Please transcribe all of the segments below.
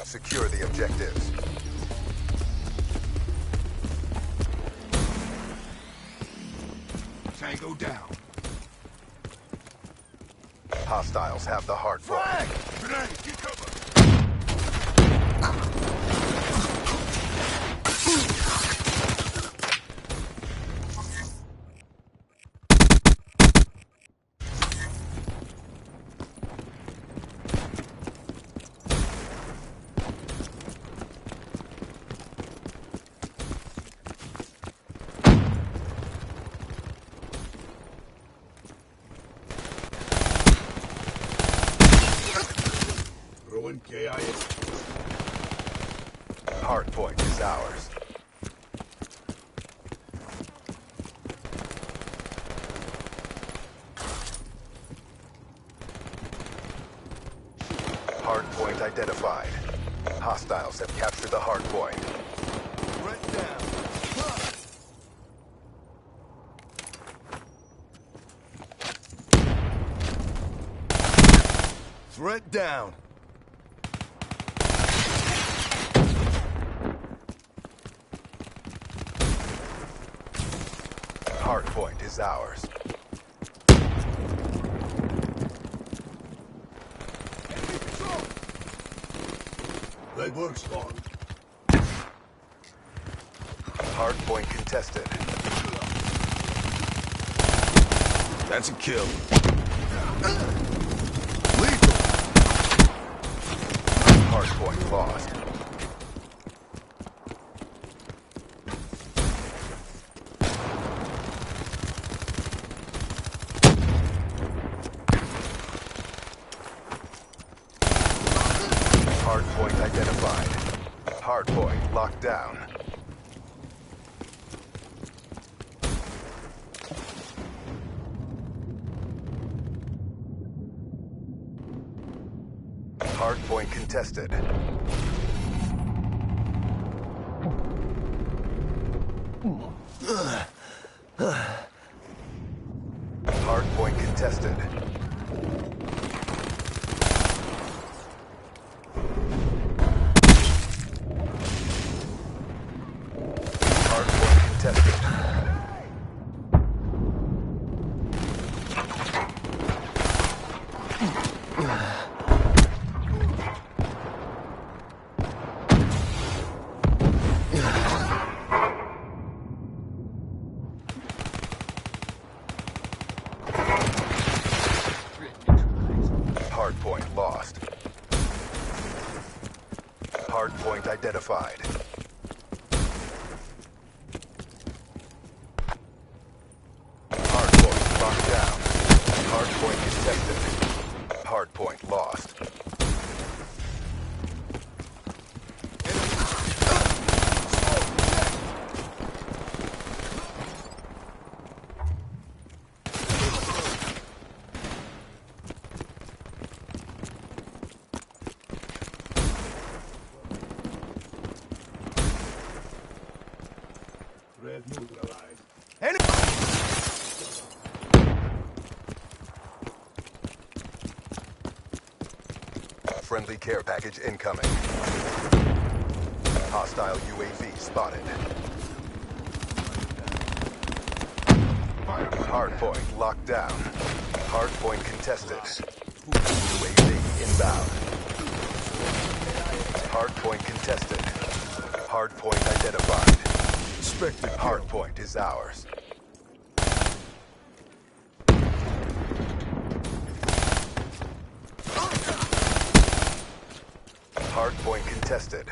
Secure the objectives. Tango down. Hostiles have the hard point. Grenade, get cover. Throwing KIA. Hard point is ours. Hard point identified. Hostiles have captured the hard point. Threat down. Threat down. Hard point is ours. Enemy control. Legwork spawn. Hard point contested. That's a kill. Lethal. Hard point lost. Hard point identified. Hard point locked down. Hard point contested. Hard point contested. Hard point contested. Hard point lost. Hard point identified. Hard point locked down. Hard point contested. Hard point lost. Threat neutralized. Friendly care package incoming. Hostile UAV spotted. Hard point locked down. Hard point contested. UAV inbound. Hard point contested. Hard point identified. Expected Hard point is ours. Hard point contested.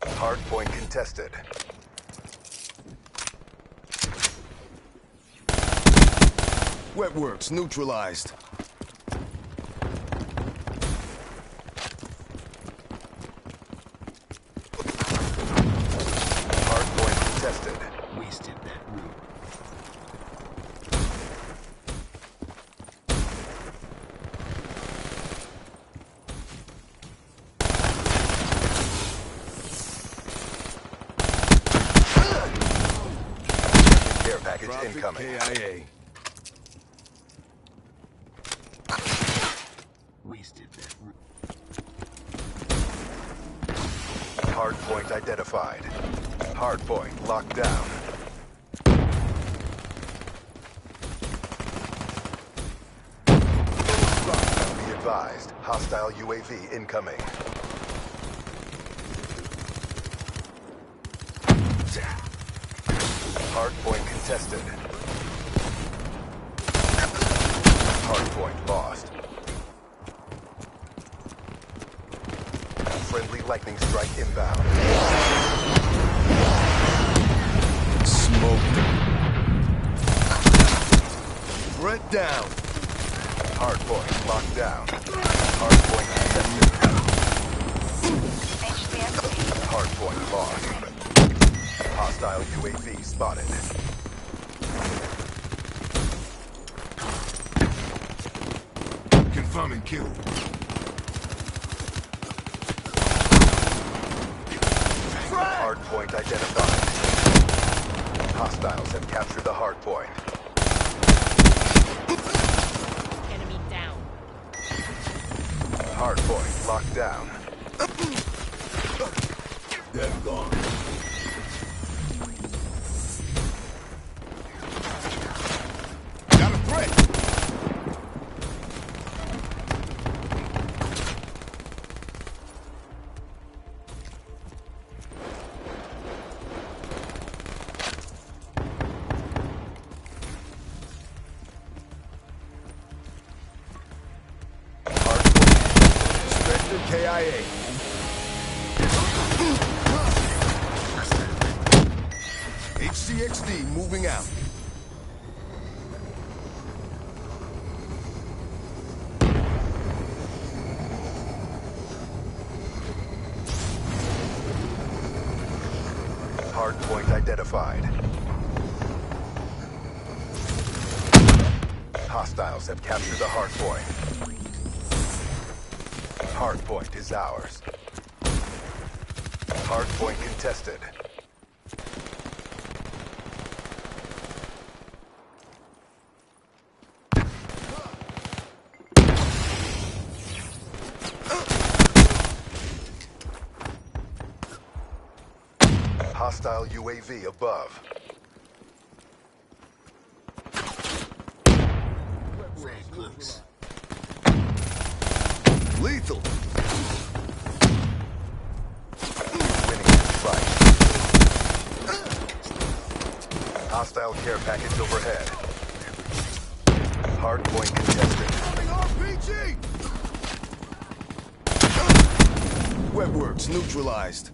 Hard point contested. Wetworks neutralized. Hard point contested. Wasted that route. Care package Profit incoming. KIA. Wasted that route. Hardpoint identified. Hardpoint locked down. Be advised, hostile UAV incoming. Hardpoint contested. Hardpoint lost. Friendly lightning strike inbound. Smoked. Threat down. Hardpoint locked down. Hardpoint contested. Hardpoint lost. Hostile UAV spotted. Confirming kill. Hardpoint identified. Hostiles have captured the hardpoint. Enemy down. Hardpoint locked down. They're gone. Got a threat. Spectre KIA. HCXD moving out. Hardpoint identified. Hostiles have captured the hardpoint. Hardpoint is ours. Hardpoint contested. Hostile UAV above. Close. Lethal. Winning this fight. Hostile care package overhead. Hardpoint contested. RPG. Webworks neutralized.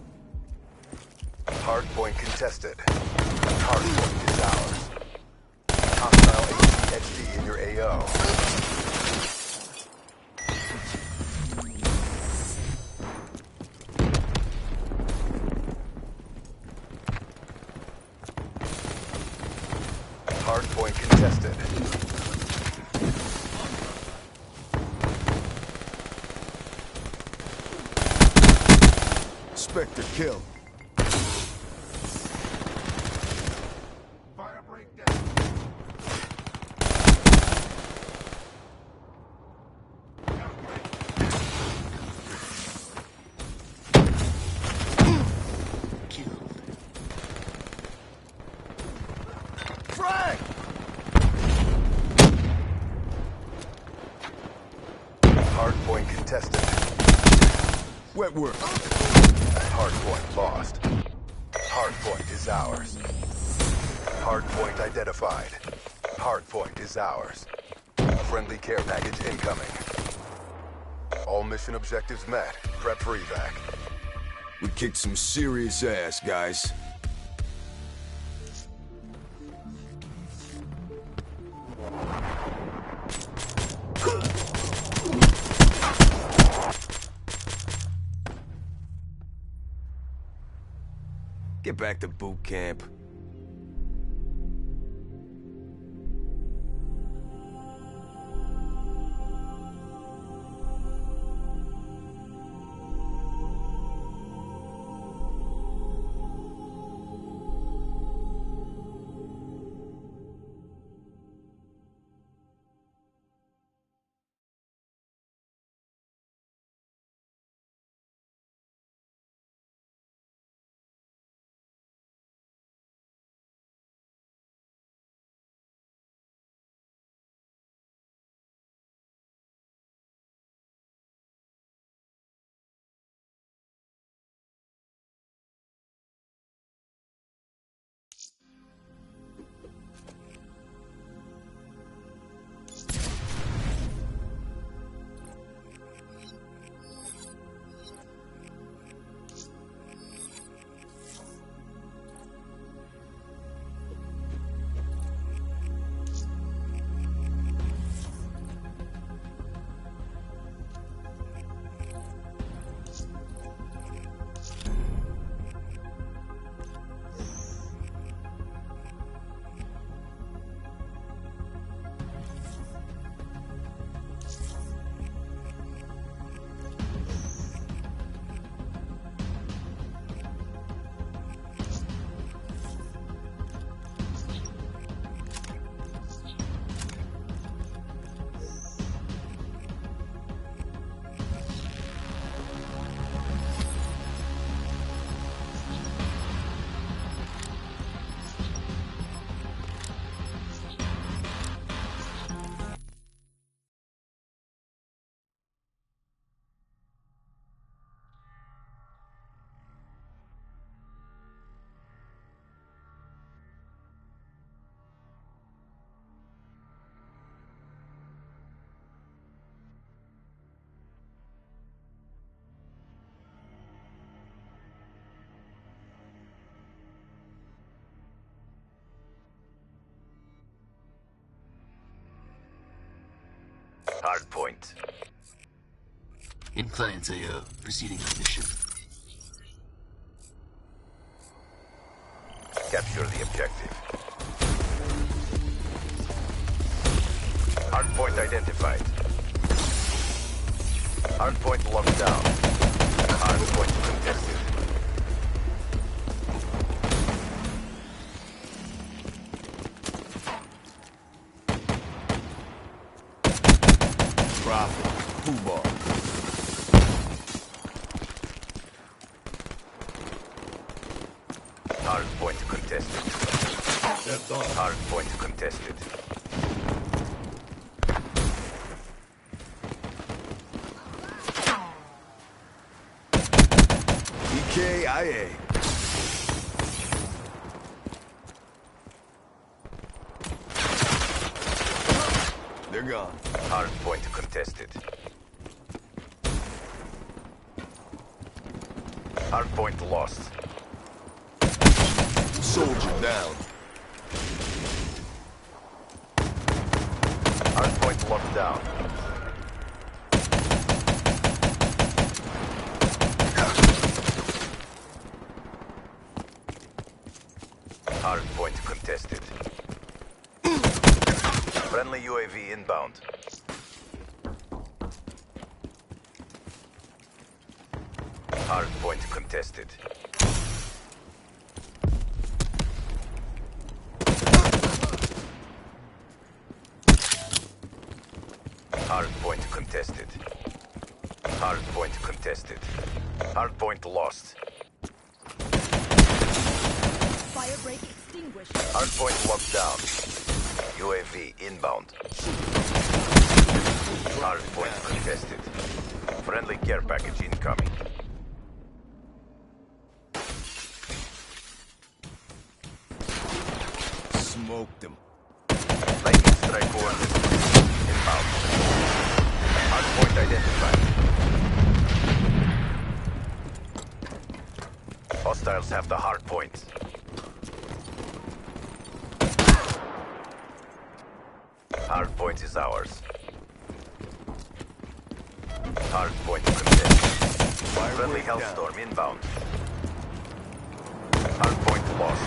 Hardpoint contested. Hardpoint is ours. Hostile ASD in your AO. Hardpoint contested. Spectre kill. Frag! Hardpoint contested. Wetwork. Hardpoint lost. Hardpoint is ours. Hardpoint identified. Hardpoint is ours. Friendly care package incoming. All mission objectives met. Prep for evac. We kicked some serious ass, guys. Get back to boot camp. Hard point. In client's AO, proceeding with mission. Capture the objective. Hard point identified. Hard point locked down. Hard point contested. Profit. Habuuu. Hard point contested. Hard point contested. EKIA. They're gone. Hard point contested. Hard point lost. Soldier down. Hard point locked down. Hard point contested. Friendly UAV inbound. Hard point contested. Hard point contested. Hard point contested. Hard point lost. Fire break extinguished. Hard point locked down. UAV inbound. Hard point contested. Friendly care package incoming. Smoked them. Lightning strike coordinates. Inbound. Hard point identified. Hostiles have the hard point. Hard point is ours. Hard point contested. Friendly Hellstorm inbound. Hard point lost.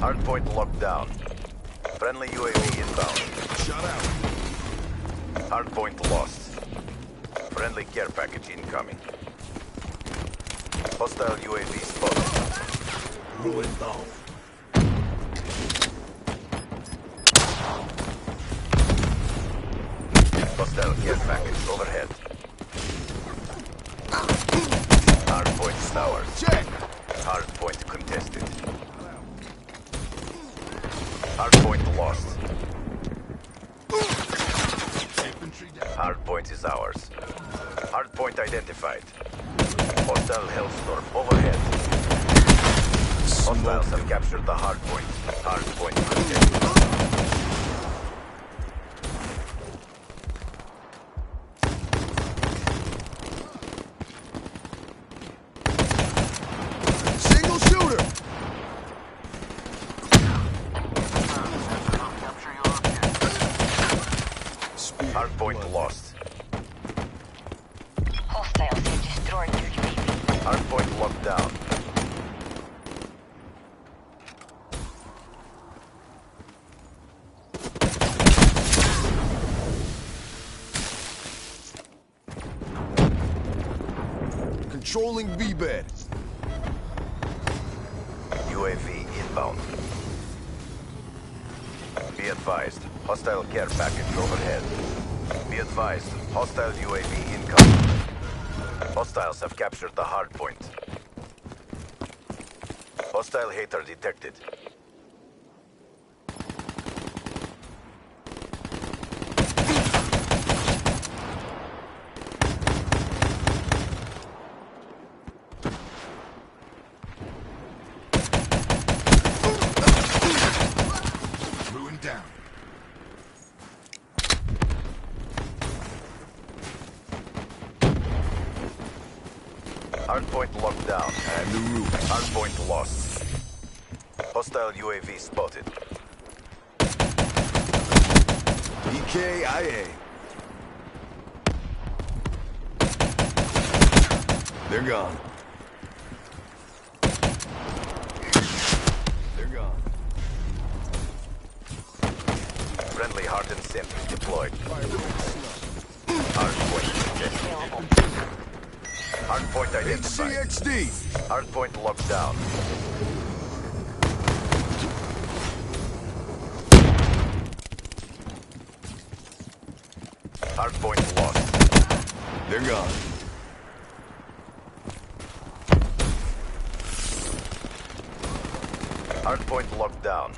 Hard point locked down. Friendly UAV inbound. Shut out. Hard point lost. Friendly care package incoming. Hostile UAV spotted. Ruined down. Hostile care package overhead. Hard point is ours. Check. Hard point contested. Hard point lost. Hard point is ours. Hard point identified. Hostile Hellstorm overhead. Hostiles have captured the hard point. Hard point contested. Single shooter. Hard point lost. Hostiles have destroyed your UAV. Hard point locked down. Controlling B-bed. UAV inbound. Be advised, hostile care package overhead. Be advised, hostile UAV incoming. Hostiles have captured the hard point. Hostile hater detected. Ruined down. Hardpoint locked down. And the roof. Hardpoint lost. Hostile UAV spotted. EKIA. They're gone. They're gone. Friendly hardened sentry deployed. Hardpoint contested. Hardpoint identified. HCXD! Hardpoint locked down. Hardpoint lost. They're gone. Hardpoint locked down.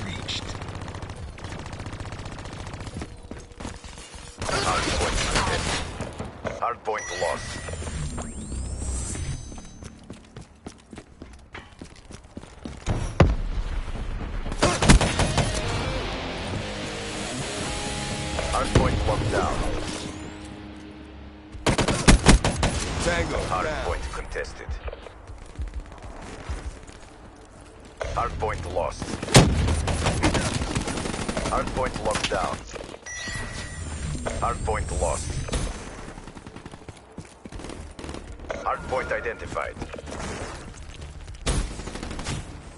Reached. Hardpoint contested. Hardpoint lost. Hardpoint locked down. Tango, Hardpoint contested. Hardpoint lost. Hardpoint locked down. Hardpoint lost. Hardpoint identified.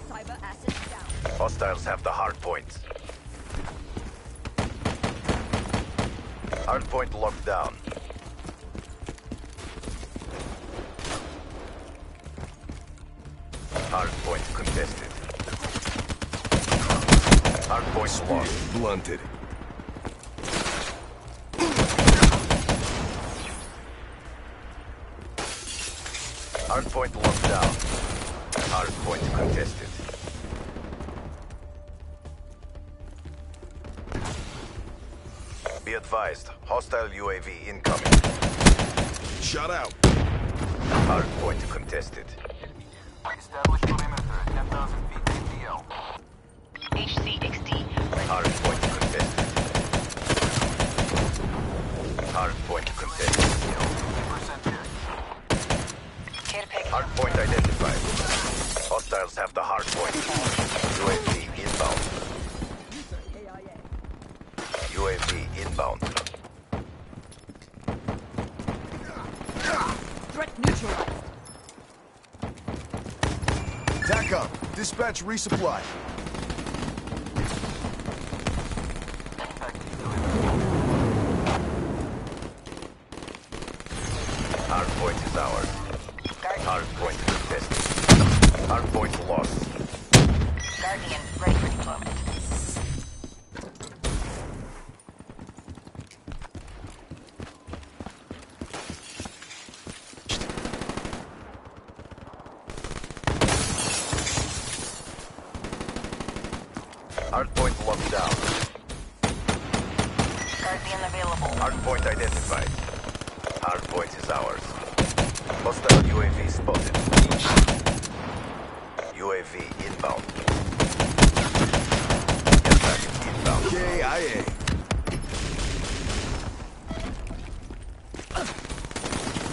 Cyber assets down. Hostiles have the hardpoint. Hardpoint locked down. Hardpoint contested. Hardpoint lost. blunted. Hardpoint locked down. Hardpoint contested. Be advised, hostile UAV incoming. Shot out. Hardpoint contested. Establish perimeter at 10,000 feet ATL. HCXD. Hardpoint contested. Hardpoint contested. 50% check. Care package. Hardpoint identified. Hostiles have the hardpoint. UAV inbound. UAV inbound. Threat neutralized. TACOM, dispatch resupply. Hardpoint is ours. Hardpoint contested. Hardpoint lost. Guardian ready for deployment. Hardpoint locked down. Guardian available. Hardpoint identified. Hardpoint is ours. Hostile UAV spotted. UAV inbound. Get back inbound. KIA.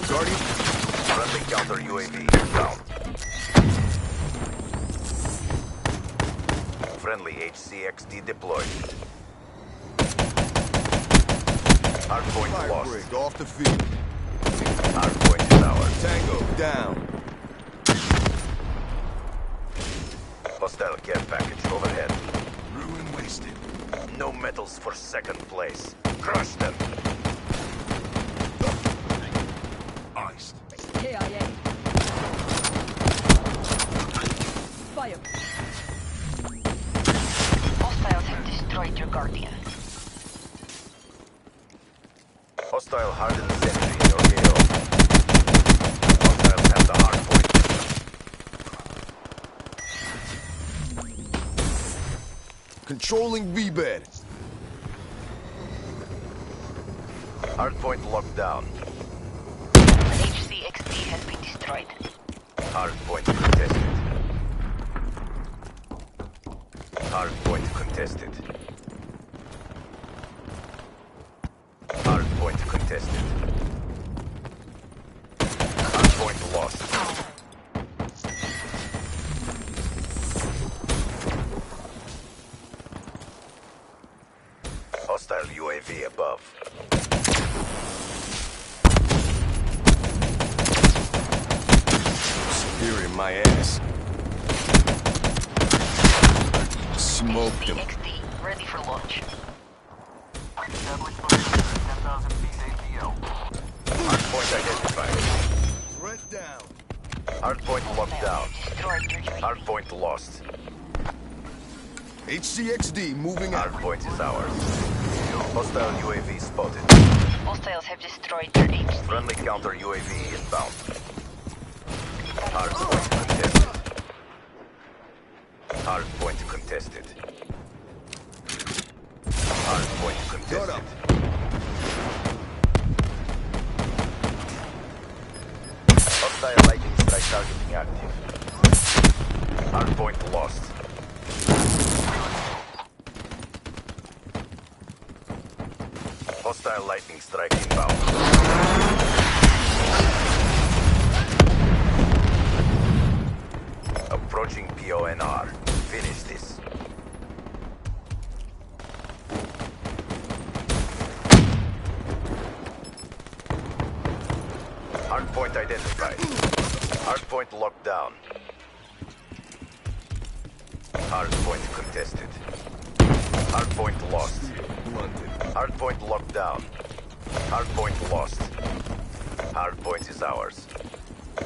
Guardian. Friendly counter UAV inbound. Friendly HCXD deployed. Hardpoint Fire lost. break off the field. Hardpoint is ours. Tango down. Hostile care package overhead. Ruin wasted. No medals for second place. Crush them. Iced. KIA. Fire. Hostiles have destroyed your Guardian. Hostile hardened sentry in your AO. Hostiles have the hardpoint. Controlling V-bed. Hardpoint locked down. An HCXD has been destroyed. Hardpoint contested. Hardpoint contested. Hardpoint contested. Hardpoint lost. Hostile UAV above. my ass. Smoked him. XD, ready for launch. Established perimeter at 10,000 feet ATO. Hardpoint identified. Threat down. Hardpoint locked down. Destroyed your UAV. Hardpoint lost. HCXD moving out. Hardpoint is ours. Hostile UAV spotted. Hostiles have destroyed your HC. Friendly counter UAV inbound. Hardpoint contested. Hardpoint contested. Hardpoint Got contested. up. Hostile lightning strike targeting active. Hardpoint lost. Hostile lightning strike inbound. Approaching PONR. Finish this. Hardpoint identified. Hardpoint locked down. Hardpoint contested. Hardpoint lost. Blunted. Hardpoint locked down. Hardpoint lost. Hardpoint is ours.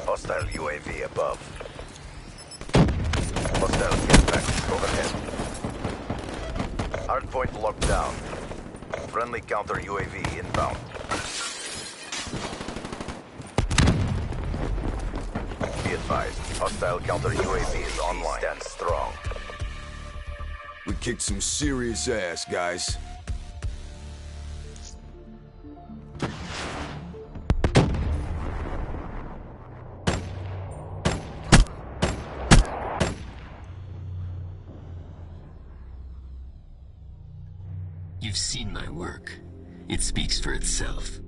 Hostile UAV above. Hostile jetpack overhead. Hardpoint locked down. Friendly counter UAV inbound. Be advised, hostile counter UAV is online. Stand strong. We kicked some serious ass, guys. You've seen my work. It speaks for itself.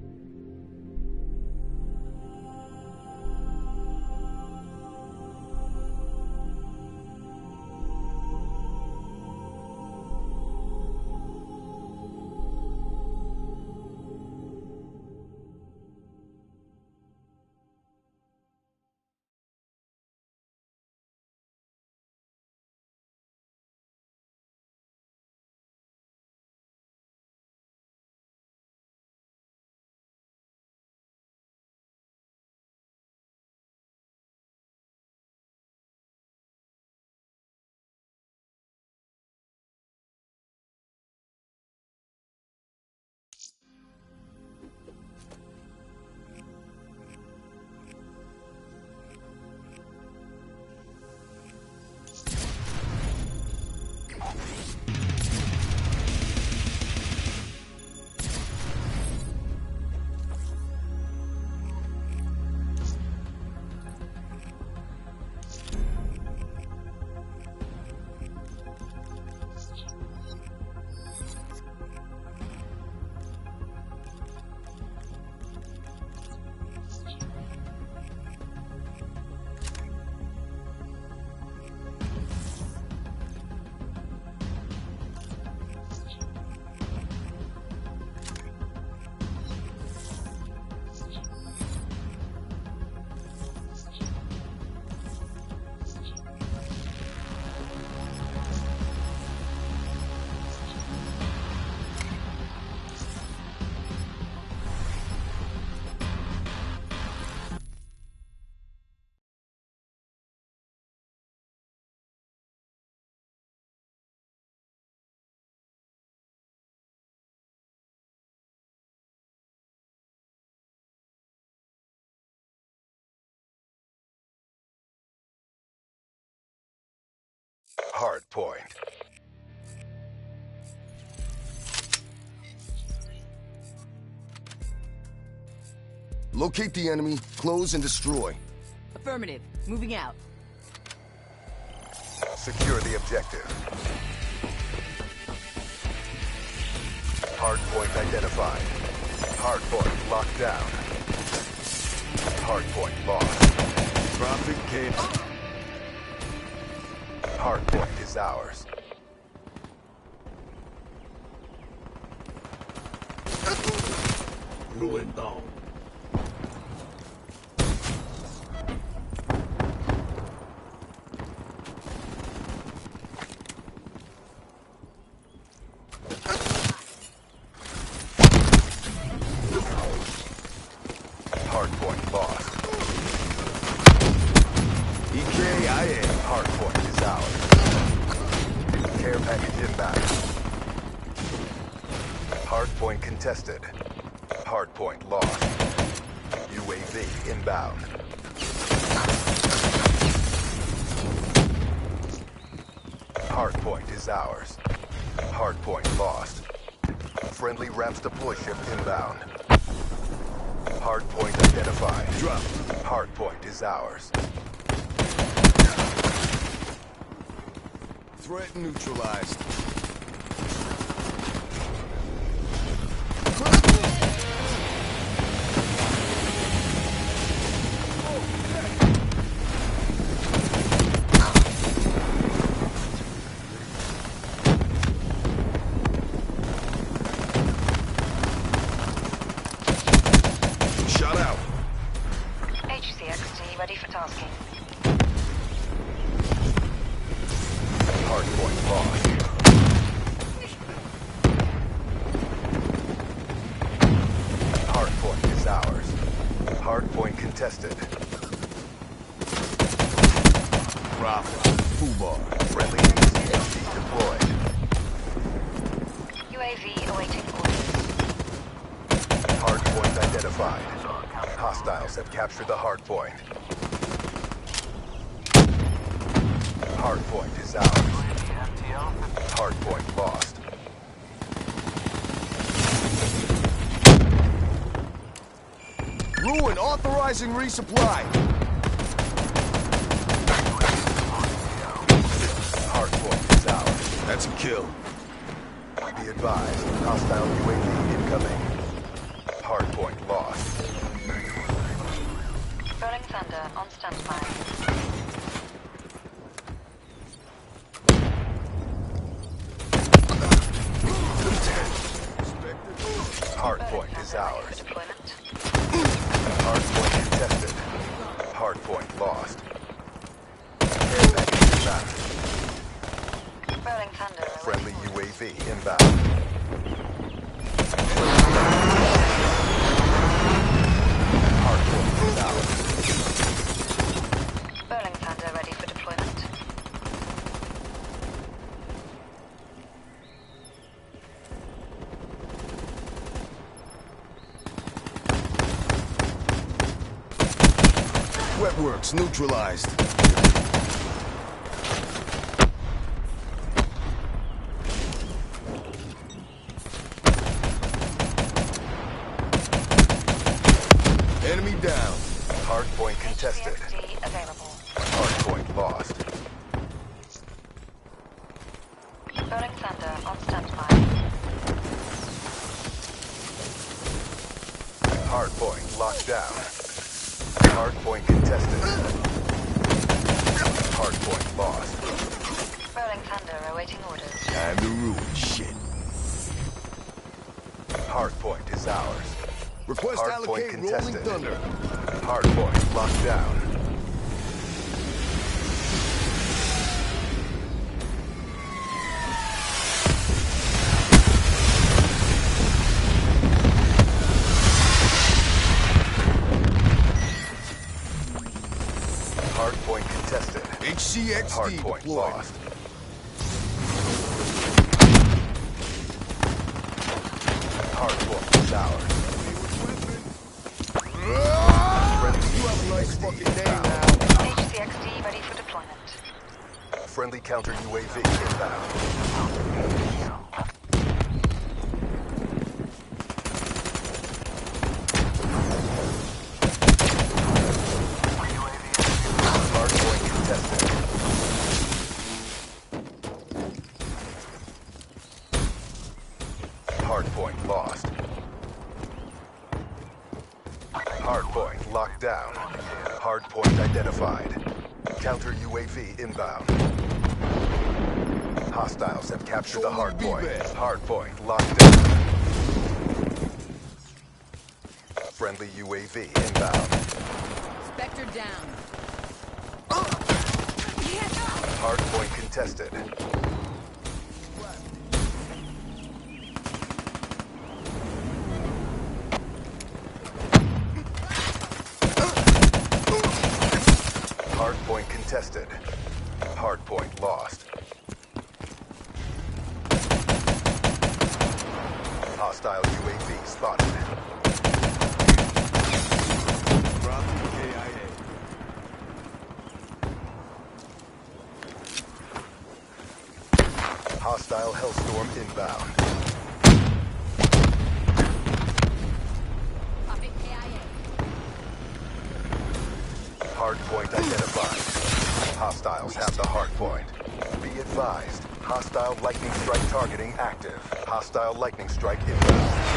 Hard point. Locate the enemy, close and destroy. Affirmative. Moving out. Secure the objective. Hardpoint identified. Hardpoint locked down. Hardpoint lost. Profit came. Hardpoint is ours. Ruin down. Hardpoint lost. EKIA. Hardpoint is ours. Care package inbound. Hardpoint contested. Hardpoint lost. UAV inbound. Hardpoint is ours. Hardpoint lost. Friendly RAPS deploy ship inbound. Hardpoint identified. Drop. Hardpoint is ours. Threat neutralized. Shot out. HCXT ready for tasking. Hardpoint lost. Hardpoint is ours. Hardpoint contested. Drop. Fubar. Friendly UAV deployed. UAV awaiting orders. Hardpoint identified. Hostiles have captured the hardpoint. Hardpoint is ours. Hardpoint lost. Ruin authorizing resupply. Hardpoint is ours. That's a kill. Be advised, hostile UAV incoming. Hardpoint lost. Rolling Thunder on standby. Hardpoint is ours. Deployment. Hardpoint contested. Hardpoint lost. Care package inbound. Rolling Thunder Friendly awaiting orders. UAV inbound. Hardpoint is ours. Rolling Thunder ready for deployment. Wetworks neutralized. Enemy down. Hardpoint contested. HCXT available. Hardpoint lost. Rolling Thunder on standby. Hardpoint locked down. Hardpoint contested. Hardpoint lost. Rolling Thunder awaiting orders. Time to ruin shit. Hardpoint is ours. Request Hardpoint allocate rolling contested. thunder. Hardpoint locked down. Hardpoint contested. HCXD Hardpoint deployed. lost. Hardpoint is ours. You have a nice fucking day now. HCXT ready for deployment. Friendly counter UAV inbound. Hardpoint contested. Hardpoint lost. Hardpoint locked down. Hardpoint identified. Counter UAV inbound. Hostiles have captured the hardpoint. Hardpoint locked down. Friendly UAV inbound. Spectre down. Hardpoint contested. Hardpoint contested. Hardpoint lost. Hostile UAV spotted. Dropping KIA. Hostile Hellstorm inbound. Hardpoint identified. Hostiles have the hardpoint. Be advised, hostile lightning strike targeting active. Hostile lightning strike inbound.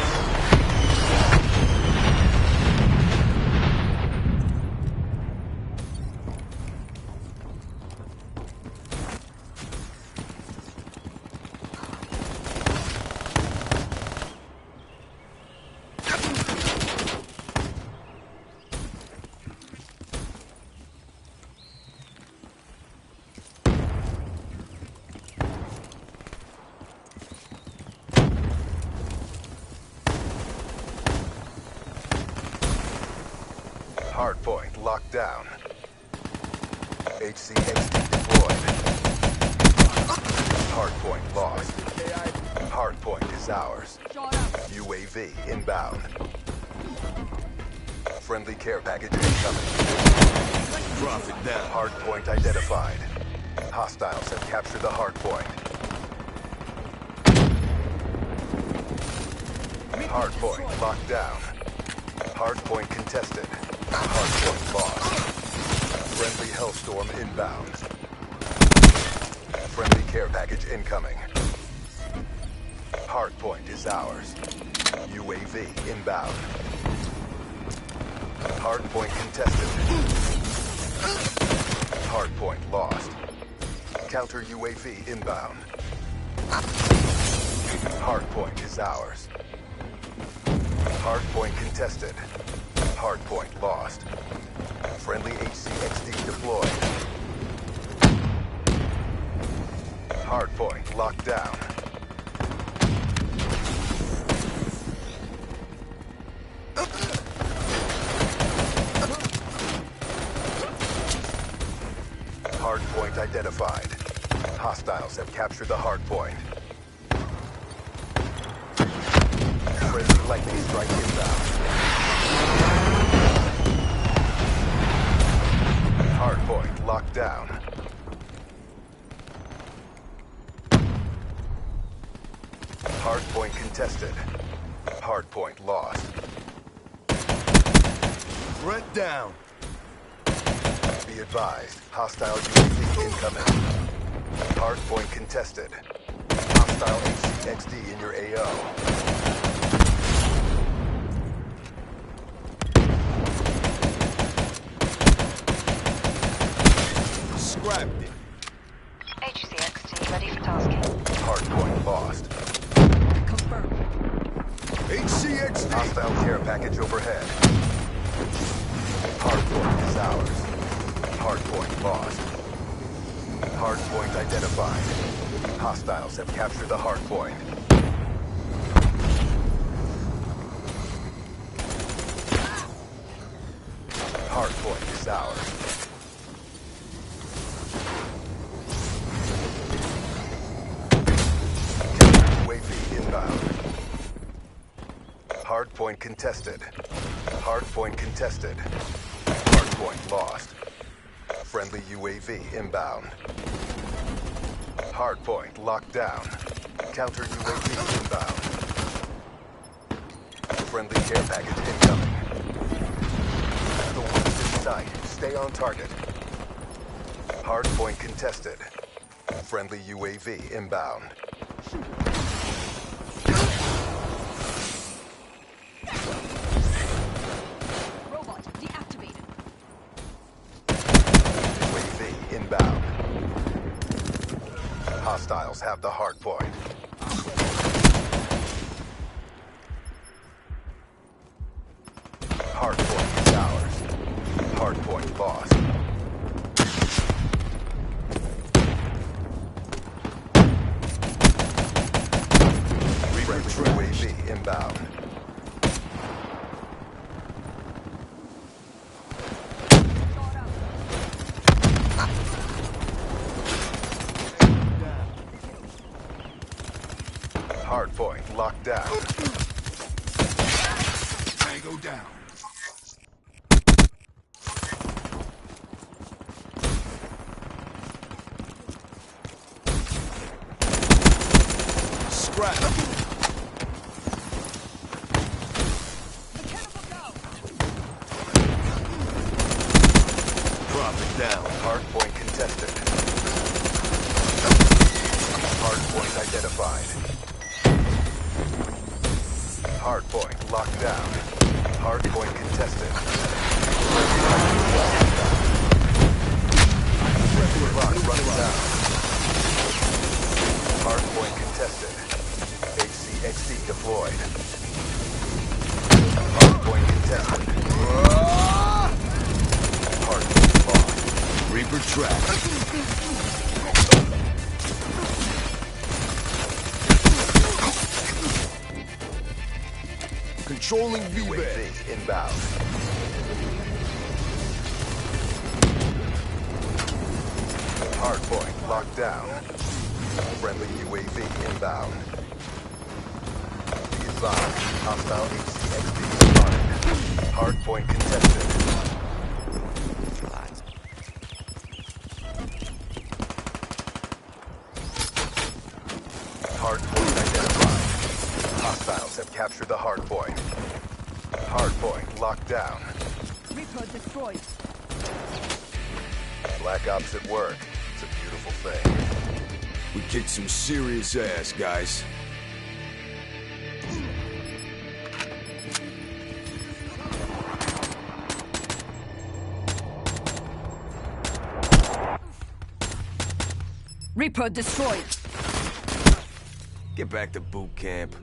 Hardpoint locked down. HCXD deployed. Hardpoint lost. Hardpoint is ours. UAV inbound. Friendly care package incoming. Drop it down. Hardpoint identified. Hostiles have captured the hardpoint. Hardpoint locked down. Hardpoint contested. Hardpoint lost. Friendly Hellstorm inbound. Friendly care package incoming. Hardpoint is ours. UAV inbound. Hardpoint contested. Hardpoint lost. Counter UAV inbound. Hardpoint is ours. Hardpoint contested. Hardpoint lost. Friendly HCXD deployed. Hardpoint locked down. Hardpoint identified. Hostiles have captured the hardpoint. Friendly lightning strike inbound. Hardpoint locked down. Hardpoint contested. Hardpoint lost. Threat down. Be advised, hostile UAV incoming. Hardpoint contested. Hostile HCXD in your AO. Scrapped it. HCXD ready for tasking. Hardpoint lost. Confirmed. HCXD. Hostile care package overhead. Hardpoint is ours. Hardpoint lost. Hardpoint identified. Hostiles have captured the hardpoint. Hardpoint is ours. UAV inbound. Hardpoint contested. Hardpoint contested. Hardpoint lost. Friendly UAV inbound. Hardpoint locked down. Counter UAV inbound. Friendly care package incoming. The one's in sight. Stay on target. Hardpoint contested. Friendly UAV inbound. Robot deactivated. UAV inbound. Hostiles have the hardpoint. Hardpoint is ours. Hardpoint lost. Friendly UAV inbound. down. Tango down. Scrap. Drop it down. Hardpoint contested. Hardpoint identified. Hardpoint locked down. Hardpoint contested. Clock running down. Hardpoint contested. HCXD deployed. Hardpoint contested. Hardpoint lost. Reaper track. Controlling VBAD. UAV inbound. Hardpoint locked down. Friendly UAV inbound. Be advised, hostile HCXD spotted. Hardpoint contested. Hardpoint identified. Hostiles have captured the hardpoint. Hardpoint locked down. Reaper destroyed. Black Ops at work. It's a beautiful thing. We kicked some serious ass, guys. Reaper destroyed. Get back to boot camp.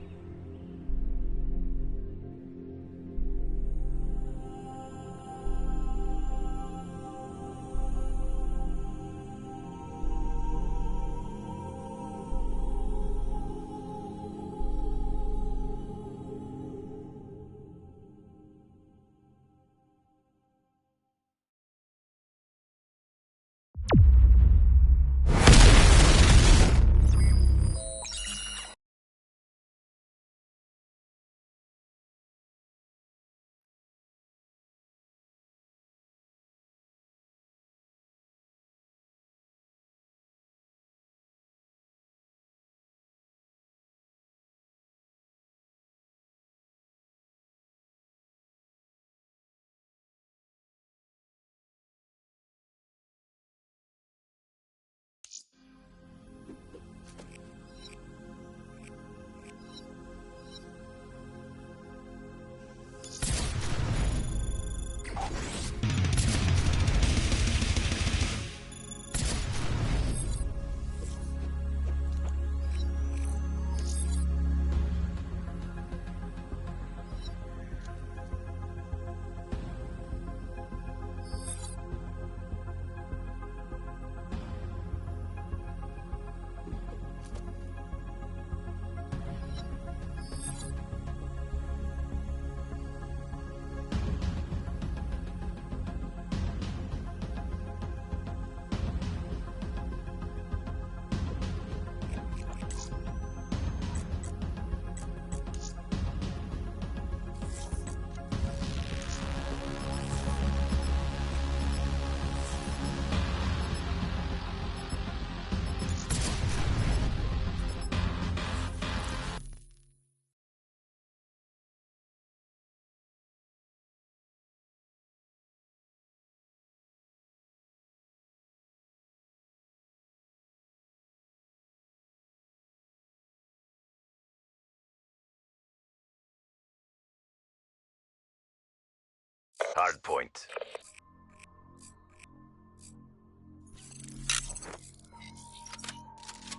Hardpoint.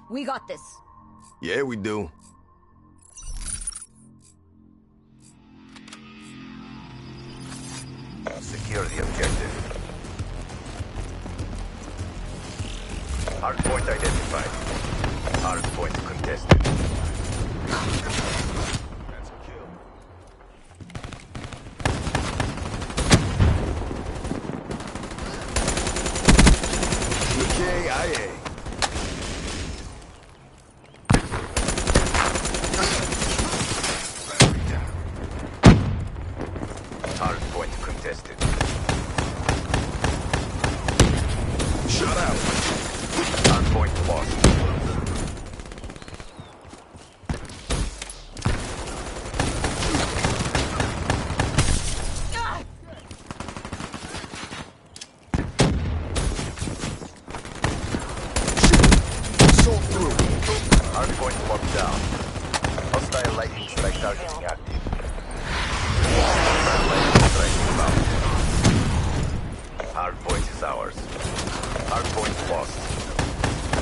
We got this. Yeah, we do. Secure the objective. Hardpoint identified. Hardpoint contested. That's a kill. KIA. Hardpoint locked down. Hostile lightning strike targeting active. Hostile lightning strike inbound. Hardpoint is ours. Hardpoint lost.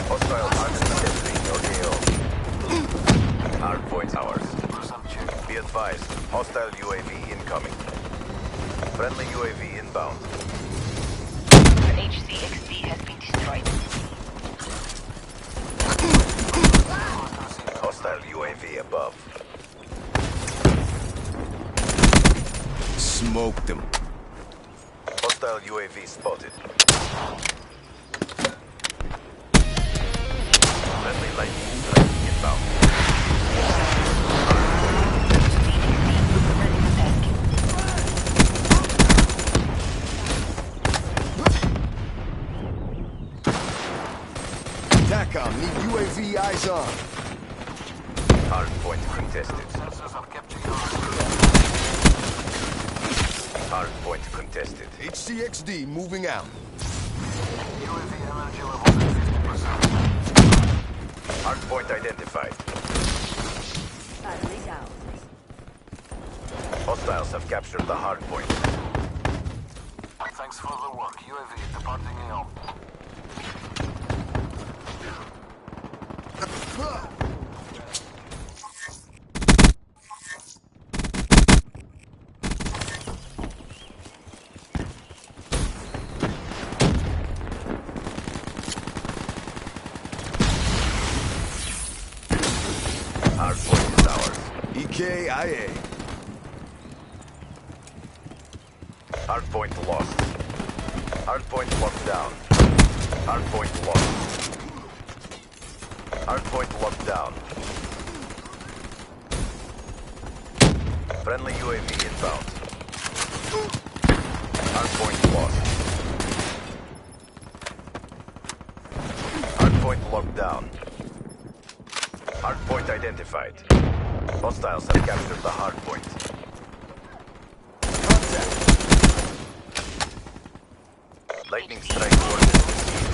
Hostile target detected in your AO. Hardpoint ours. Be advised, hostile UAV incoming. Friendly UAV inbound. The HCXD has been destroyed. Hostile UAV above. Smoked them. Hostile UAV spotted. Friendly lightning strike inbound. TACOM, need UAV eyes on. Hardpoint contested. Sensors have captured your Hardpoint contested. HCXD moving out. UAV energy level at 50%. Hardpoint identified. Battery down. Hostiles have captured the hardpoint. Thanks for the work. UAV departing AO. Hardpoint is ours. EKIA. Hardpoint lost. Hardpoint locked down. Hardpoint lost. Hardpoint locked down. Friendly UAV inbound. Hardpoint lost. Hardpoint locked down. Hardpoint identified. Hostiles have captured the hardpoint. Contact. Lightning strike orders received.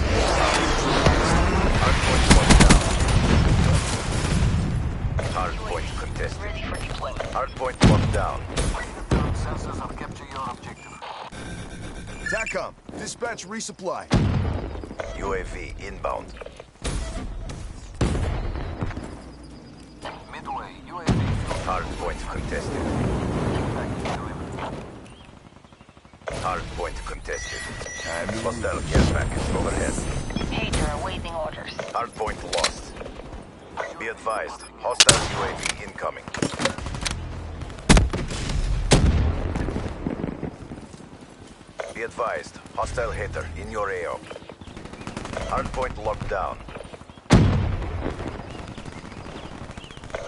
Hardpoint locked down. Hardpoint contested. Ready for deployment. Hardpoint locked down. Sensors have captured your objective. TACOM, dispatch resupply. UAV inbound. Midway, UAV Hardpoint contested. Hardpoint contested. Hostile care package overhead. Hater awaiting orders. Hardpoint lost. Be advised, hostile UAV incoming. Be advised, hostile hater in your AO. Hardpoint locked down.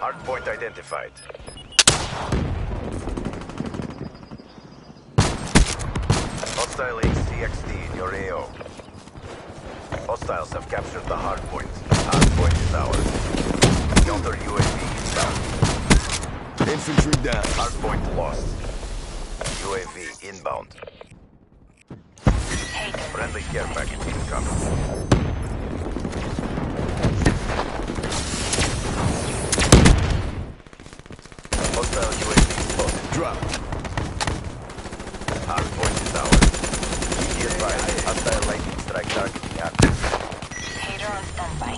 Hardpoint identified. Hostile HCXD in your AO. Hostiles have captured the hardpoint. Hardpoint is ours. Counter UAV inbound. Infantry down. Hardpoint lost. UAV inbound. Hater. Friendly care package incoming. Hostile UAV spotted. Drop. Hardpoint is ours. Be advised, hostile lightning strike targeting active. Hater on standby.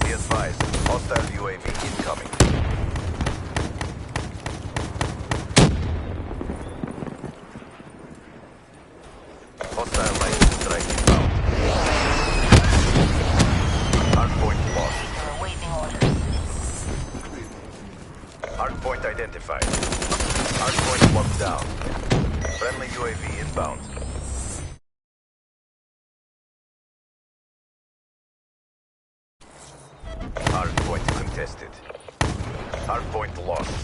Be advised, hostile UAV incoming. Hostile lightning strike inbound. Hardpoint lost. Hater awaiting orders. Hardpoint identified. Hardpoint locked down. Friendly UAV inbound. Hardpoint contested. Hardpoint lost.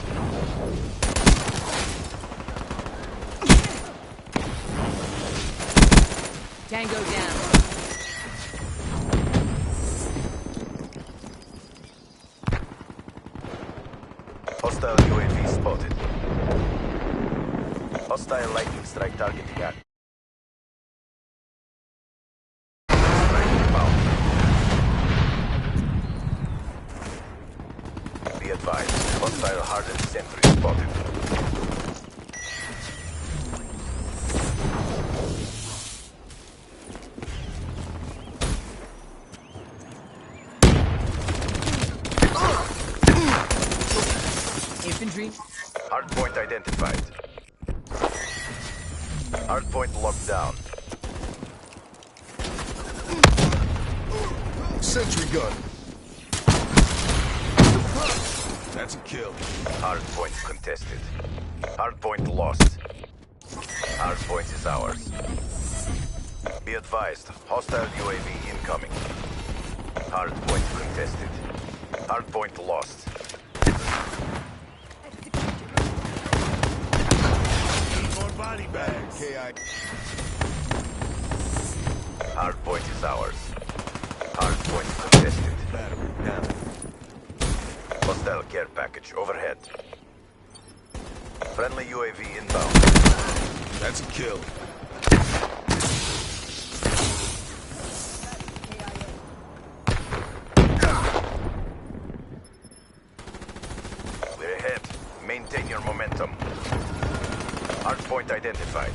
Tango down. Hostile UAV spotted. Hostile lightning strike targeting active. Strike inbound. infantry. Hardpoint identified. Hardpoint locked down. Sentry gun. That's a kill. Hardpoint contested. Hardpoint lost. Hardpoint is ours. Be advised, hostile UAV incoming. Hardpoint contested. Hardpoint lost. More body bags. KI. Hardpoint is ours. Hardpoint contested. Battery down. Hostile care package overhead. Friendly UAV inbound. That's a kill. We're ahead. Maintain your momentum. Hardpoint identified.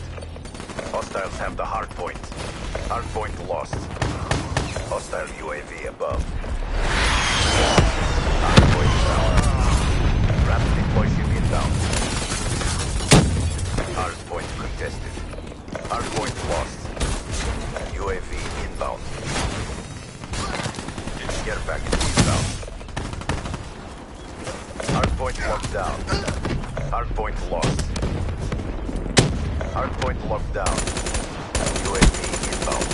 Hostiles have the hardpoint. Hardpoint lost. Hostile UAV above. Hardpoint down. Rapid deploy ship inbound. Hardpoint contested. Hardpoint lost. UAV inbound. Care package inbound. Hardpoint locked down. Hardpoint lost. Hardpoint locked down. UAV inbound.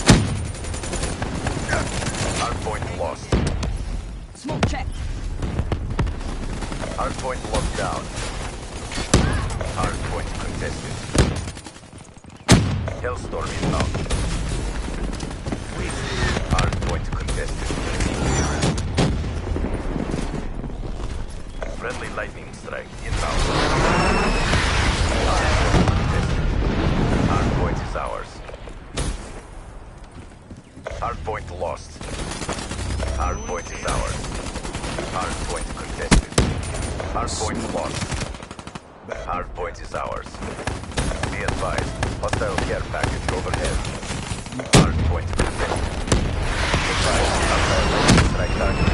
Hardpoint lost. Smoke check. Hardpoint locked down. Hardpoint contested. Hellstorm inbound. Hardpoint contested. Friendly lightning strike inbound. Hardpoint contested. Hardpoint is ours. Hardpoint lost. Hardpoint is ours. Hardpoint contested. Hardpoint lost. Hardpoint is ours. Be advised, hostile care package overhead. Hardpoint contested. Be advised, hostile lightning strike target.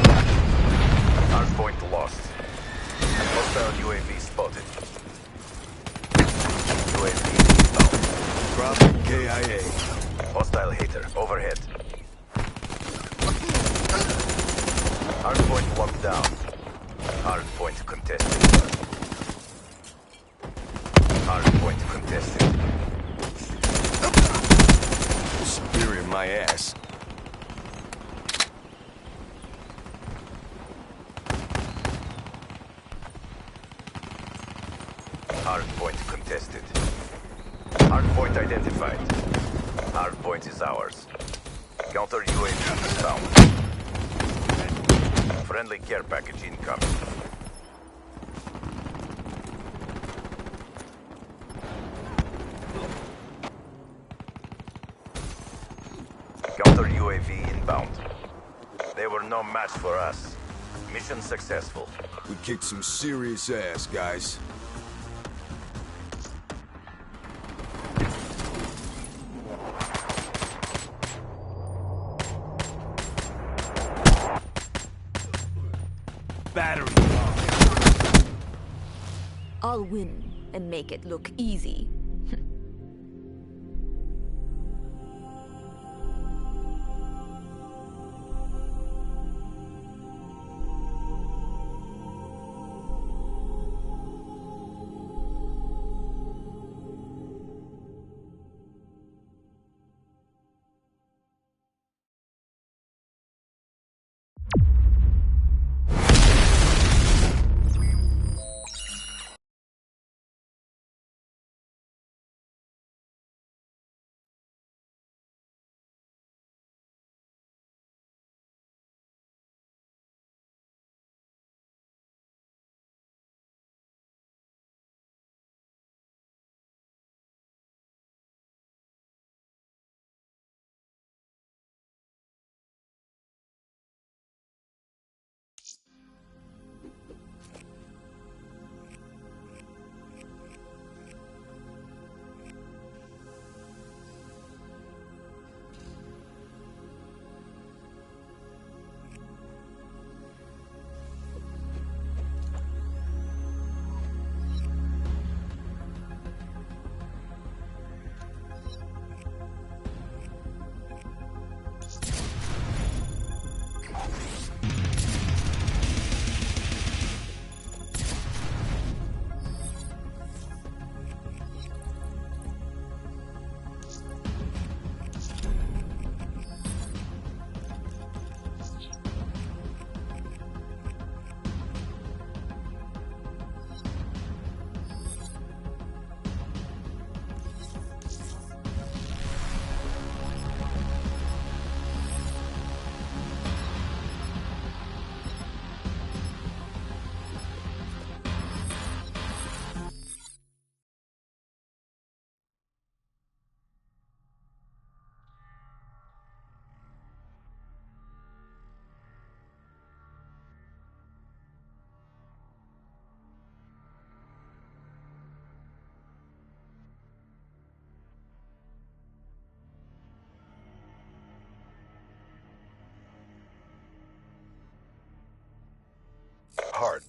Hardpoint lost. Hostile UAV spotted. UAV inbound. Dropping KIA. Hostile hater overhead. Hardpoint locked down. Hardpoint contested. Hardpoint contested. Superior my ass. Hardpoint contested. Hardpoint identified. Hardpoint is ours. Counter UAV inbound. Friendly care package incoming. Counter UAV inbound. They were no match for us. Mission successful. We kicked some serious ass, guys. Battery. I'll win and make it look easy.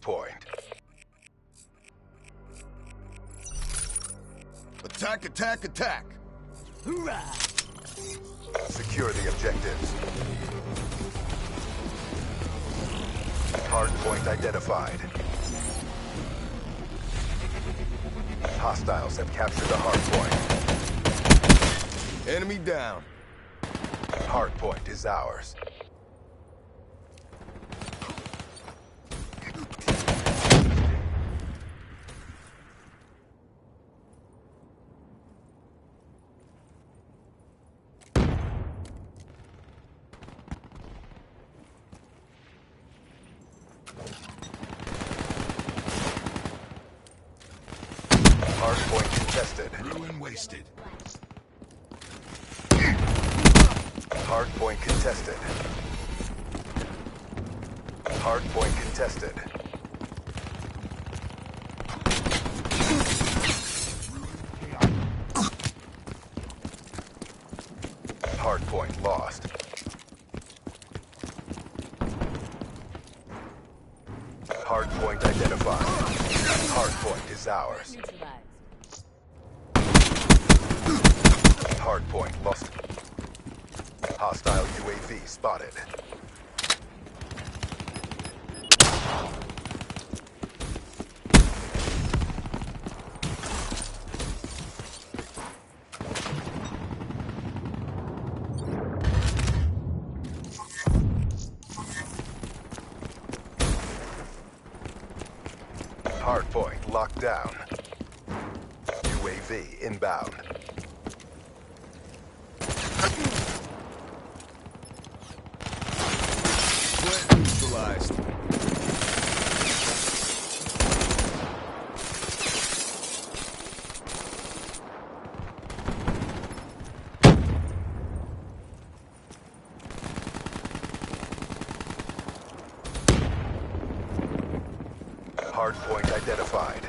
point. Attack, attack, attack! Hoorah! Secure the objectives. Hard point identified. Hostiles have captured the hard point. Enemy down. Hard point is ours. Hard point contested. Ruin wasted. Hard point contested. Hard point contested. Hard point lost. Hard point identified. Hard point is ours. Hard point lost. Hostile UAV spotted. Hard point locked down. UAV inbound. Threat neutralized. Hard point identified.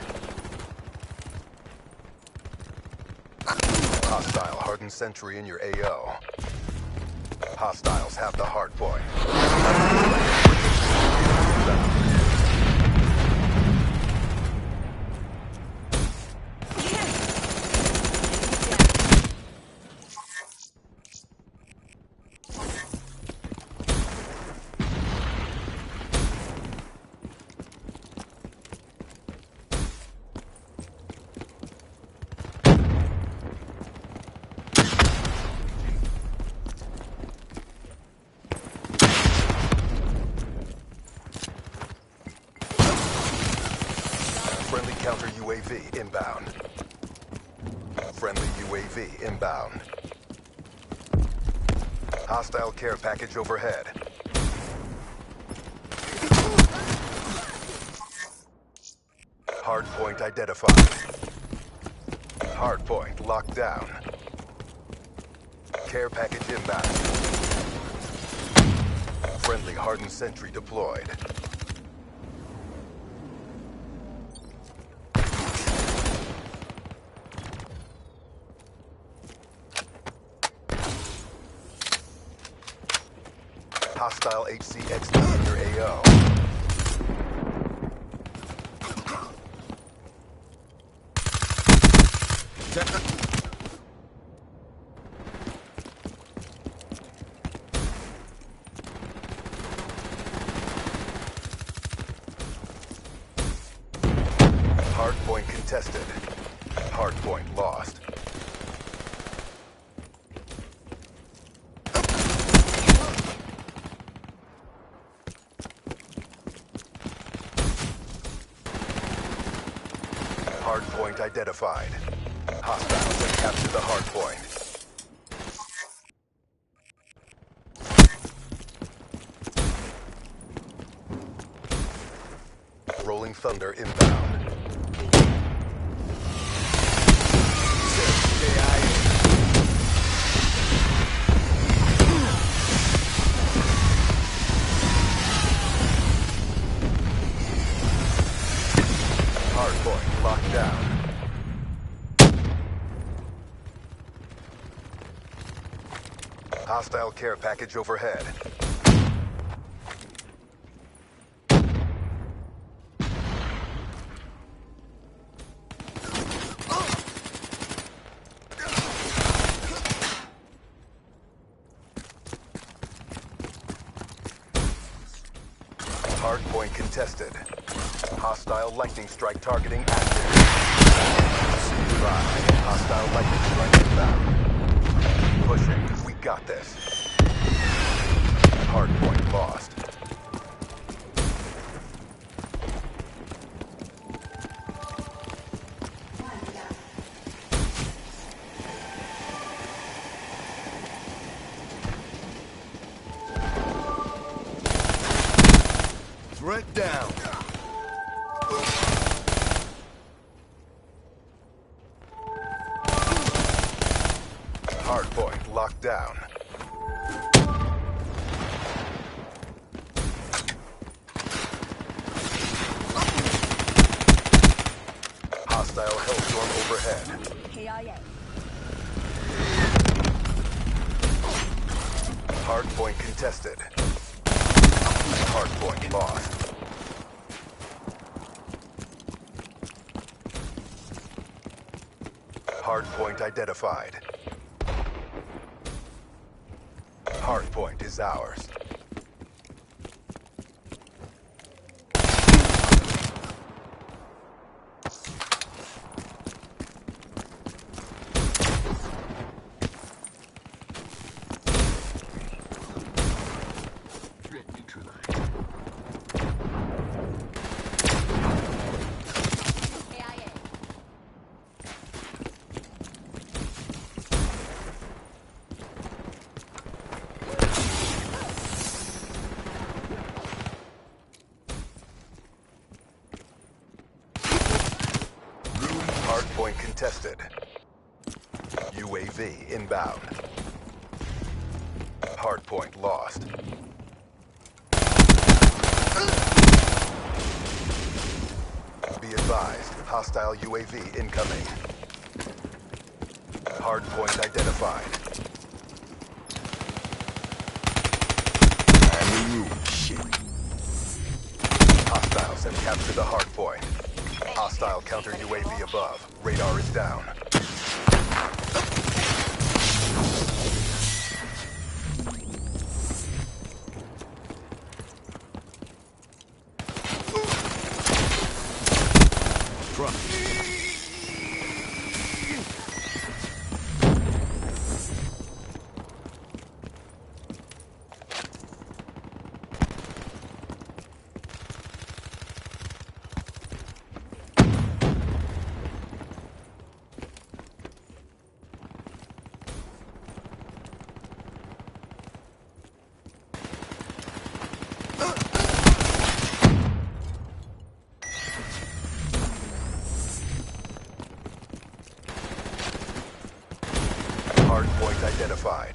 Hostile hardened sentry in your AO. Hostiles have the hard point. Friendly counter UAV inbound. Friendly UAV inbound. Hostile care package overhead. Hard point identified. Hard point locked down. Care package inbound. Friendly hardened sentry deployed. Hostile HCXD in your AO. Hard point contested. Hard point lost. Hard point identified. Hostiles have captured the hard point. Rolling Thunder inbound. Hard point locked down. Hostile care package overhead. Hardpoint contested. Hostile lightning strike targeting active. Hostile lightning strike inbound. Pushing. We got this. Hardpoint lost. Threat down. Hardpoint locked down. Hostile hellstorm overhead. KIA. Hardpoint contested. Hardpoint lost. Hardpoint identified. Hardpoint is ours. Threat neutralized. KIA. Hardpoint contested. UAV inbound. Hardpoint lost. Be advised, hostile UAV incoming. Hardpoint identified. Habuuu. Shit. Hostiles have captured the hardpoint. Hostile counter UAV above. Radar is down. Front. Hardpoint identified.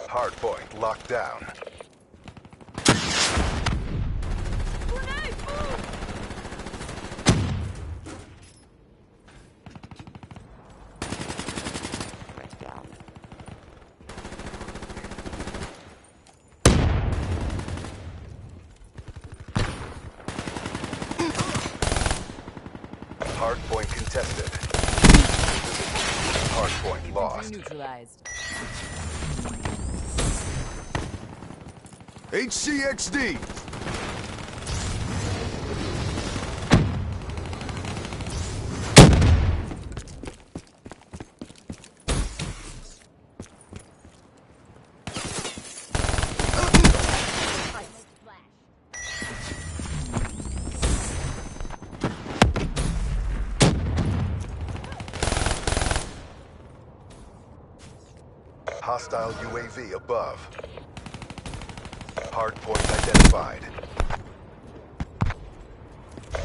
Hardpoint locked down. Hardpoint contested. Hardpoint lost. Neutralized. HCXD. Hostile UAV above. Hardpoint identified.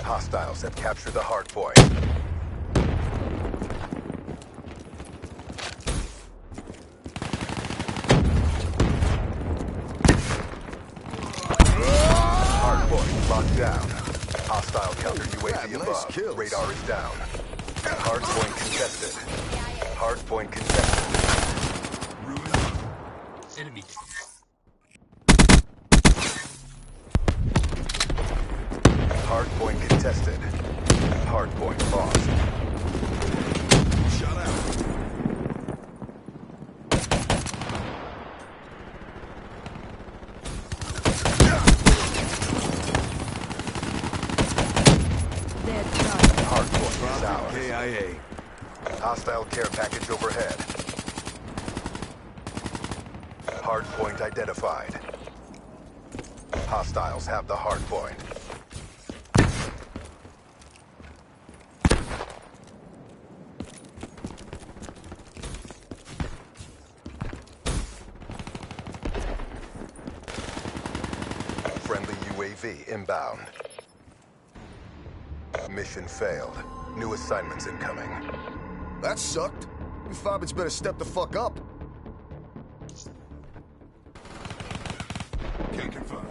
Hostiles have captured the hardpoint. Hardpoint locked down. Hostile counter UAV Nice above. kills. Radar is down. Hardpoint contested. Hardpoint contested. Enemy. Hardpoint contested. Hardpoint lost. Shut out. Hostile care package overhead. Hardpoint identified. Hostiles have the hardpoint. Friendly UAV inbound. Mission failed. New assignments incoming. That sucked. You fobbits better step the fuck up. Can't confirm.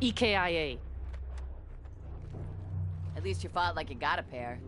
EKIA. At least you fought like you got a pair.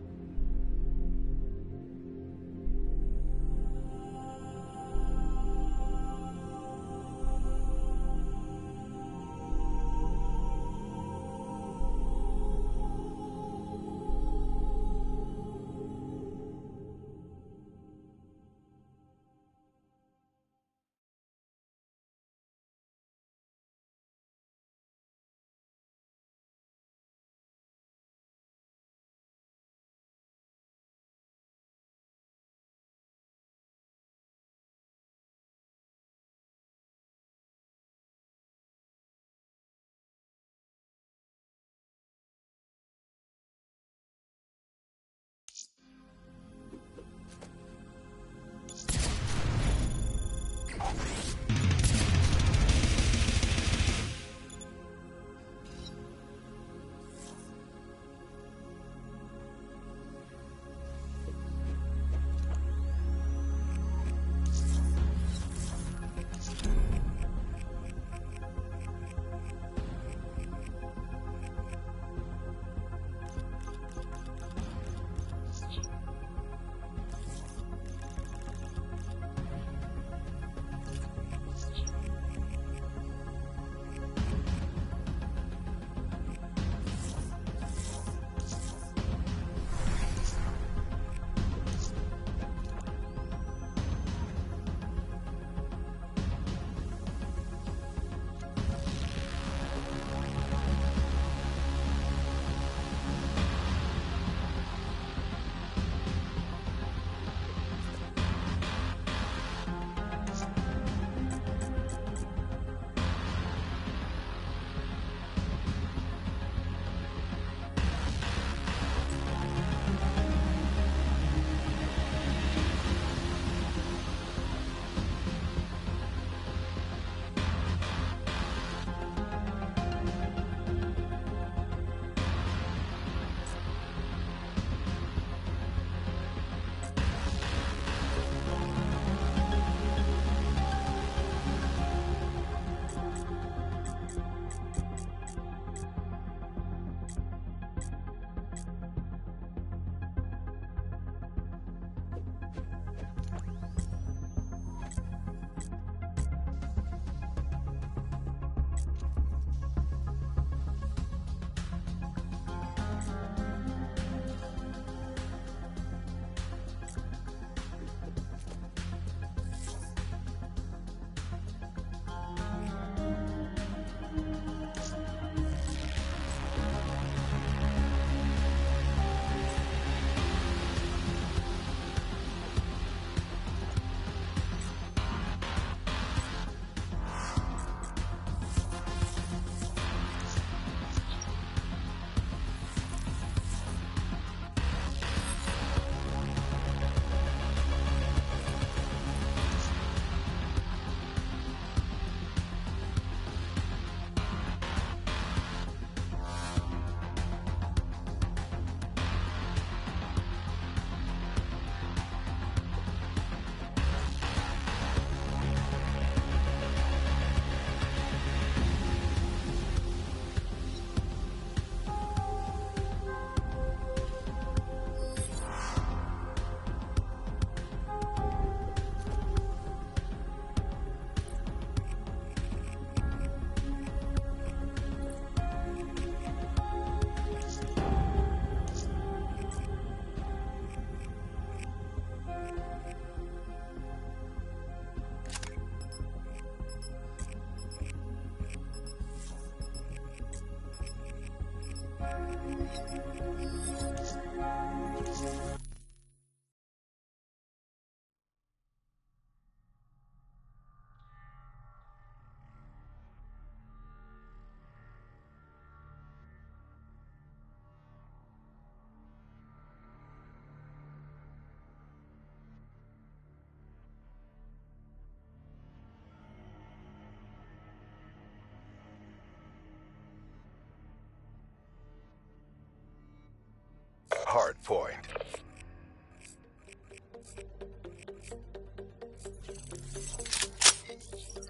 hard point.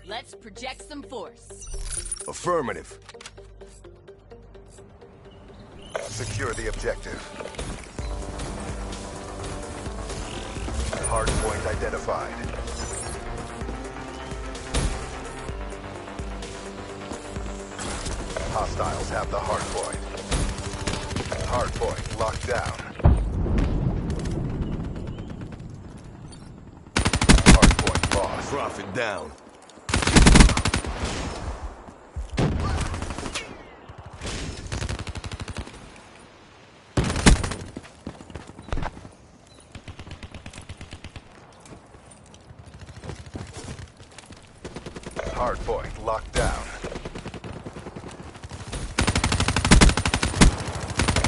Let's project some force. Affirmative. Secure the objective. Hard point identified. Hostiles have the hard point. Hard point locked down. Hard point lost. Profit down. Hard point locked down.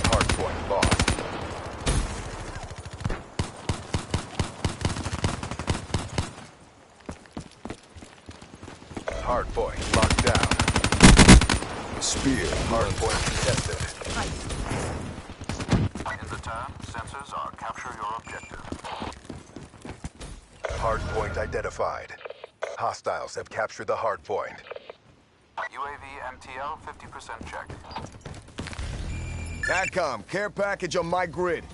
Hard point lost. Hard point locked down. Spear. Hard point contested. In the turn, sensors are capture your objective. Hard point identified. Hostiles have captured the hard point. UAV MTL 50% check. TACOM, care package on my grid.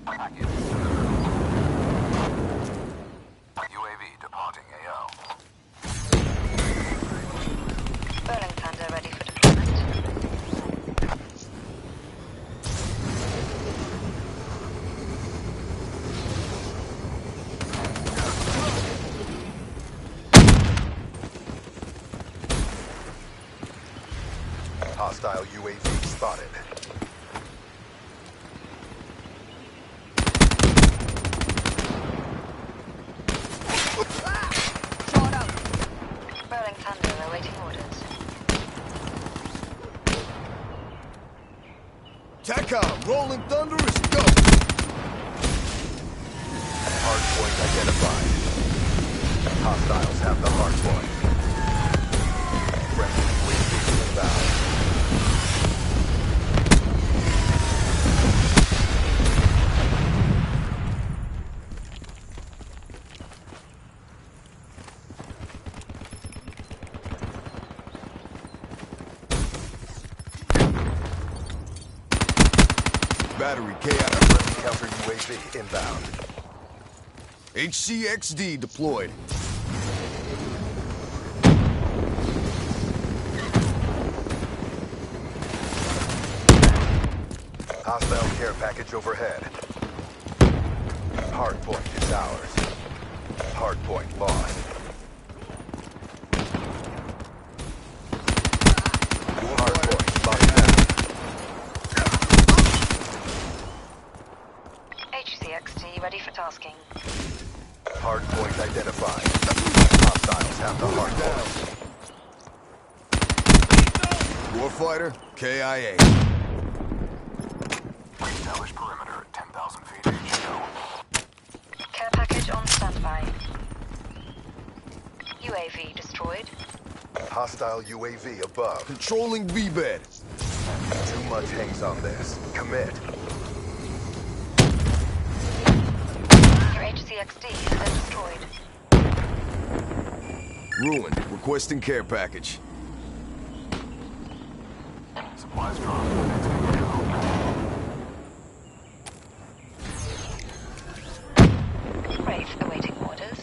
Package delivered. UAV departing AO. Berlin Thunder ready for deployment. Hostile UAV spotted. Shot out. Berlin Thunder awaiting orders. TACOM, rolling thunderous, go! Hard point identified. Hostiles have the hard point. Friendly UAV inbound. Battery KI. Counter UAV inbound. HCXD deployed. Hostile care package overhead. Hard point is ours. Hard point lost. Hard point locked down. HCXT ready for tasking. Hard point identified. Hostiles have the hard point. Warfighter, KIA. Establish perimeter at 10,000 feet HO. Care package on standby. UAV destroyed. Hostile UAV above. Controlling V-bed. Too much hangs on this. Commit. Your HCXD has been destroyed. Ruined. Requesting care package. Supplies dropped. Next AO. Wraith awaiting orders.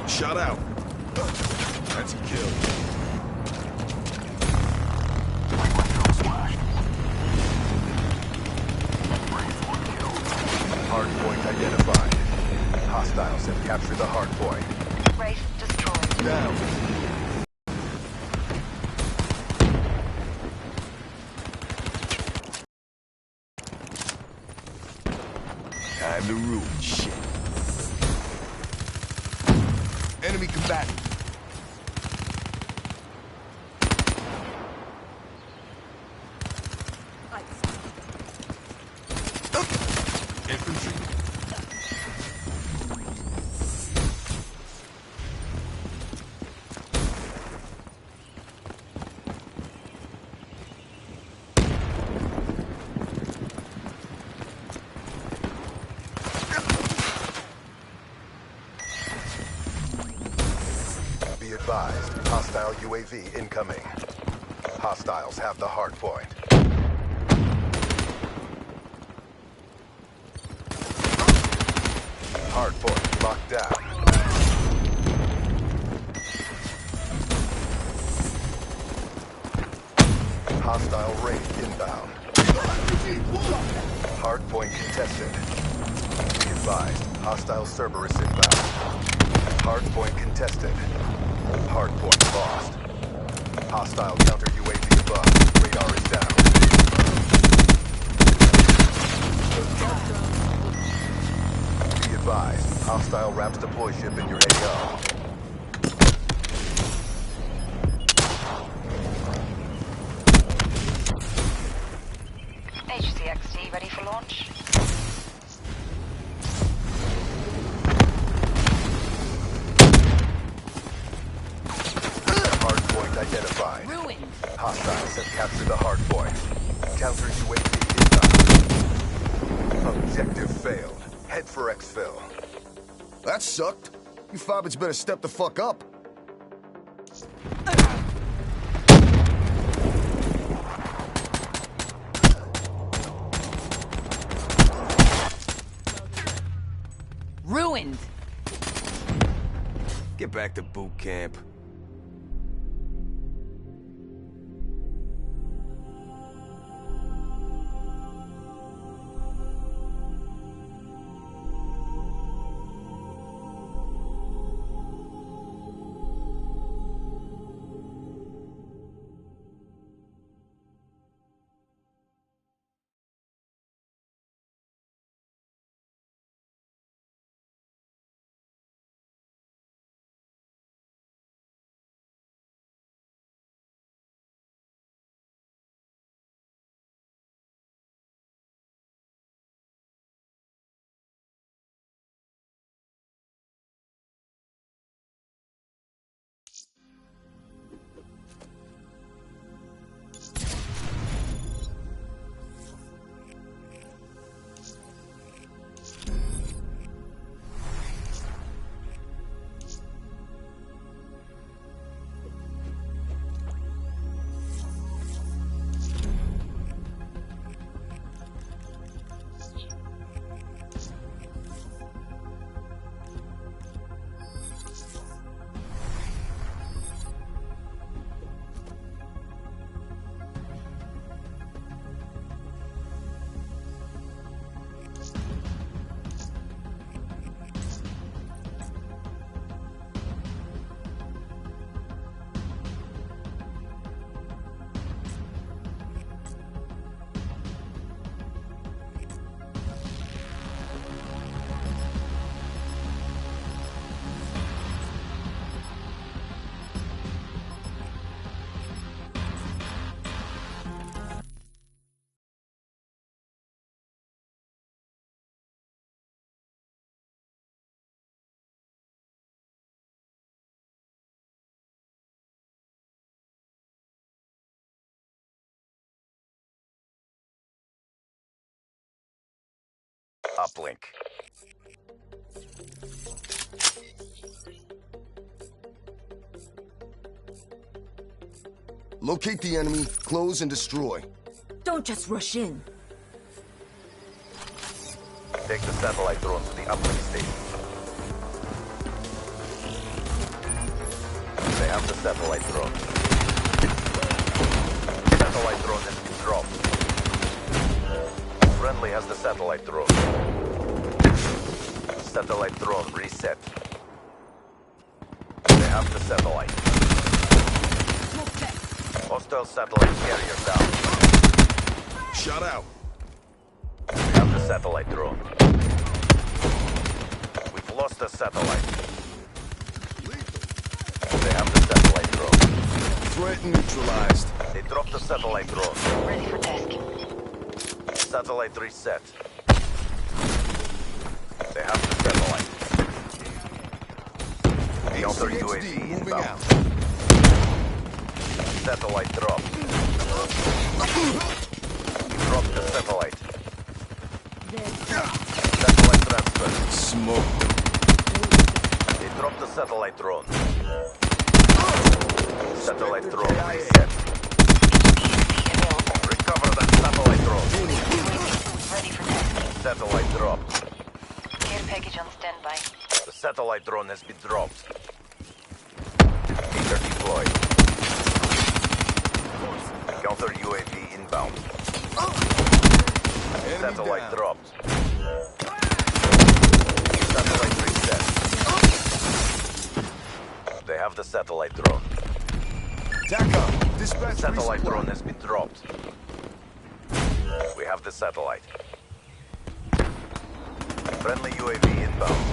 Shot out. That's a kill. Hard point identified. Hostiles have captured the hard point. Wraith destroyed. Down. Time to ruin shit. Enemy combatant. Infantry. advised, hostile UAV incoming. Hostiles have the hard point. Hard point locked down. Hostile raid inbound. Hard point contested. Be advised, hostile Cerberus inbound. Hard point contested. Hard point lost. Hostile counter UAV above. Radar is down. Be advised, hostile RAPS deploy ship in your AO. HCXT ready for launch. Hard point identified. Ruined. Hostiles have captured the hard point. Counter UAV inbound. Objective failed. Head for exfil. That sucked. You fobbits better step the fuck up. Ruined. Get back to boot camp. Uplink. Locate the enemy, close and destroy. Don't just rush in. Take the satellite drone to the uplink station. They have the satellite drone. Satellite drone has been dropped. Friendly has the satellite drone. Satellite drone reset. They have the satellite. Hostile satellite carrier down. Shot out. We have the satellite drone. We've lost the satellite. They have the satellite drone. Threat neutralized. They dropped the satellite drone. Ready for tasking. Satellite reset. They have the satellite. The other UAV moving inbound. out. Satellite drop. Drop the satellite. Satellite transfer. Smoke. They dropped the satellite drone. Satellite drone reset. Recover that satellite drone. Ready for testing. Satellite dropped. Care package on standby. The satellite drone has been dropped. Meter deployed. Counter UAV inbound. Satellite dropped. Satellite reset. They have the satellite drone. TACOM, dispatch Satellite resupply. drone has been dropped. We have the satellite. Friendly UAV inbound.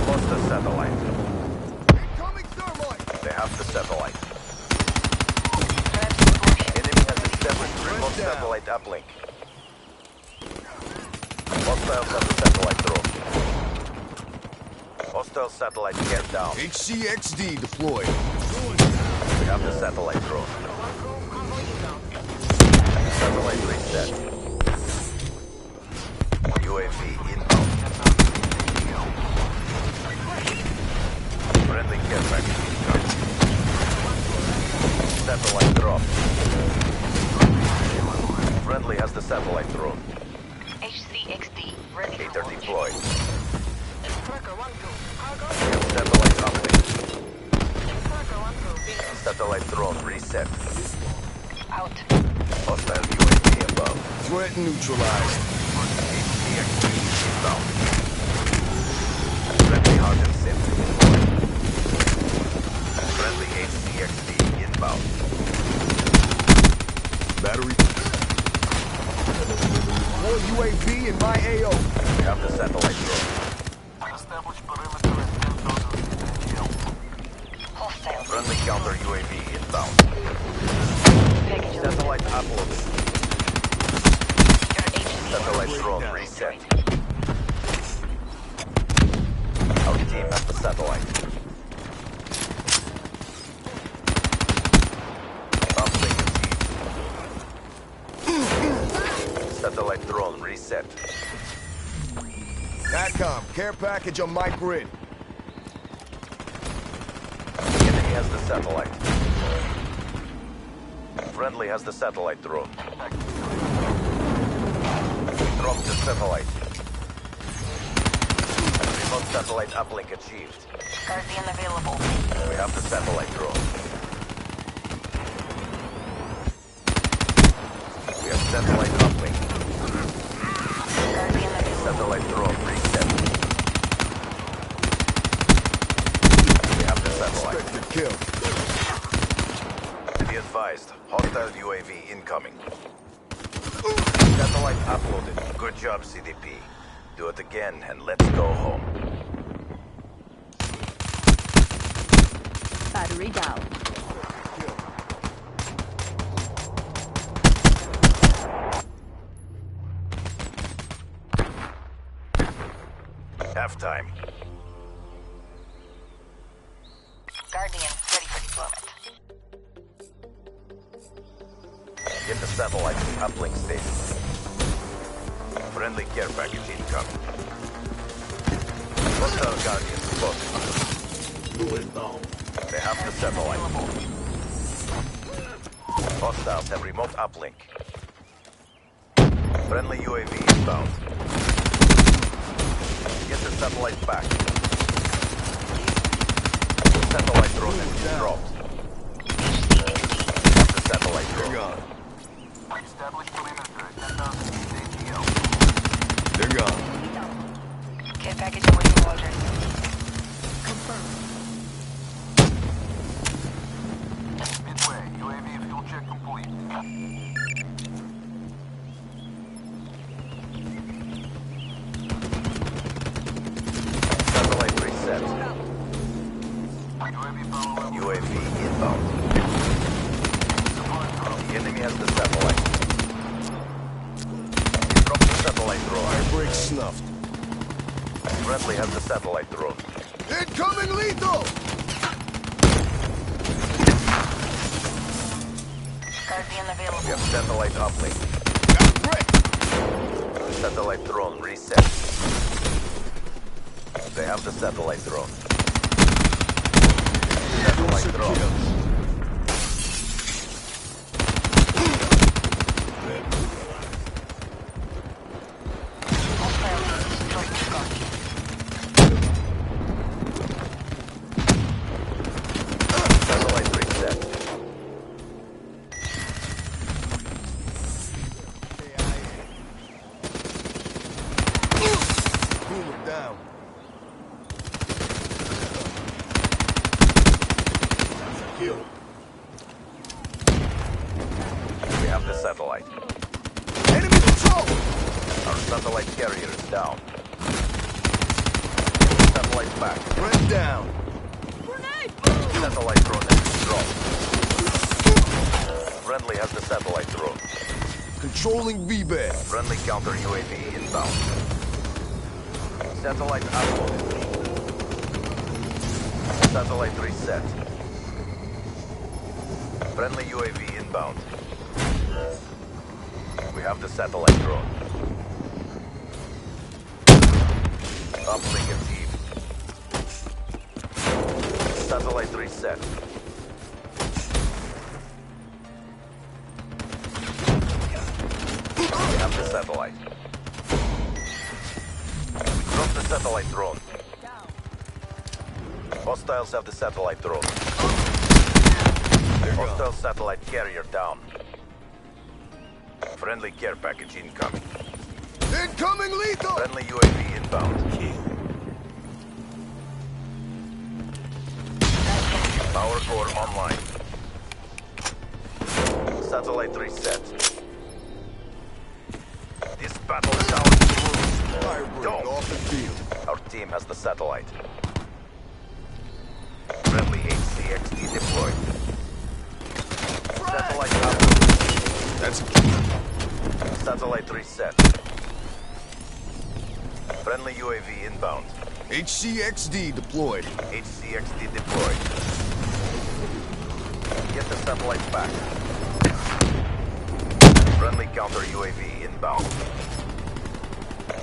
Lost the satellite. Incoming thermite. They have the satellite. Enemy has established remote satellite uplink. Hostiles have the satellite drone. Hostile satellite gear down. HCXD deployed. We have the satellite drone. Satellite reset. UAV inbound. Friendly care package incoming. Satellite dropped. Friendly has the satellite drone. HCXD ready for Meter launch. deployed. We have satellite uplink. Satellite drone reset. Out. Hostile UAV above. Threat neutralized. HCXD inbound. Friendly hard and sim deployed. Friendly HCXD inbound. Battery. More UAV in my AO. We have the satellite drone. Establish perimeter at 10,000 feet ATL. Hostile. Friendly counter UAV inbound. Package on Satellite uploaded. Satellite drone reset. Our team has the satellite. Uplink achieved. Satellite drone reset. TACOM, care package on my grid. Enemy has the satellite. Friendly has the satellite drone. Drop the satellite. Remote satellite uplink achieved. Guardian available. We have the satellite drone. We have satellite uplink. Guardian available. Satellite drone reset. We have the satellite. Expected kill. Be advised, hostile UAV incoming. Satellite uploaded. Good job, CDP. Do it again and let's go home. Battery down. Halftime. Guardian ready for deployment. Get the satellite to the uplink station. Friendly care package incoming. Hostile Guardian spotted. They have the satellite. Hostiles have remote uplink. Friendly UAV inbound. Get the satellite back. The satellite drone has been dropped. Have the satellite They're drone. gone. Establish perimeter at 10,000 feet ATL. They're gone. Care package awaiting orders. Midway, UAV fuel check complete. Satellite reset. UAV power level. UAV inbound. The enemy has the satellite. Drop the satellite drone. Fire break snuffed. Friendly has the satellite drone. Incoming lethal! Guardian We available. have satellite uplink. Got wrecked! Satellite drone reset. They have the satellite drone. Satellite drone. Satellite reset. Boomer down. Kill. We have the satellite. Enemy patrol! Our satellite carrier is down. Satellite back. Friend down. Satellite drone is dropped. Friendly has the satellite drone. Controlling VBAD. Friendly counter UAV inbound. Satellite uploaded. Satellite reset. Friendly UAV inbound. We have the satellite drone. Uplink team. Satellite reset. We have the satellite. Drop the satellite drone. Hostiles have the satellite drone. Hostile satellite carrier down. Friendly care package incoming. Incoming lethal! Friendly UAV inbound. Power core online. Satellite reset. This battle is ours. Firebird off the field. Our team has the satellite. Friendly HCXD deployed. Satellite up. That's a kill. Satellite reset. Friendly UAV inbound. HCXD deployed. HCXD deployed. Get the satellite back. Friendly counter UAV inbound.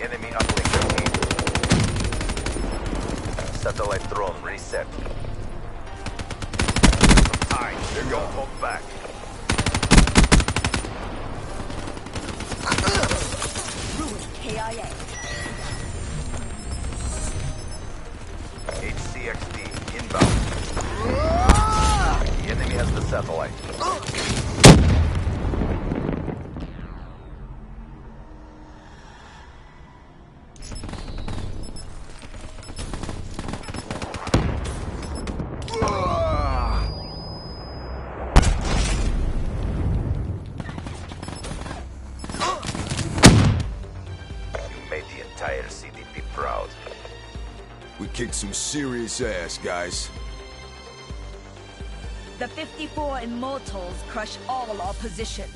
Enemy uplink team. Satellite drone reset. Time. There you go. Hold back. KIA. HCXD inbound. The enemy has the satellite. You made the entire CDP proud. We kicked some serious ass, guys. The 54 Immortals crush all opposition.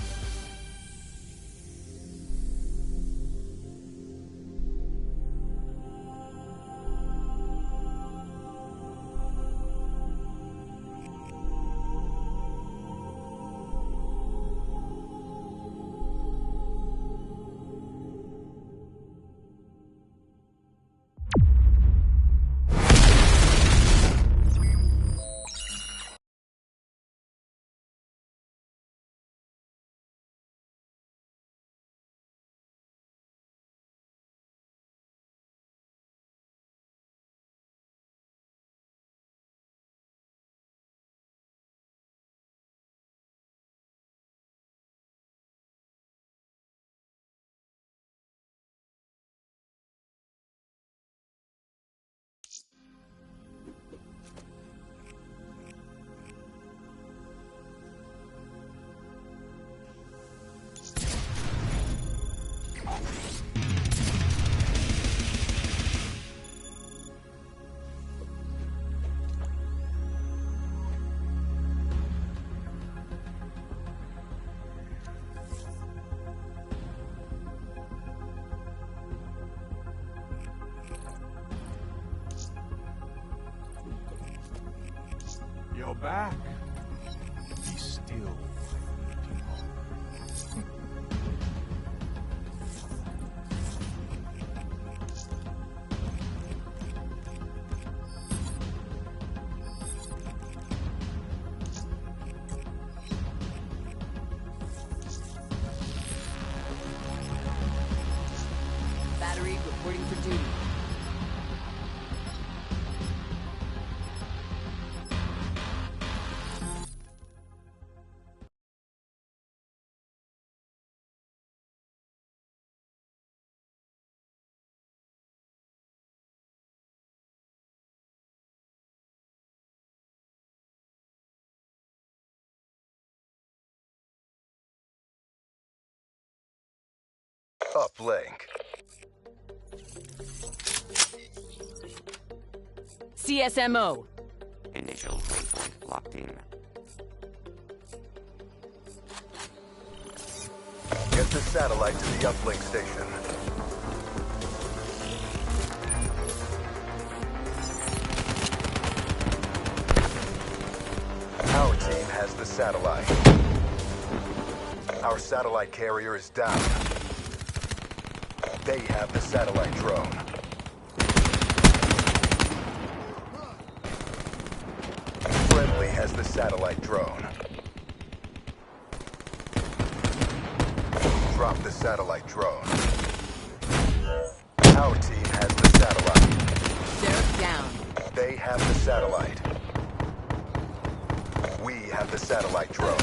You're back. Be still, people. Reporting for duty. Uplink. CSMO. Initial waypoint locked in. Get the satellite to the uplink station. Our team has the satellite. Our satellite carrier is down. They have the satellite drone. Friendly has the satellite drone. Drop the satellite drone. Our team has the satellite. Sheriff down. They have the satellite. We have the satellite drone.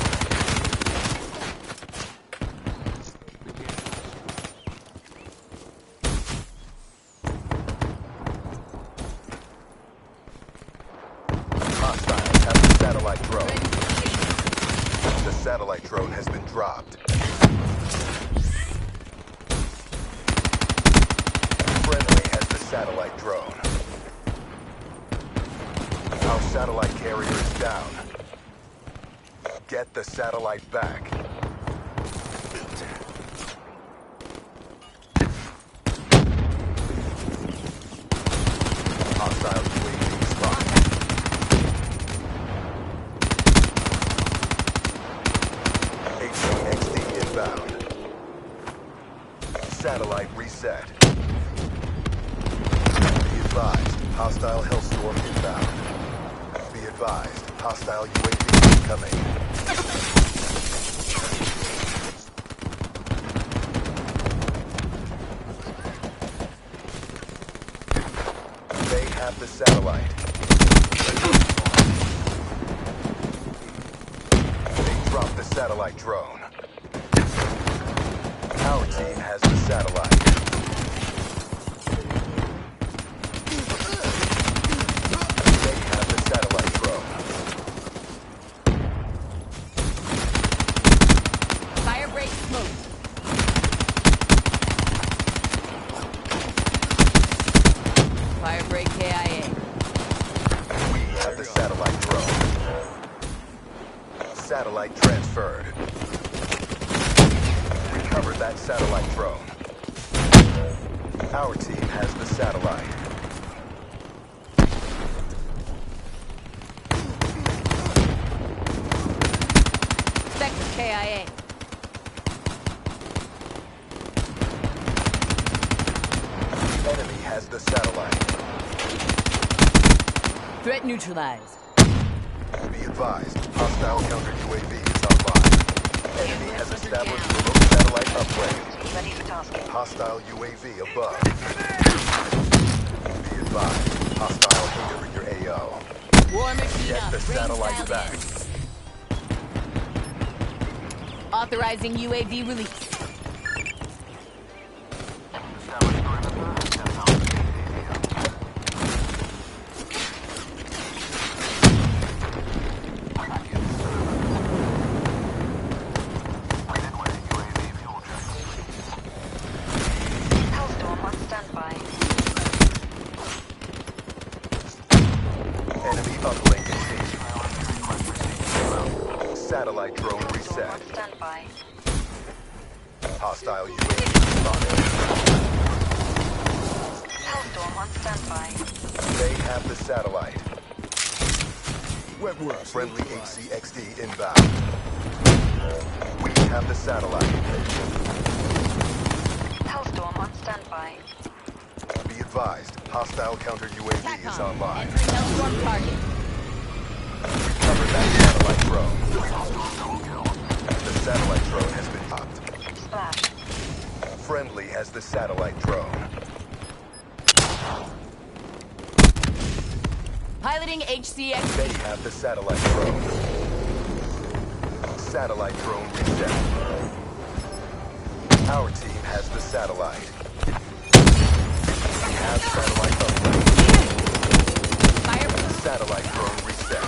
Hostiles have the satellite drone. The satellite drone has been dropped. Friendly has the satellite drone. Our satellite carrier is down. Get the satellite back. Hostile UAV spotted. HCXD inbound. Satellite reset. Be advised, hostile Hellstorm inbound. Be advised, hostile UAV incoming. They have the satellite. They dropped the satellite drone. Our team has the satellite. They have the satellite drone. Fire break smoke. Fire break KIA. We have the satellite drone. Satellite transferred. Recover that satellite drone. Our team has the satellite. Sector KIA. Enemy has the satellite. Threat neutralized. Be advised, hostile counter UAV is online. Enemy has established remote satellite upgrade. Ready for tasking. Hostile UAV above. Be advised, hostile hater in your AO. War machine Get up. the Range satellite dialed back. in. Authorizing UAV release. Establish perimeter. 10,000 feet ATO. Midway, UAV fuel check. Hellstorm on standby. Enemy uplink engaged. Request received. Satellite drone Hellstorm reset. on standby. Hostile UAV spotted. Hellstorm on standby. They have the satellite. Wet work. Friendly HCXD inbound. We have the satellite. Hellstorm on standby. Be advised, hostile counter UAV is online. Entering Hellstorm target. Recover that satellite drone. The satellite drone has been dropped. Splash. Friendly has the satellite drone. Piloting HCX. They have the satellite drone. Satellite drone reset. Our team has the satellite. We have satellite uplink. Fire. Satellite drone reset.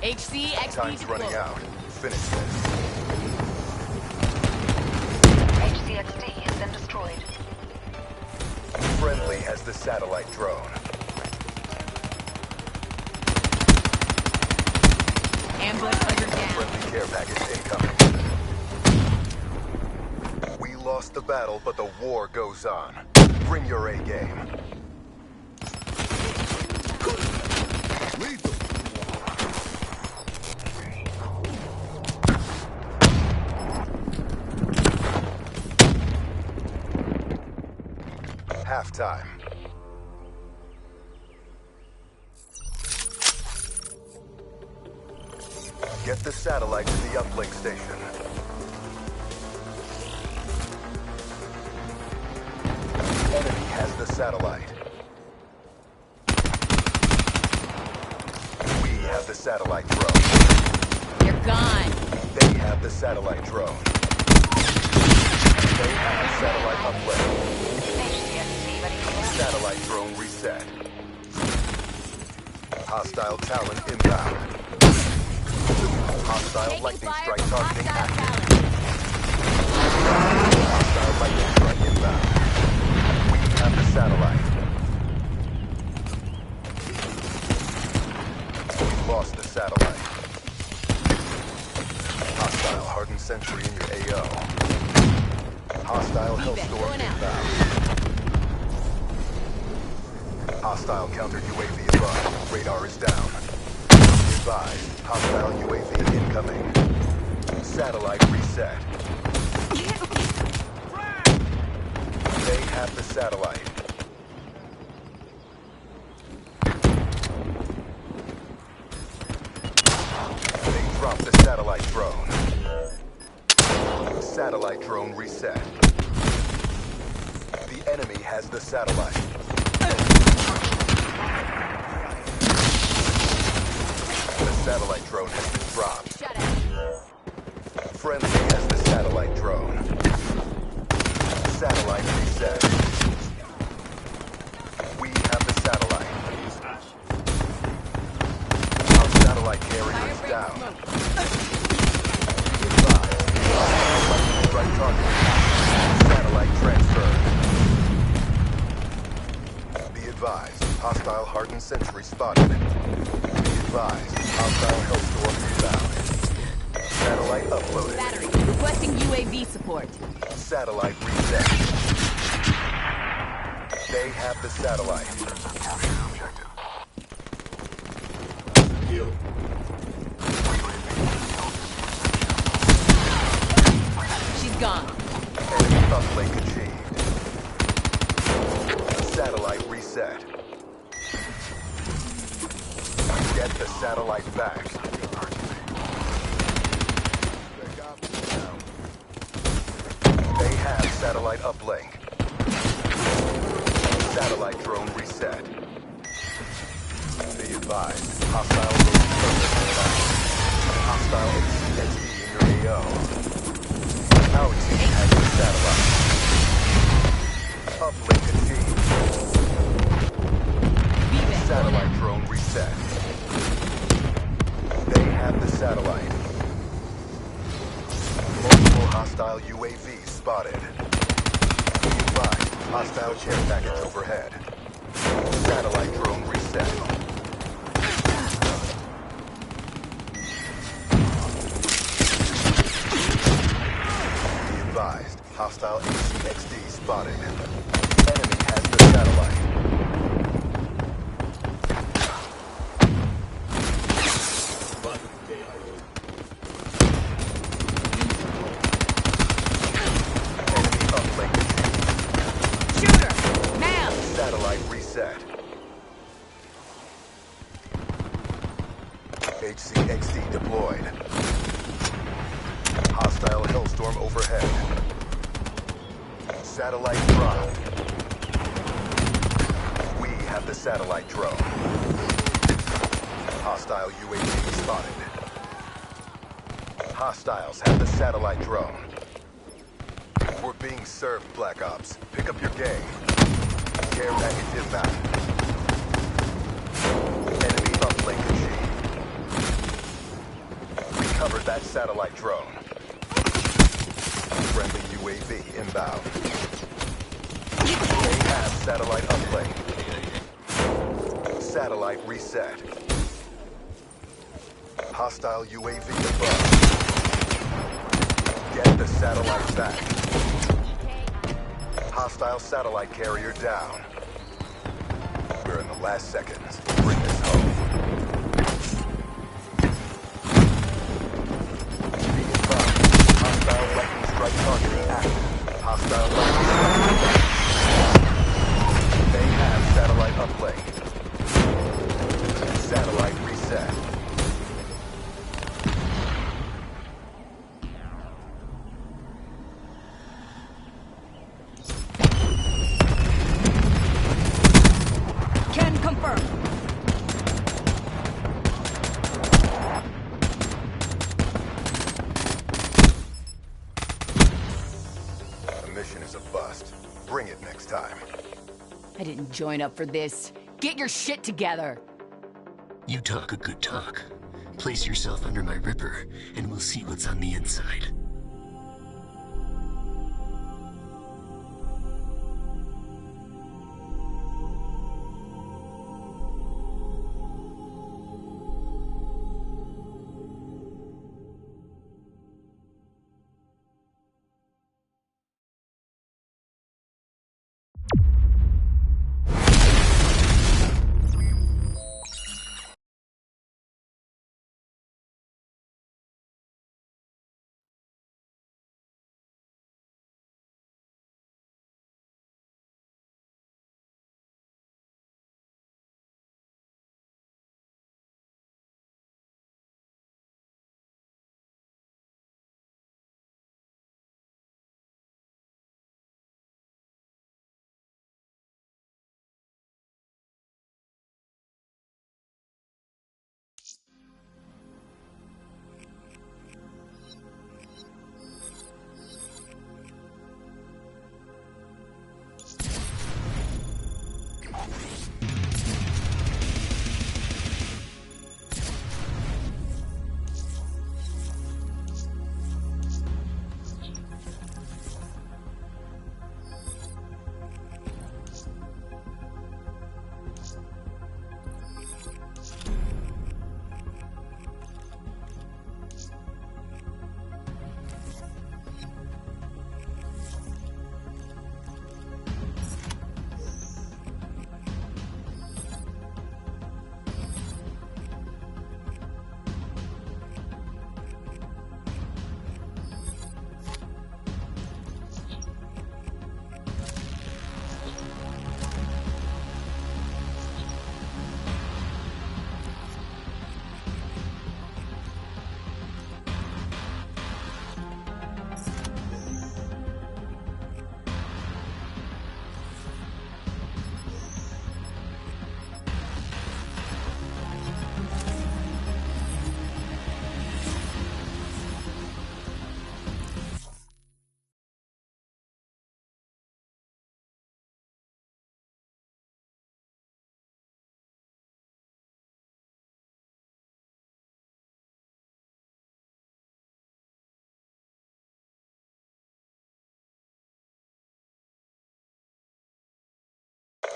HCX3 Time's running out. Finish this. HCXD has been destroyed. Friendly has the satellite drone. Ambush under down. Friendly care package incoming. We lost the battle, but the war goes on. Bring your A game. Lethal. Halftime. Get the satellite to the uplink station. Enemy has the satellite. We have the satellite drone. You're gone. They have the satellite drone. They have the satellite uplink. HCXD ready for launch. Satellite drone reset. Hostile Talon inbound. Hostile Taking lightning fire strike from targeting hostile active. talent. Hostile lightning strike inbound. We have the satellite. We lost the satellite. Hostile hardened sentry in your AO. Hostile Hellstorm going out. inbound. Hostile counter UAV above. Radar is down. Advised. Hostile UAV incoming. Satellite reset. They have the satellite. They dropped the satellite drone. Satellite drone reset. The enemy has the satellite. The satellite drone has been dropped. Shut up. Friendly has the satellite drone. Satellite reset. We have the satellite. Our satellite carrier is down. Goodbye. Strike target. Satellite transferred. Be advised. Hostile hardened sentry spotted. Be advised. Hostile Hellstorm inbound. Satellite uploaded. Battery. Requesting UAV support. Satellite reset. They have the satellite. Capture the objective. She's gone. Enemy uplink achieved. Satellite reset. Get the satellite back. They have satellite uplink. Satellite drone reset. Be advised. Hostile drone inbound. Hostile HCXD in your AO. Our team has the satellite. Uplink achieved. Satellite drone reset. They have the satellite. Multiple hostile UAVs spotted. Be advised. Hostile care package overhead. Satellite drone reset. Be advised. Hostile HCXD spotted. Enemy has the satellite. Enemy uplink achieved. Shooter. Now. Satellite reset. HCXD deployed. Hostile Hellstorm overhead. Satellite dropped. We have the satellite drone. Hostile UAV spotted. Hostiles have the satellite drone. We're being served, Black Ops. Pick up your game. Care package inbound. Enemy uplink achieved. Recovered that satellite drone. Friendly UAV inbound. They have satellite uplink. Satellite reset. Hostile UAV above. Get the satellite back. Hostile satellite carrier down. We're in the last seconds. Bring this home. Be advised. Hostile lightning strike targeting active. Hostile lightning strike. They have satellite uplink. Satellite reset. Can confirm. The mission is a bust. Bring it next time. I didn't join up for this. Get your shit together. You talk a good talk. Place yourself under my ripper, and we'll see what's on the inside.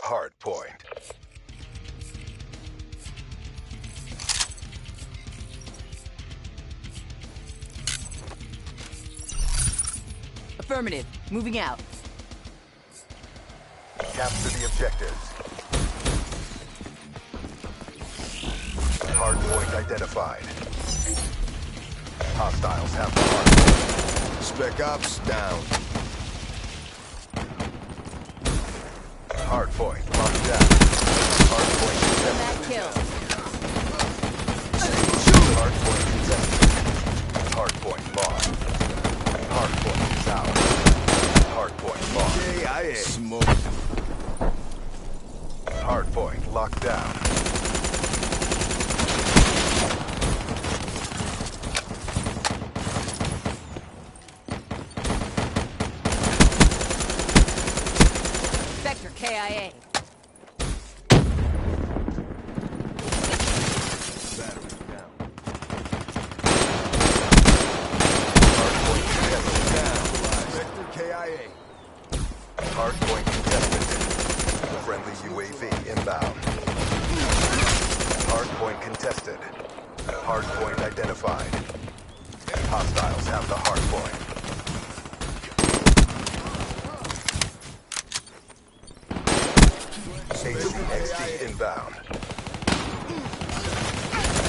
Hard point. Affirmative. Moving out. Capture the objectives. Hard point identified. Hostiles have the hard point. Spec Ops down. Hard point locked down. Hard point contested. That kill. Hard point contested. Hard point lost. Hard point is out. Hard point lost. Smoke. Hard point locked down. Hostiles have the hard point. HCXD inbound.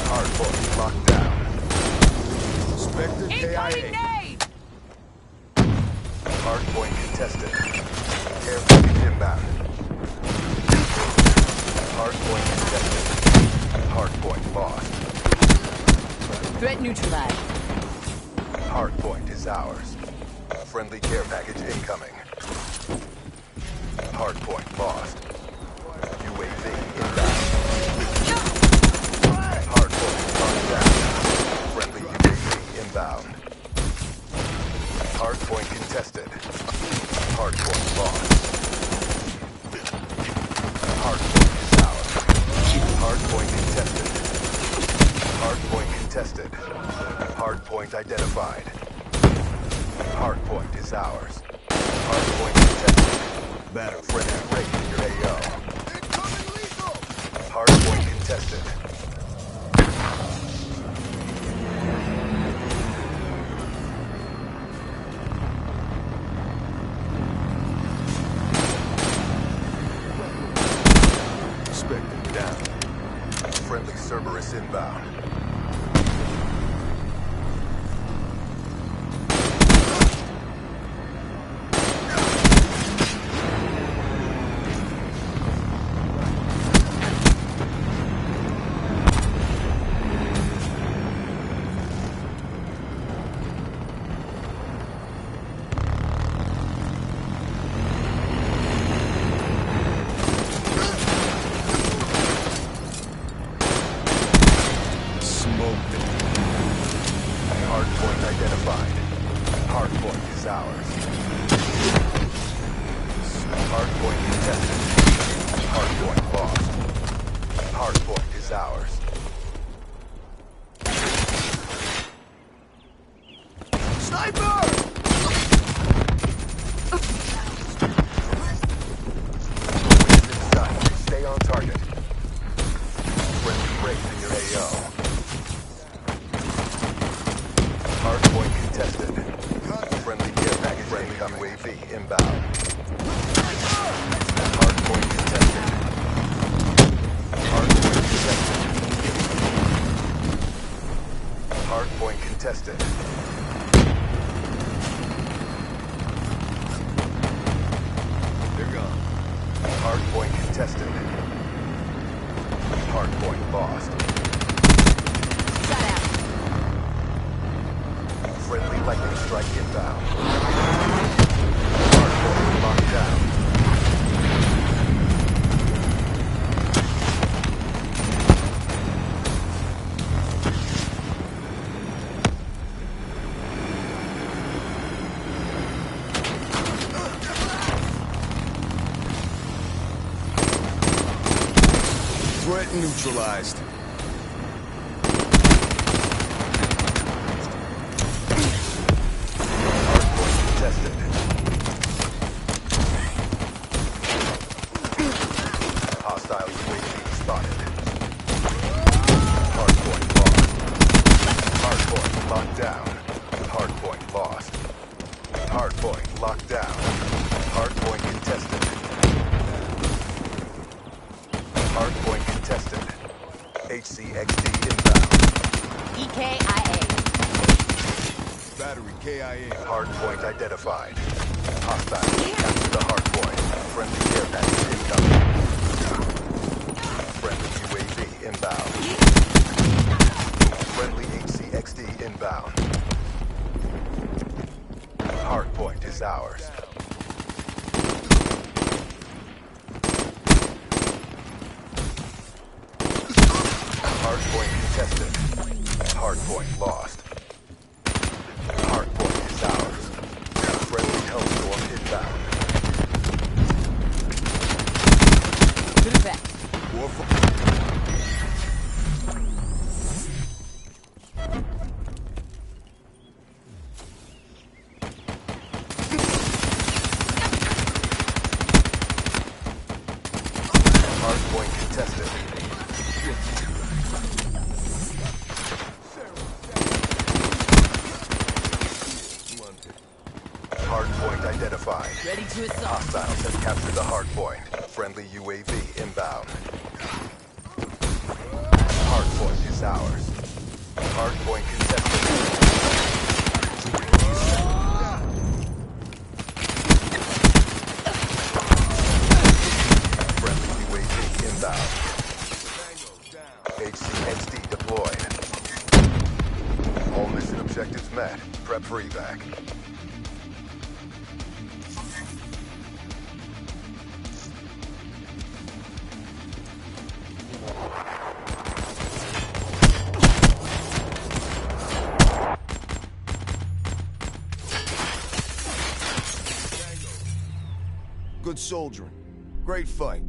Hard point locked down. Spectre Incoming KIA. nade! Hard point contested. Care package inbound. Hard point contested. Hard point lost. Threat neutralized. Hard point is ours. Friendly care package incoming. Hard point lost. UAV inbound. Hard point locked down. Friendly UAV inbound. Hard point contested. Hard point lost. Hard point is ours. Hard point contested. Hard point contested. Hard point identified. Hard point is ours. Hard point contested. Battery. Friendly raid in your AO. Hard point contested. Spectre down. Friendly Cerberus inbound. Smoked it. Hard point identified. Hard point is ours. Hard point contested. Hard point lost. Hard point is ours. Sniper! Inside. Stay on target. Friendly raid in your AO. Hard point contested. Friendly care package friendly UAV inbound. Hard point contested. Hard point contested. Hard point contested. They're gone. Hard point contested. Hard point lost. Shut out. Friendly lightning strike inbound. Hard point locked down. Threat neutralized. Hard point contested. Hostile UAV spotted. Hard point lost. Hard point locked down. Hard point lost. Hard point locked down. Hard point contested. Hard point contested. HCXD inbound. EKIA. Battery KIA. Hard point identified. Hostile. Capture the hard point. Friendly care package incoming. Friendly UAV inbound. Friendly HCXD inbound. Hard point is ours. Hard point contested. Hard point lost. Hard point is ours. Friendly Hellstorm inbound. To the back. Hard point contested. identified. Ready to assault. Hostiles have captured the hard point. Friendly UAV inbound. Hard point is ours. Hard point contested. Friendly UAV inbound. HCXD deployed. All mission objectives met. Prep for evac. Good soldiering. Great fight.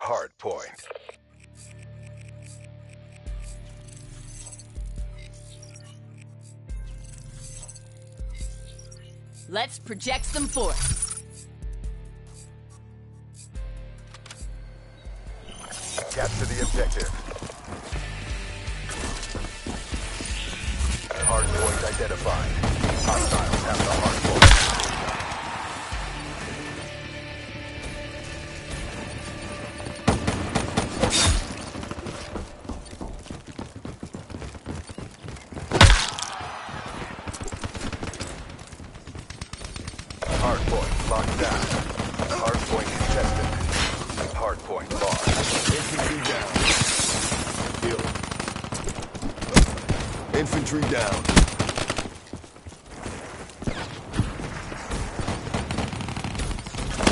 Hard point. Let's project some force. Capture the objective. Hard point identified. Hostiles have the hard point. Hardpoint locked down. Hardpoint contested. Hardpoint lost. Infantry down. Infantry down.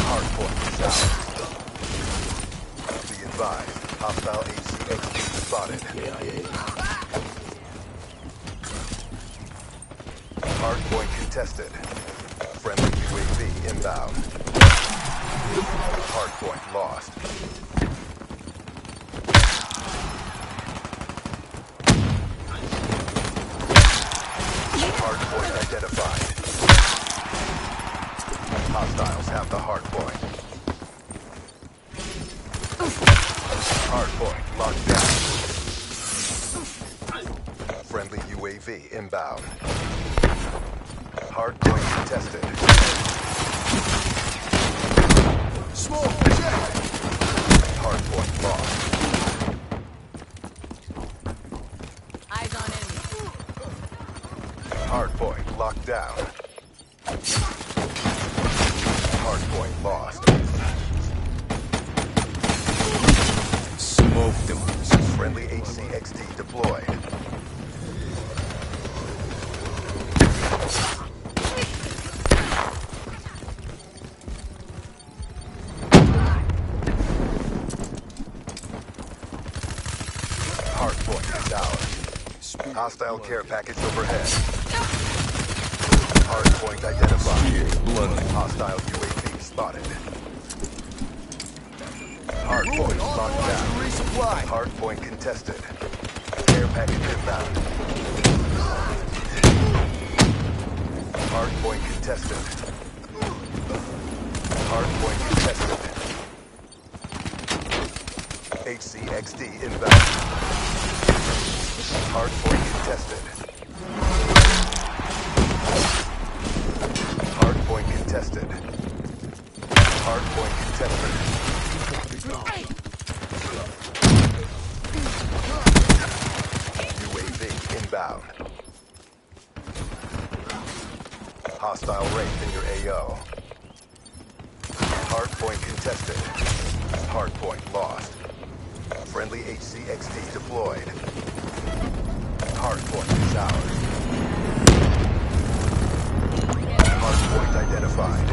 Hardpoint is out. Be advised. Hostile HCXD spotted. Hardpoint contested. Friendly UAV inbound. Hardpoint lost. Hardpoint identified. Hostiles have the hardpoint. Hardpoint locked down. Friendly UAV inbound. Hardpoint contested. Smoke, check! Hardpoint lost. Eyes on enemy. Hardpoint locked down. Hardpoint lost. Smoke them. Friendly HCXD deployed. Hardpoint is ours. Hostile care package overhead. Hardpoint identified. Blood. Hostile UAV spotted. Hardpoint locked down. Resupply. Hardpoint contested. Care package inbound. Hardpoint contested. Hardpoint contested. HCXD inbound. Hardpoint contested. Hardpoint contested. Hardpoint contested. UAV inbound. Hostile Wraith in your AO. Hardpoint contested. Hardpoint lost. Friendly HCXD deployed. Hardpoint is ours. Hardpoint identified.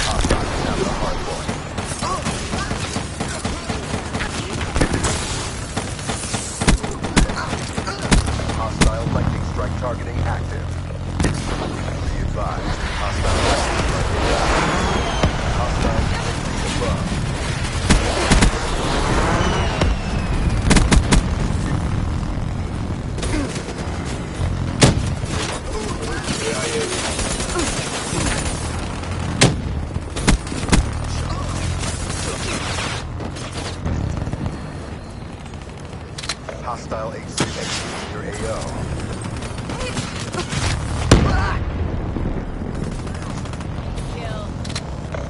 Hostiles have the hardpoint. Hostile lightning strike targeting active. Be advised. Hostile lightning strike active. Hostile UAV above. Hostile HCXD in your AO.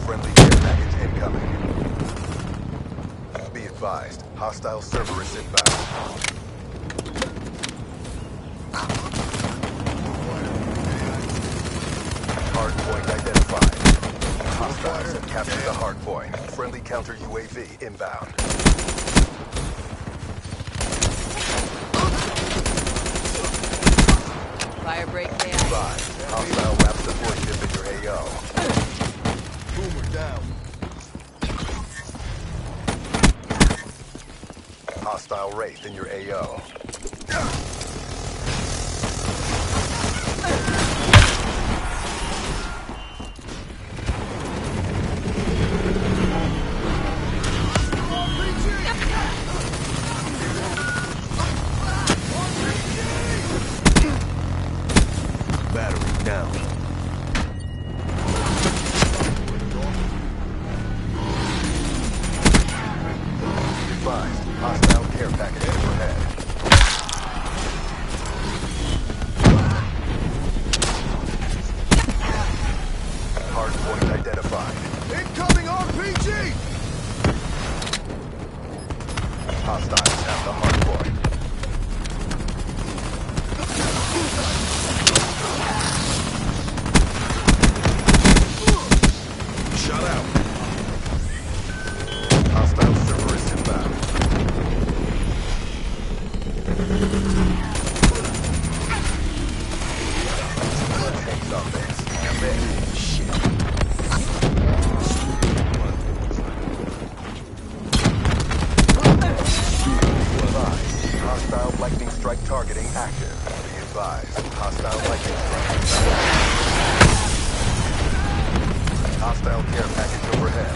Friendly care package incoming. Be advised, hostile Cerberus inbound. Hardpoint identified. Hostiles have captured the hardpoint. Friendly counter UAV inbound. Fire break there. Advised, hostile wraps support ship in your AO. Boomer down. Hostile Wraith in your AO. Battery down. Advised, hostile care package overhead. Hardpoint identified. Incoming RPG! Hostiles have the hardpoint. Shut out. Hostile Cerberus inbound. Tanks on this. Commit. Shit. Advised. Hostile lightning strike targeting active. Be advised. Hostile lightning strike. Hostile care package overhead.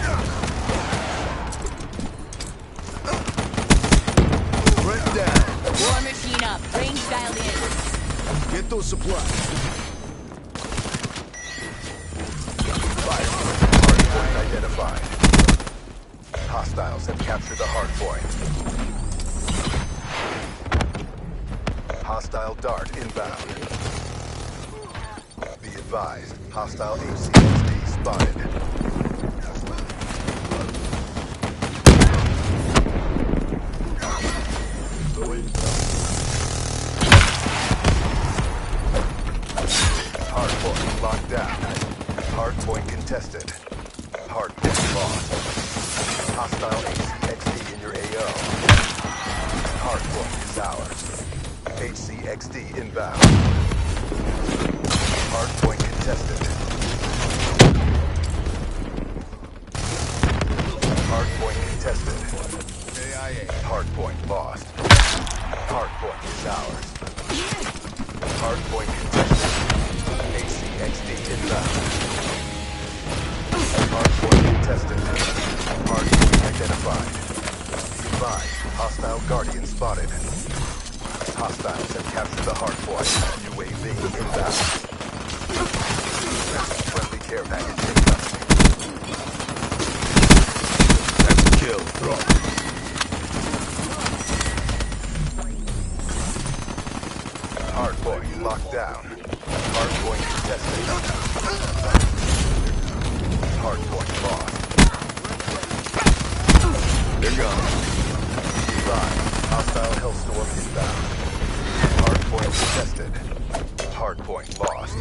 Threat down. War machine up. Range dialed in. Get those supplies. Hardpoint identified. Hostiles have captured the hardpoint. Hostile dart inbound. Be advised, hostile HCXD spotted. Hardpoint locked down. Hardpoint contested. Hardpoint lost. Hostile HCXD in your AO. Hardpoint is ours. HCXD inbound. Hardpoint contested. Hardpoint contested. AIA. Hardpoint lost. Hardpoint is ours. Hardpoint contested. HCXD inbound. Hardpoint contested. Hardpoint identified. Be advised, hostile Guardian spotted. Hostiles have captured the hardpoint. UAV inbound. Friendly care package incoming. That's a kill. Throw. Hardpoint locked down. Hardpoint contested. Hardpoint lost. They're gone. Be hostile Hellstorm inbound. Hardpoint contested. Hardpoint lost.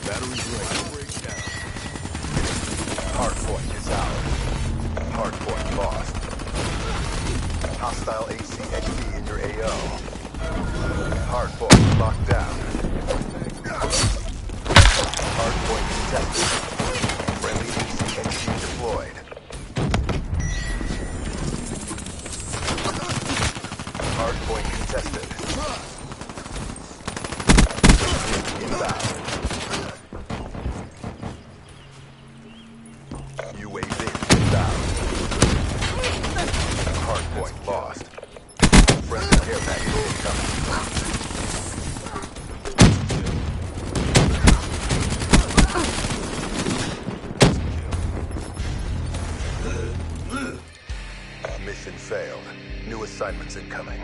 Battery's ready. Break down. Hardpoint is ours. Hardpoint lost. Hostile HCXD in your AO. Hardpoint locked down. Hardpoint contested. Friendly HCXD deployed. Hardpoint contested. Inbound. UAV inbound. Hardpoint lost. Friendly care package incoming. Mission failed. New assignments incoming.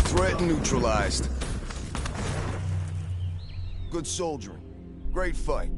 Threat neutralized. Good soldiering. Great fight.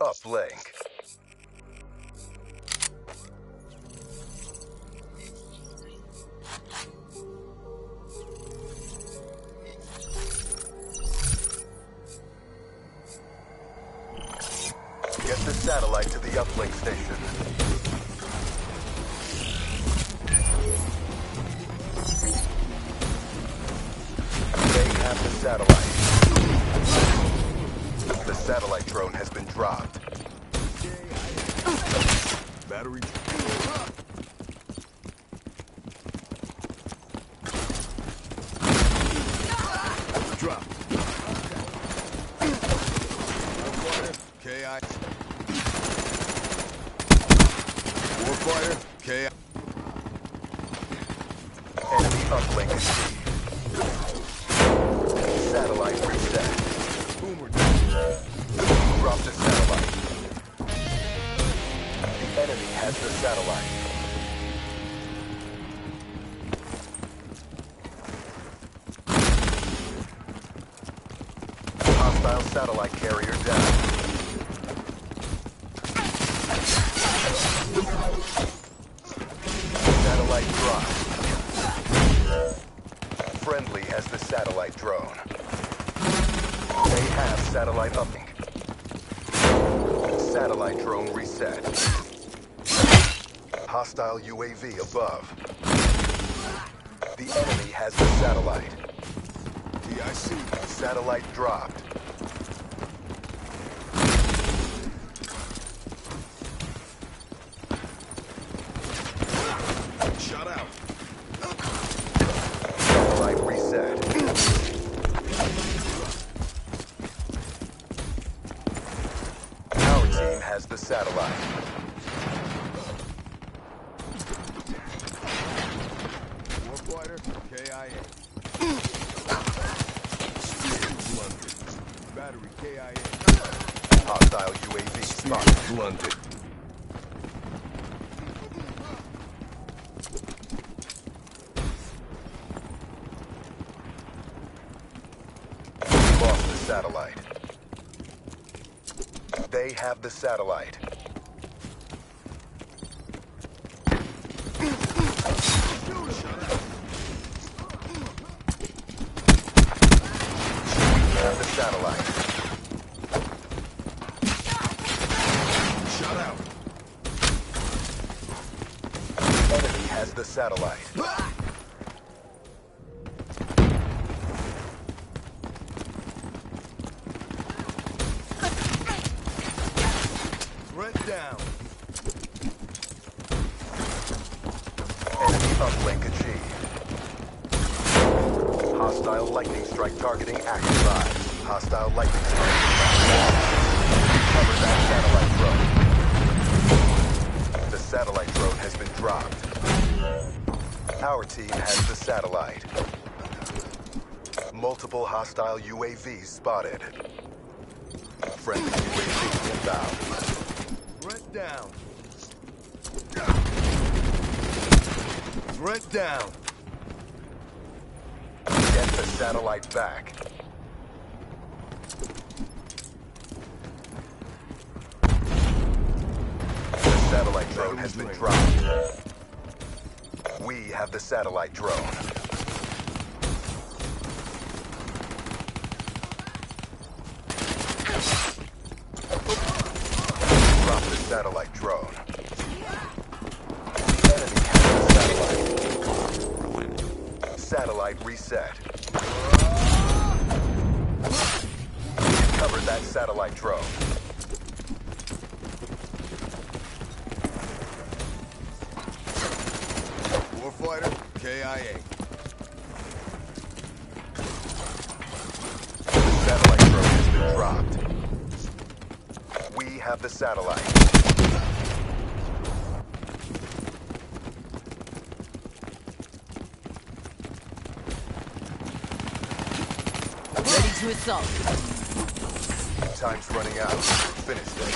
Uplink. Get the satellite to the uplink station. They have the satellite. The satellite drone has been dropped. Battery. Drop. KI. Warfighter. KI. Enemy uplink achieved. Satellite reset. Boomer down. Drop the satellite. The enemy has the satellite. Hostile satellite carrier down. Satellite dropped. Friendly has the satellite drone. They have satellite uplink. Satellite drone reset. Hostile UAV above. The enemy has the satellite. TIC. Satellite dropped. Shut out. Satellite reset. Our team has the satellite. Warfighter. KIA. London. Battery KIA. Hostile UAV spotted. London. Lost the satellite. They have the satellite. We have the satellite. Shut out. Enemy has the satellite. Threat down. Enemy uplink achieved. Hostile lightning strike targeting activated. Hostile lightning strike. Cover that satellite drone. The satellite drone has been dropped. Our team has the satellite. Multiple hostile UAVs spotted. Friendly UAV inbound. Threat down. Threat down. Get the satellite back. The satellite drone has been dropped. We have the satellite drone. Drop the satellite drone. Enemy has the satellite. Satellite reset. Cover that satellite drone. Warfighter. KIA. The satellite drone has been dropped. We have the satellite. Ready to assault. Time's running out. Finish this.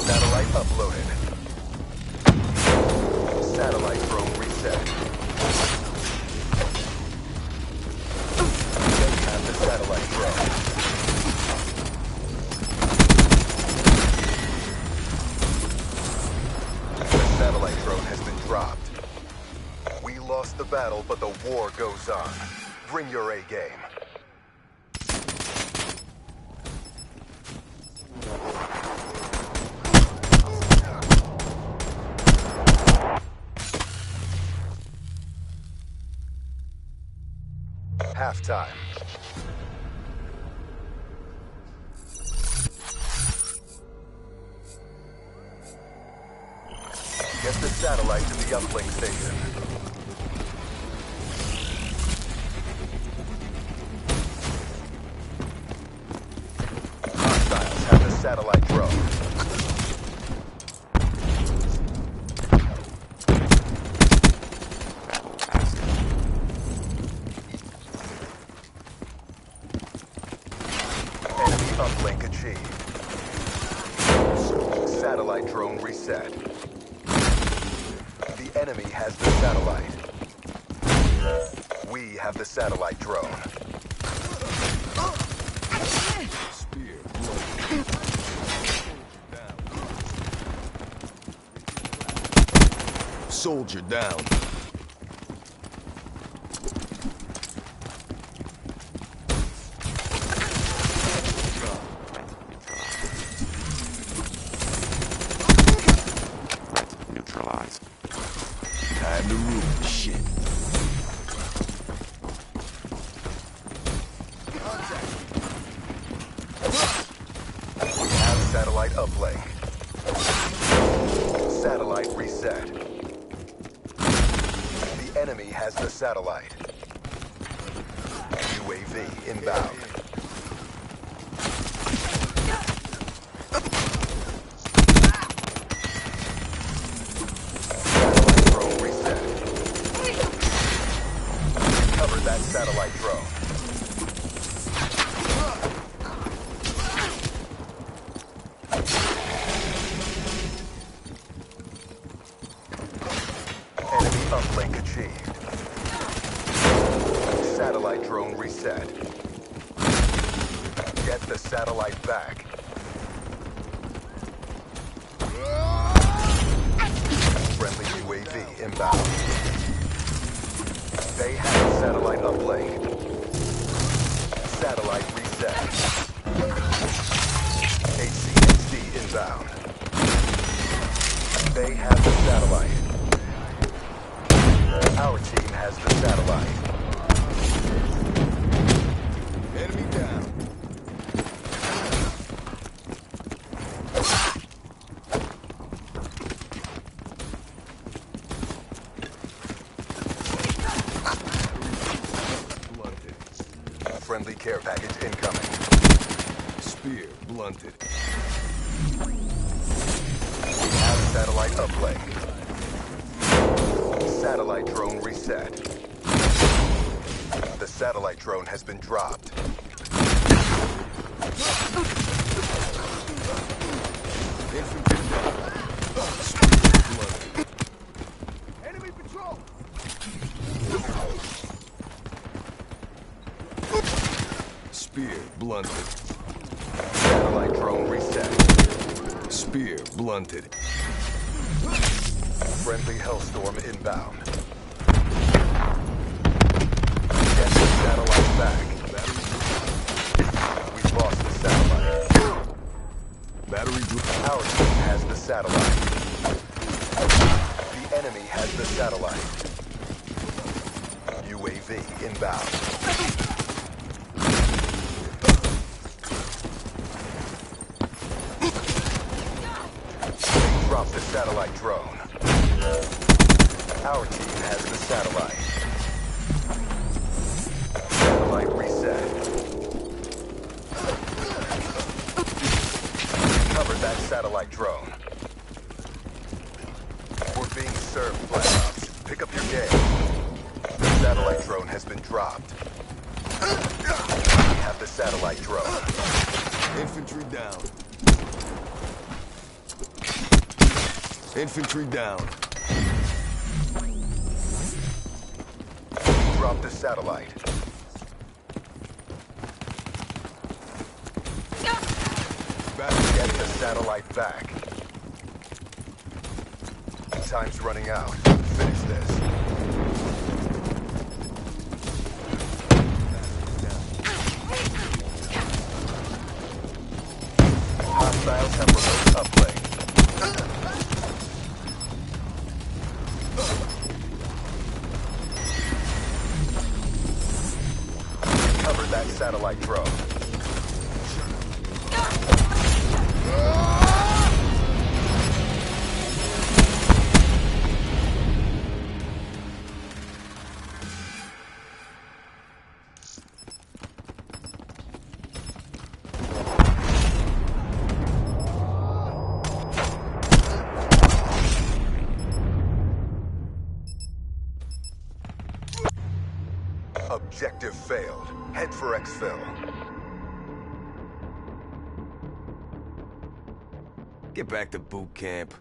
Satellite uploaded. Satellite but the war goes on. Bring your A game. Halftime. Get the satellite to the uplink station. Hostiles have the satellite drone. Enemy uplink achieved. Satellite drone reset. The enemy has the satellite. We have the satellite drone. Spear. Soldier down. Neutralized. Time to ruin shit. We have satellite uplink. Satellite reset. The enemy has the satellite. UAV inbound. Satellite drone reset. Cover that satellite drone. Enemy uplink achieved. Satellite drone reset. Get the satellite back. Friendly UAV inbound. They have satellite uplink. Satellite reset. HCXD inbound. They have the satellite. Our team has the satellite. Enemy down. Blunted. Friendly care package incoming. Spear blunted. We have satellite uplink. Satellite drone reset. The satellite drone has been dropped. Infantry down. Spear blunted. Enemy patrol! Spear blunted. Satellite drone reset. Spear blunted. Friendly Hellstorm inbound. Get the satellite back. We've lost the satellite. Battery Our team has the satellite. The enemy has the satellite. UAV inbound. Drop the satellite drone. Our team has the satellite. Satellite reset. Cover that satellite drone. We're being served, Black Ops. Pick up your game. The satellite drone has been dropped. We have the satellite drone. Infantry down. Infantry down. Drop the satellite. Get the satellite back. Time's running out. Finish this. that satellite drone. Objective failed. Head for exfil. Get back to boot camp.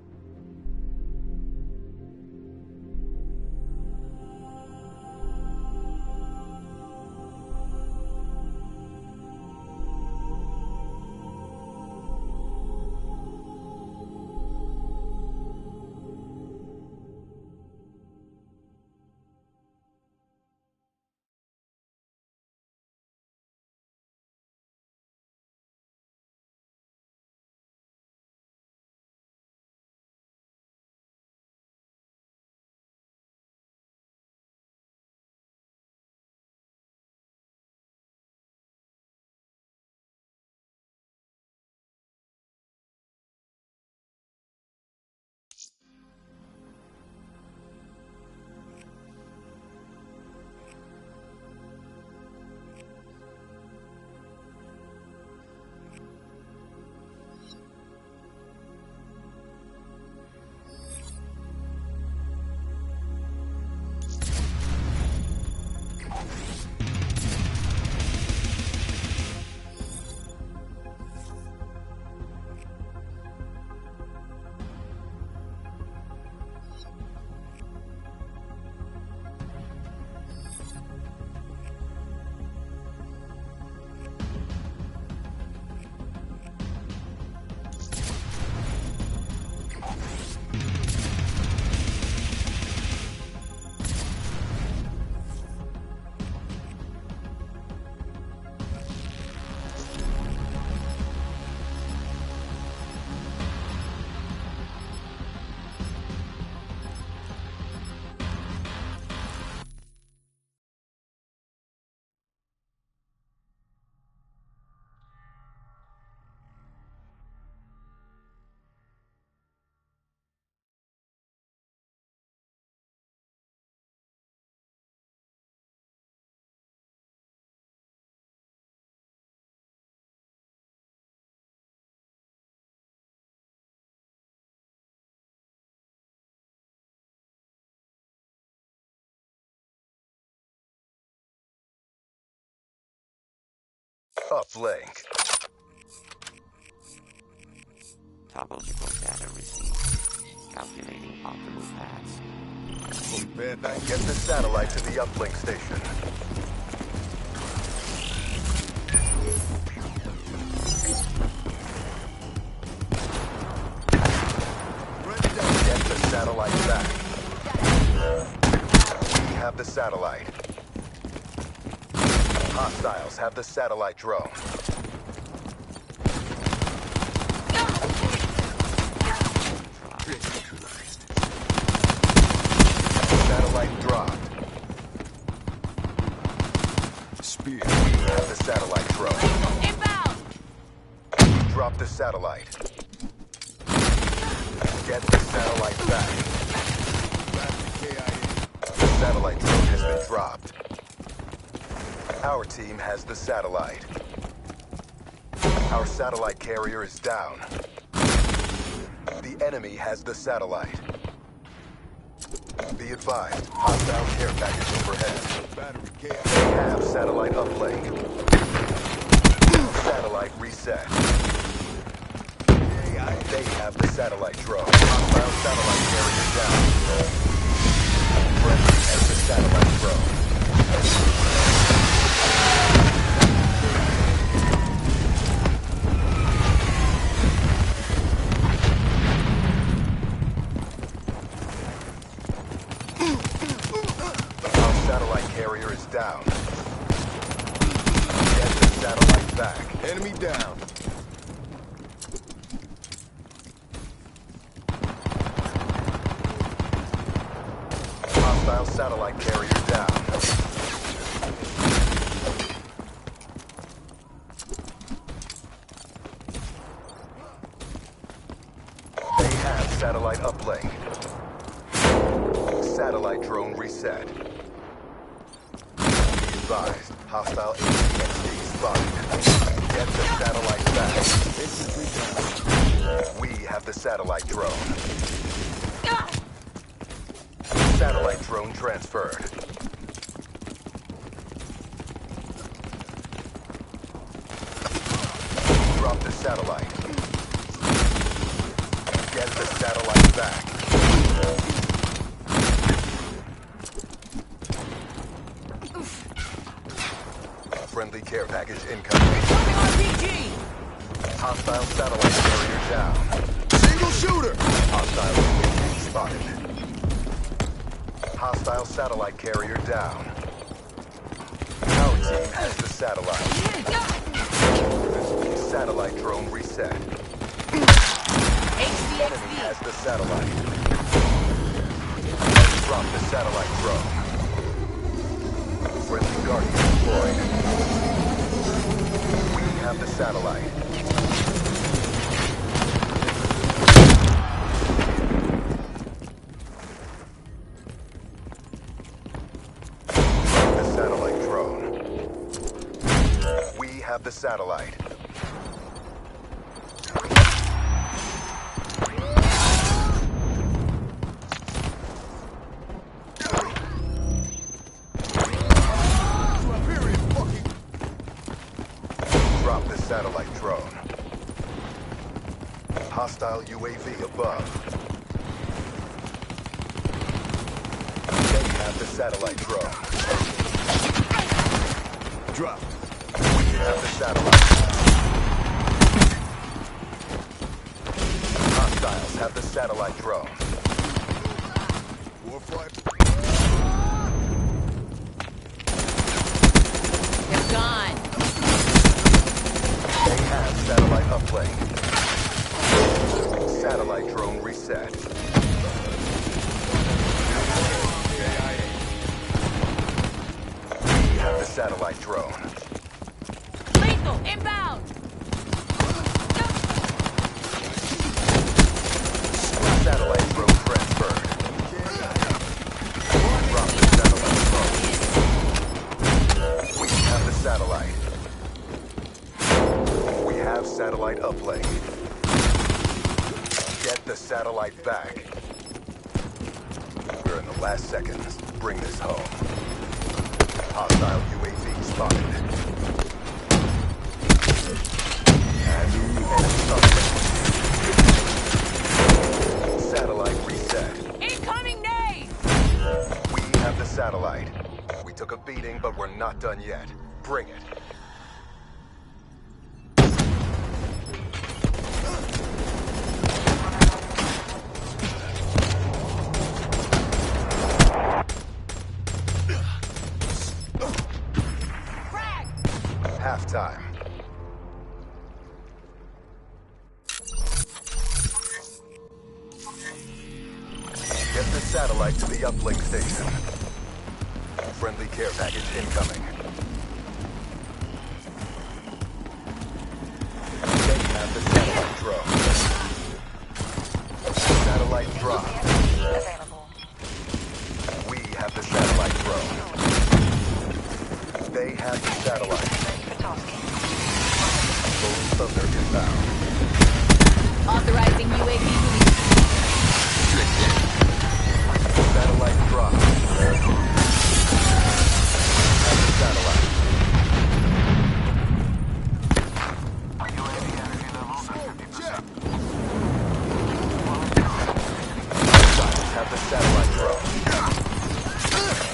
Uplink. Topological data received. Calculating optimal paths. Get the satellite to the uplink station. Get the satellite back. We have the satellite. Hostiles have the satellite drone. Satellite dropped. Spear. We have the satellite drone. Inbound! Drop the satellite. Get the satellite back. The satellite drone has been dropped. Our team has the satellite. Our satellite carrier is down. The enemy has the satellite. Be advised, hostile care package overhead. They have satellite uplink. Satellite reset. They have the satellite drone. Hostile satellite carrier down. Friendly has the satellite drone. Carrier is down. Get the satellite back. Enemy down. Hostile satellite carrier down. satellite uplink. Satellite drone reset. Be advised, hostile ASD spotted. Get the satellite back. We have the satellite drone. Satellite drone transferred. Drop the satellite. Get the satellite back. Friendly care package incoming. RPG! Hostile satellite carrier down. Single shooter! Hostile UAV spotted. Hostile satellite carrier down. Our team has the satellite. Satellite drone reset. Enemy has the satellite. Drop the satellite drone. Friendly Guardian deployed. We have the satellite. The satellite drone. We have the satellite. Drop the satellite drone. Hostile UAV above. They have the satellite drone. Drop. We have the satellite. Hostiles have the satellite drone. Warfight. They're gone. They have satellite uplink. Satellite drone reset. We have the satellite drone. Lethal, inbound! Satellite drone transferred. Drop the satellite drone. We have the satellite. We have satellite uplink. Get the satellite back. We're in the last seconds. Bring this home. Hostile UAV spotted. Enemy uplink. Satellite reset. Incoming nade! We have the satellite. We took a beating, but we're not done yet. Bring it. Halftime. Get the satellite to the uplink station. Friendly care package incoming. They have the satellite drone. Satellite drop. Available. We have the satellite drone. They have the satellite. Ready for tasking. Full thunder inbound. Authorizing UAV release. Satellite drop. Have the satellite. UAV energy levels at 50%. Have the satellite drone.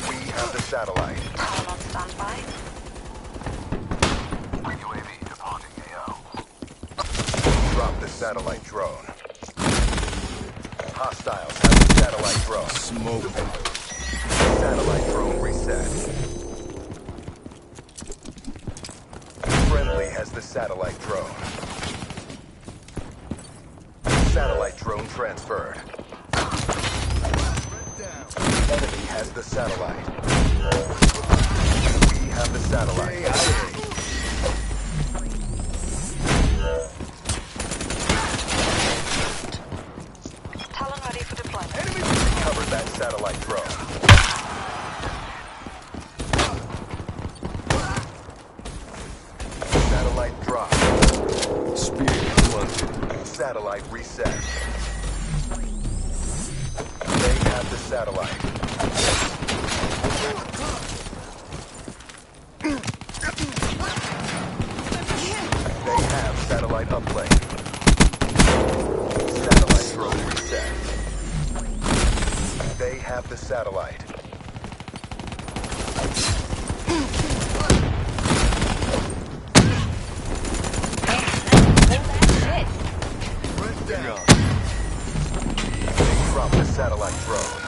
We have the satellite. Power on standby. UAV departing AO. Drop the satellite drone. Hostiles have the satellite drone. Smoke. Satellite drone reset. Friendly has the satellite drone. Satellite drone transferred. Enemy has the satellite. We have the satellite. Talon ready Satellite reset. They have the satellite. They have satellite uplink. Satellite drone reset. They have the satellite. They dropped the satellite drone.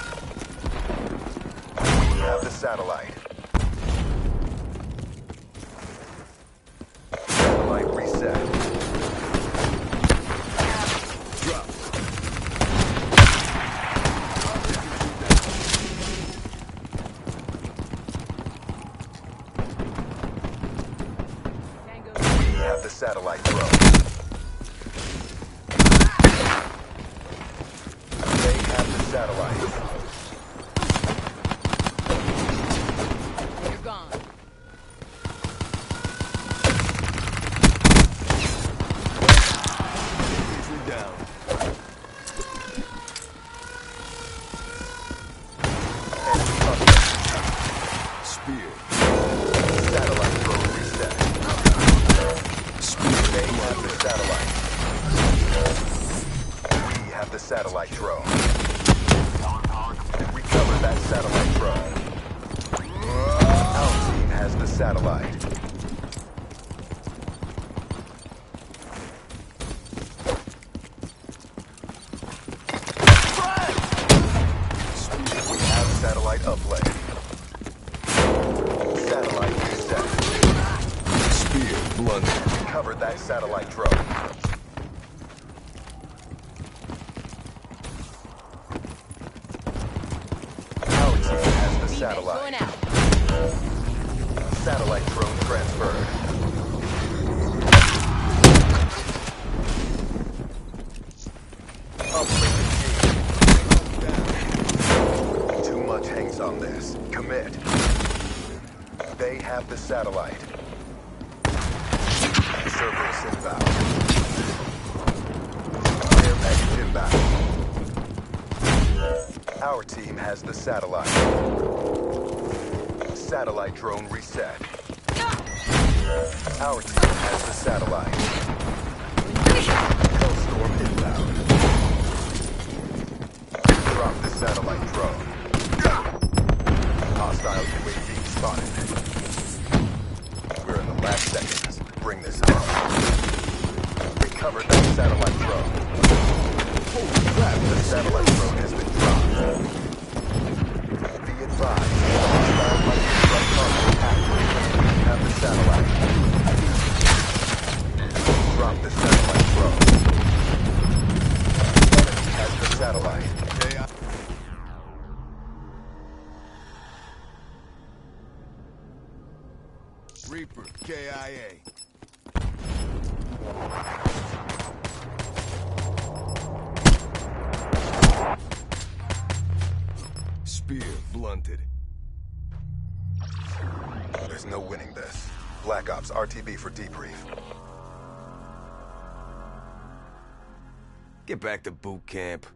We have the satellite. Satellite reset. Drop. We have the satellite drone. Satellite. You're gone. Infantry down. Enemy up. Spear. Satellite drone reset. Spear. They have the satellite. We have the satellite drone. Recover that satellite drone. Our team has the satellite. We have satellite uplink. Satellite reset. Spear. Blunder. Recover that satellite drone. Satellite. Going out. Satellite drone transferred. Uplink achieved. Too much hangs on this. Commit. They have the satellite. Cerberus inbound. Air package inbound. Our team has the satellite. Satellite drone reset. Our team has the satellite. Hellstorm inbound. Drop the satellite drone. Hostile UAV spotted. We're in the last seconds. Bring this home. Recover that satellite drone. Holy crap, the satellite drone has been dropped. Be advised. Have the satellite. Drop the satellite drone. Enemy has the satellite. Reaper. KIA. Spear. Blunted. There's no winning this. Black Ops RTB for debrief. Get back to boot camp.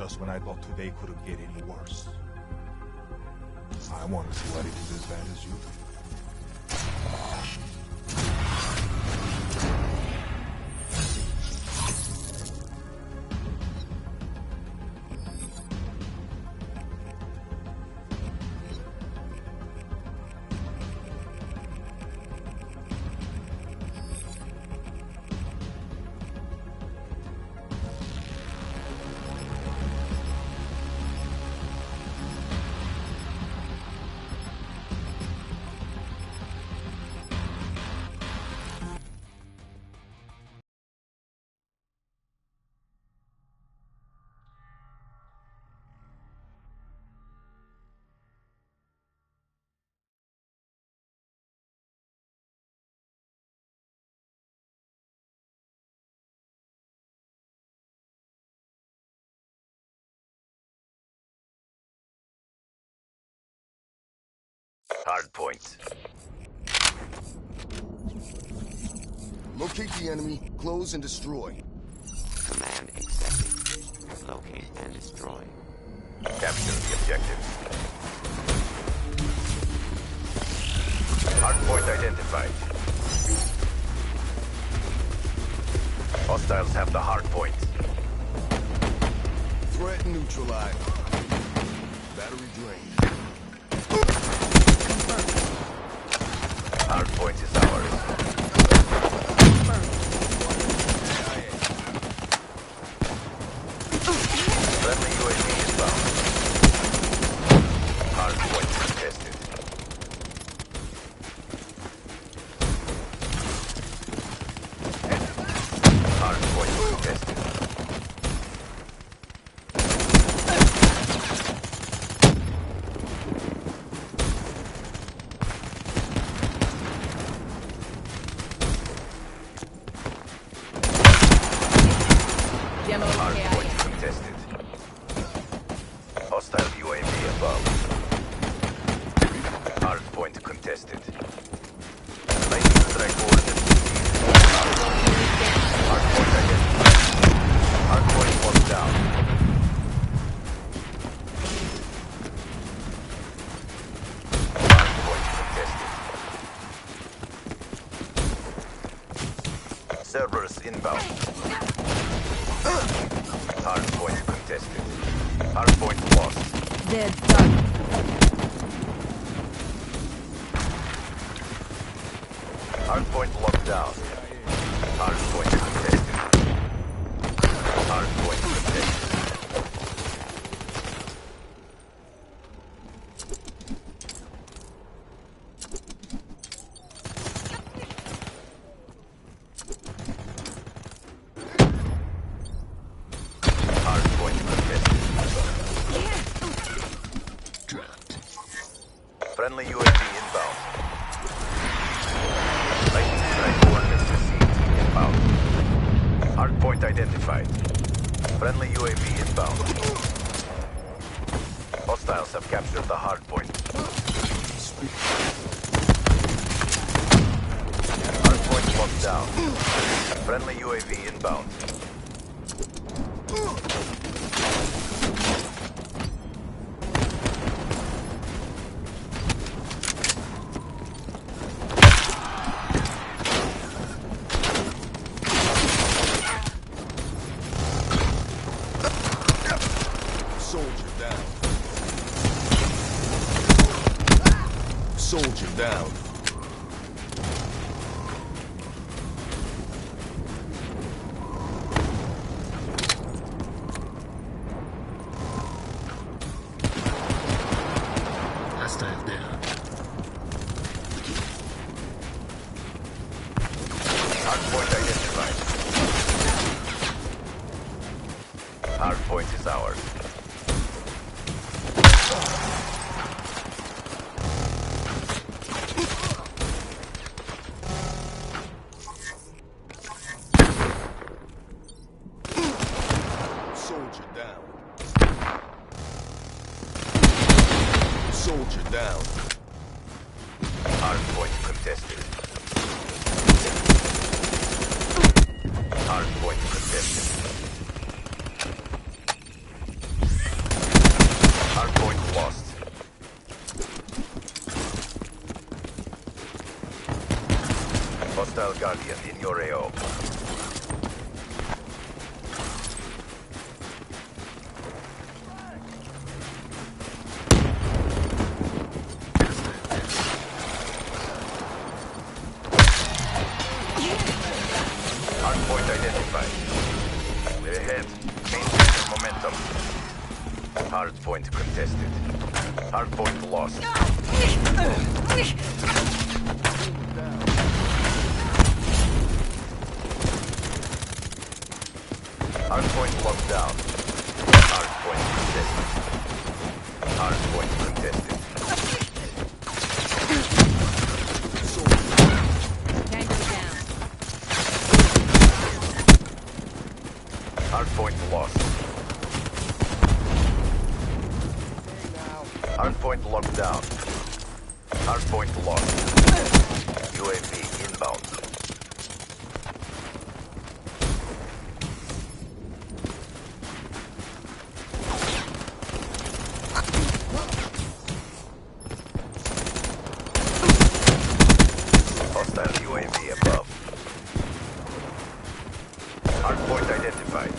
just when I thought today couldn't get any worse. I want to see what it is as bad as you do. Hard point. Locate the enemy, close and destroy. Command accepted. Locate and destroy. Capture the objective. Hard point identified. Hostiles have the hard point. Threat neutralized. Battery drained. Hard point is ours. Friendly UAV inbound. Hard point contested. Hard point contested. Demo Hard KIA. point contested. Hostile UAV above. Hard point contested. Lightning strike coordinates received. Hard point identified. Hard point locked down. Hard point contested. Cerberus inbound. Hard point contested. Hard point lost. They're done. Hard point locked down. Hard point contested. Hard point contested. Hard point contested. Dropped. Friendly UAV inbound. Lightning strike coordinates received. Inbound. Hard point identified. Friendly UAV inbound. Hostiles have captured the hard point. Hard point locked down. Friendly UAV inbound. Soldier down. Soldier down. Hostile down. Hard point identified. Hard point is ours. Soldier down. Soldier down. Hard point contested. Hard point contested. your AO. Hardpoint identified. We're ahead. Maintain your momentum. Hardpoint contested. Hardpoint lost. Hardpoint locked down. Hardpoint contested. Hardpoint contested. Tango down. Hardpoint lost. Hardpoint locked down. Hardpoint lost. UAV inbound. Hostile UAV above. Hardpoint identified.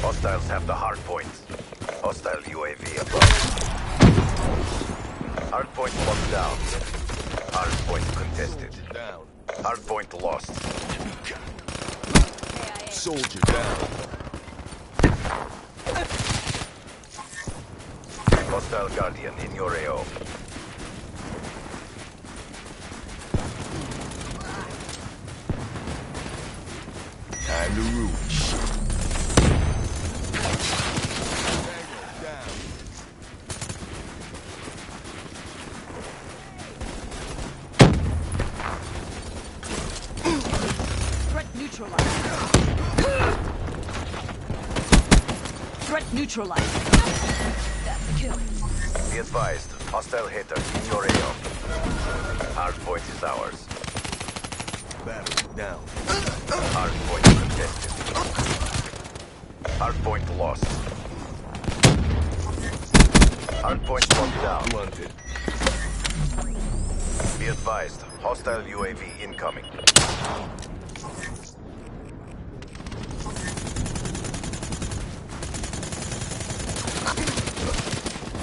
Hostiles have the hard point. Hostile UAV above. Hard point locked down. Hard point contested. Down. Hard point lost. Soldier down. Hostile Guardian in your AO. Time to root. Threat neutralized. Threat neutralized. That's a kill. Be advised, hostile hitters in your AO. Hard point is ours. Battery down. Hard point contested. Hard point lost. Hard point locked down. Blunted. Be advised, hostile UAV incoming.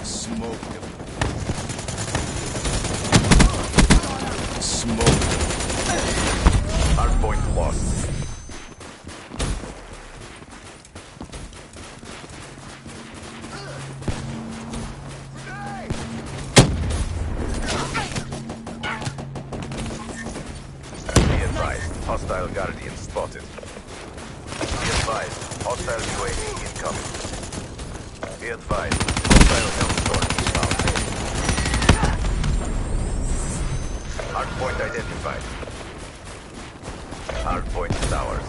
Smoke him. Smoke him. Hard point lost. Be advised, hostile Guardian spotted. Be advised, hostile UAV incoming. Be advised, hostile Hellstorm inbound. Hardpoint identified. Hardpoint is ours.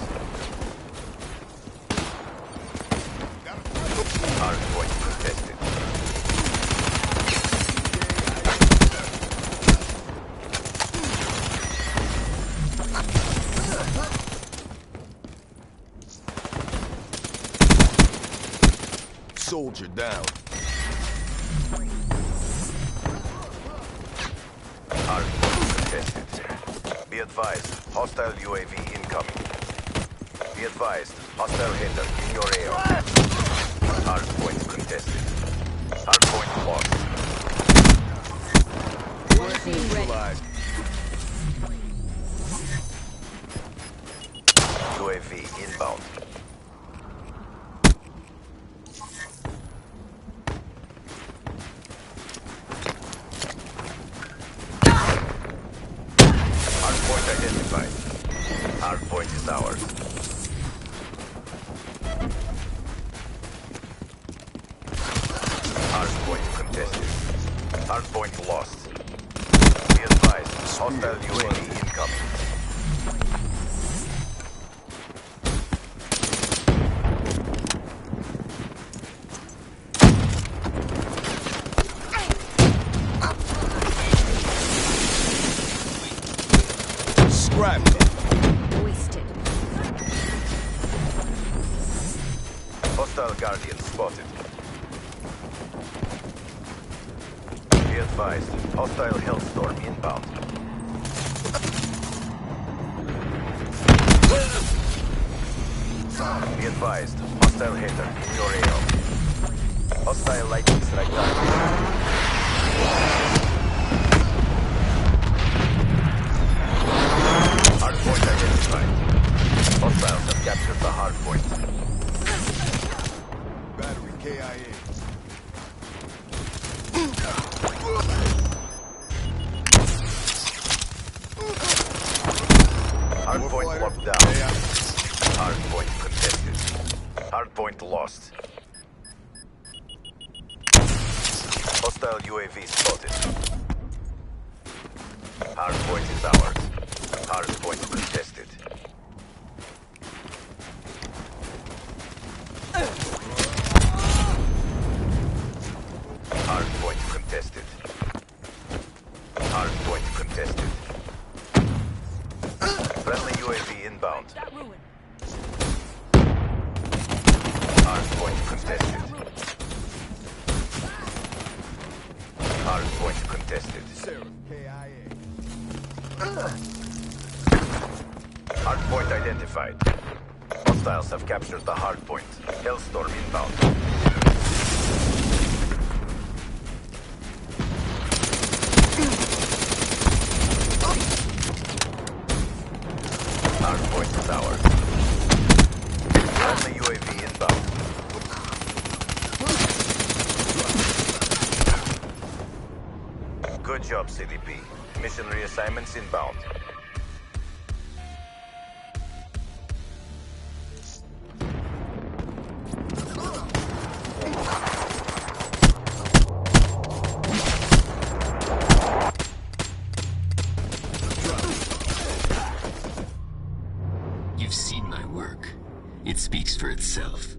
Hardpoint contested. Soldier down. Hardpoint contested. Be advised, hostile UAV incoming. Be advised, hostile hitter in your AO. Hardpoint contested. Hardpoint lost. Neutralized. UAV inbound. Hardpoint identified. Hardpoint is ours. Hardpoint contested. Hardpoint lost. Be advised, hostile UAV incoming. Scrap. Wasted. Hostile Guardian spotted. advised. Hostile Hellstorm inbound. Be advised. Hostile Hater in your AO. Hostile lightning strike target. Hardpoint identified. Hostiles have captured the hardpoint. Battery KIA. Hardpoint locked down. Hardpoint contested. Hardpoint lost. Hostile UAV spotted. Hardpoint is ours. Hardpoint contested. Hardpoint contested. Hardpoint contested. Friendly UAV inbound. Hardpoint contested. Hardpoint contested. Hardpoint identified. Hostiles have captured the hardpoint. Hellstorm inbound. Hardpoint is ours. Friendly UAV inbound. Good job, CDP. Mission reassignments inbound. You've seen my work. It speaks for itself.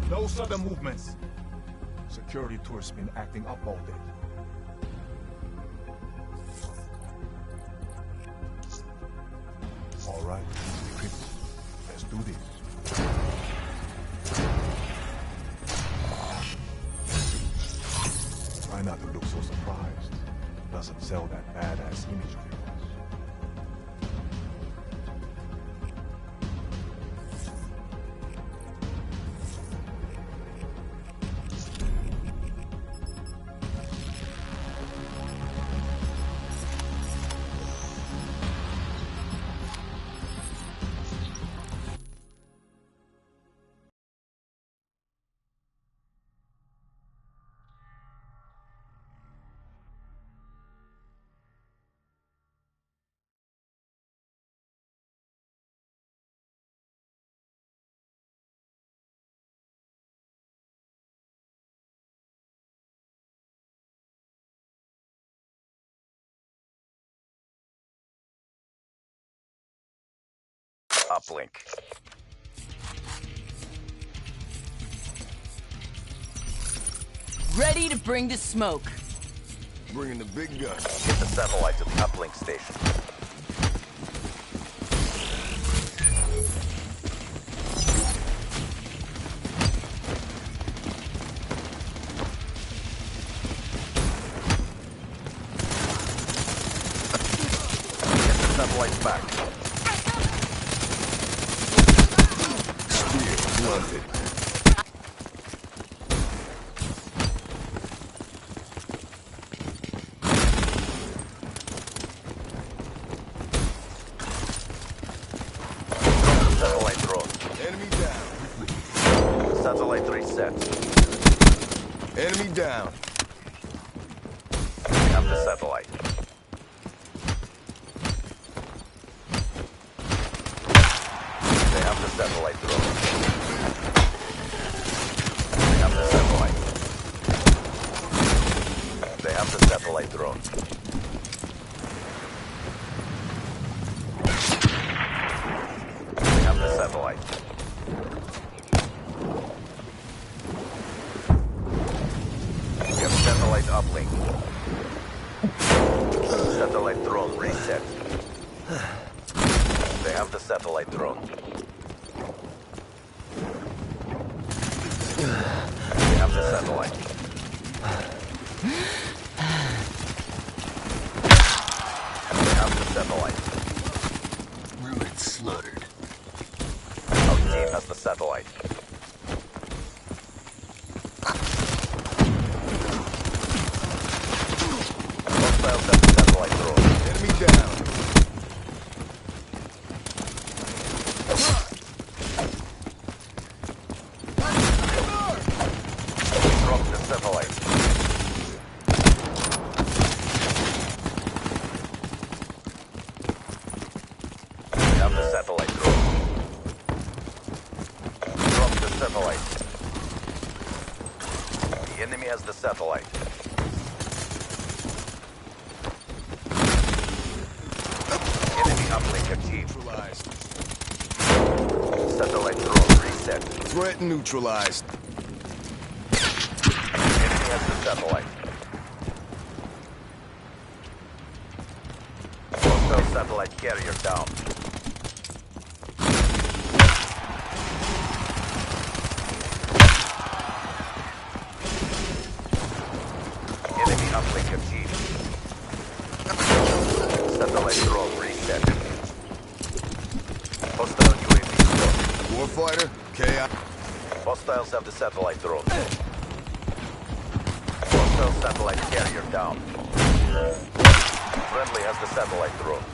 No sudden movements. Security tourists been acting up all day. All right, creeps. Let's do this. Try not to look so surprised. Doesn't sell that badass image of yours. Uplink. Ready to bring the smoke. Bringing the big gun. Get the satellite to the uplink station. Get the satellites back. Spear planted. Satellite 3 set. Enemy down. We have the satellite. They have the satellite drone. They have the satellite. They have the satellite drone. They have the satellite. We have satellite uplink. Satellite drone reset. They have the satellite drone. They have the satellite. They have the satellite. Ruin slaughtered. Our team has the satellite. Hostiles have the satellite drone. Enemy down. Drop the satellite. We have the satellite drone. Drop the satellite. The enemy has the satellite. Enemy uplink achieved. Neutralized. Satellite drone reset. Threat neutralized. Enemy has the satellite. Hostile satellite carrier down. Enemy uplink achieved. Satellite drone reset. Hostile UAV drone. Warfighter. KI. Hostiles have the satellite drone. Hostile satellite carrier down. Friendly has the satellite drone.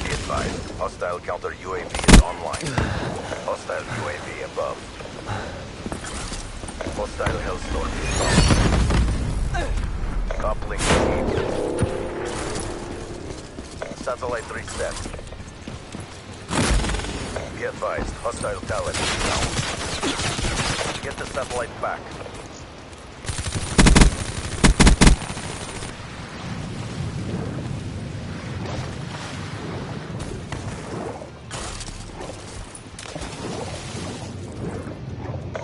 Be advised, hostile counter UAV is online. Hostile UAV above. Hostile Hellstorm is on. Uplink achieved. Satellite reset. Be advised, hostile tower is down. Get the satellite back.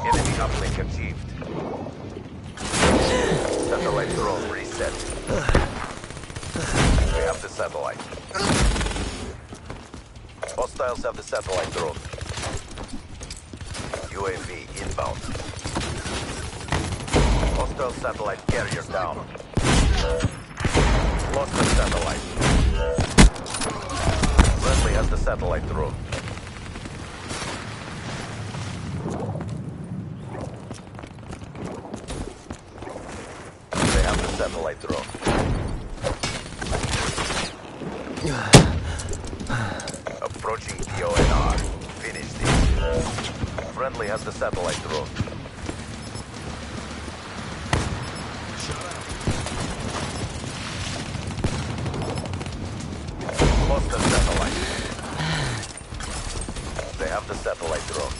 Enemy uplink achieved. Satellite drone reset. We have the satellite. Hostiles have the satellite drone. UAV inbound. Hostile satellite carrier down. Lost the satellite. Friendly has the satellite drone. They have the satellite drone. Approaching PONR. Finish this. Friendly has the satellite drone. Lost the satellite. They have the satellite drone.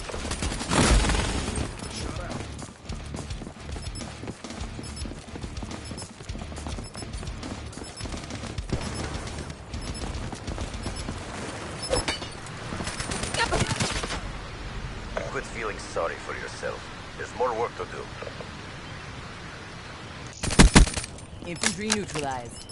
Quit feeling sorry for yourself. There's more work to do. Infantry neutralized.